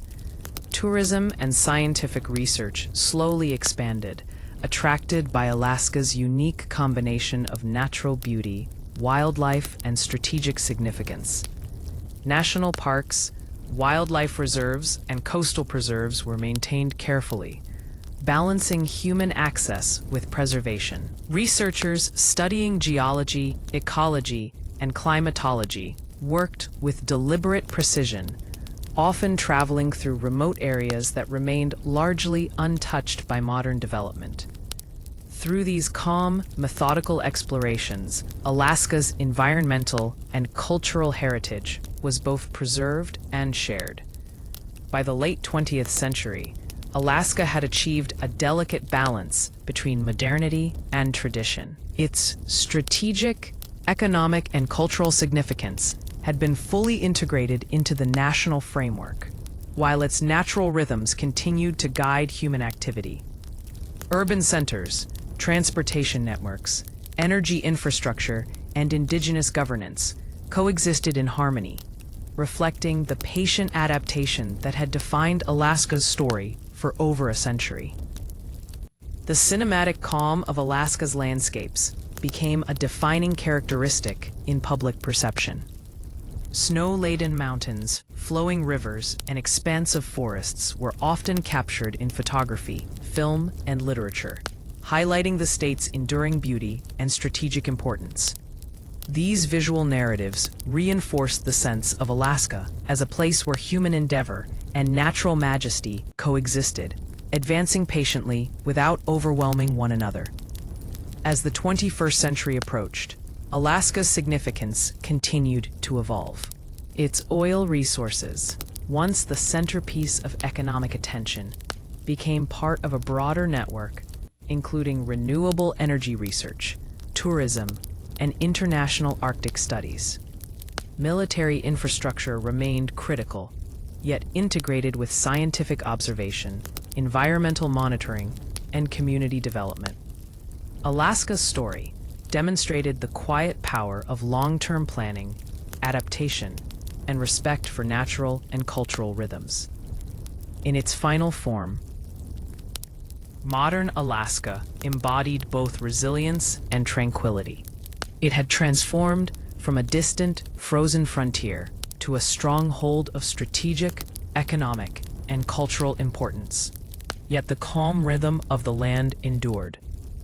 Tourism and scientific research slowly expanded, attracted by Alaska's unique combination of natural beauty, wildlife, and strategic significance. National parks, wildlife reserves, and coastal preserves were maintained carefully, balancing human access with preservation. Researchers studying geology, ecology, and climatology worked with deliberate precision, often traveling through remote areas that remained largely untouched by modern development. Through these calm, methodical explorations, Alaska's environmental and cultural heritage was both preserved and shared. By the late 20th century, Alaska had achieved a delicate balance between modernity and tradition. Its strategic, economic, and cultural significance had been fully integrated into the national framework, while its natural rhythms continued to guide human activity. Urban centers, transportation networks, energy infrastructure, and indigenous governance coexisted in harmony, reflecting the patient adaptation that had defined Alaska's story for over a century. The cinematic calm of Alaska's landscapes became a defining characteristic in public perception. Snow-laden mountains, flowing rivers, and expansive forests were often captured in photography, film, and literature, highlighting the state's enduring beauty and strategic importance. These visual narratives reinforced the sense of Alaska as a place where human endeavor and natural majesty coexisted, advancing patiently without overwhelming one another. As the 21st century approached, Alaska's significance continued to evolve. Its oil resources, once the centerpiece of economic attention, became part of a broader network, including renewable energy research, tourism, and international Arctic studies. Military infrastructure remained critical, yet integrated with scientific observation, environmental monitoring, and community development. Alaska's story demonstrated the quiet power of long-term planning, adaptation, and respect for natural and cultural rhythms. In its final form, modern Alaska embodied both resilience and tranquility. It had transformed from a distant, frozen frontier to a stronghold of strategic, economic, and cultural importance. Yet the calm rhythm of the land endured.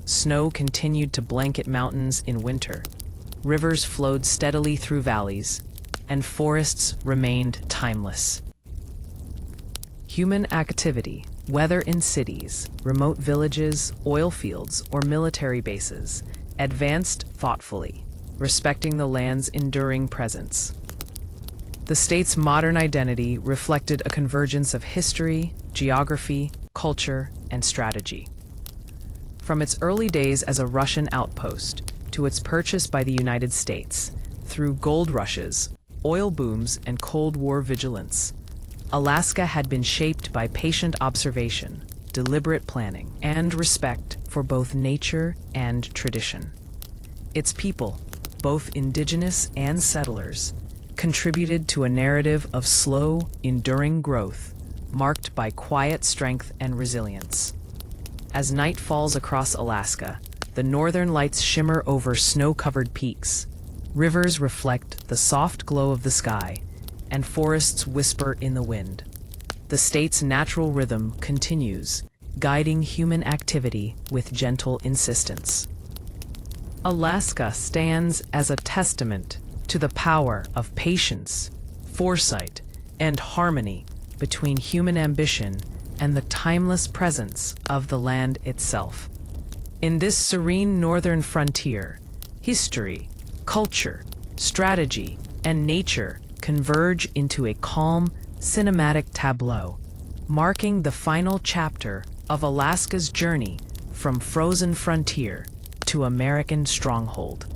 Snow continued to blanket mountains in winter, rivers flowed steadily through valleys, and forests remained timeless. Human activity, whether in cities, remote villages, oil fields, or military bases, advanced thoughtfully, respecting the land's enduring presence. The state's modern identity reflected a convergence of history, geography, culture, and strategy. From its early days as a Russian outpost to its purchase by the United States, through gold rushes, oil booms, and Cold War vigilance, Alaska had been shaped by patient observation, deliberate planning, and respect for both nature and tradition. Its people, both indigenous and settlers, contributed to a narrative of slow, enduring growth, marked by quiet strength and resilience. As night falls across Alaska, the northern lights shimmer over snow-covered peaks, rivers reflect the soft glow of the sky, and forests whisper in the wind. The state's natural rhythm continues, guiding human activity with gentle insistence. Alaska stands as a testament to the power of patience, foresight, and harmony between human ambition and the timeless presence of the land itself. In this serene northern frontier, history, culture, strategy, and nature converge into a calm, cinematic tableau, marking the final chapter of Alaska's journey from frozen frontier to American stronghold.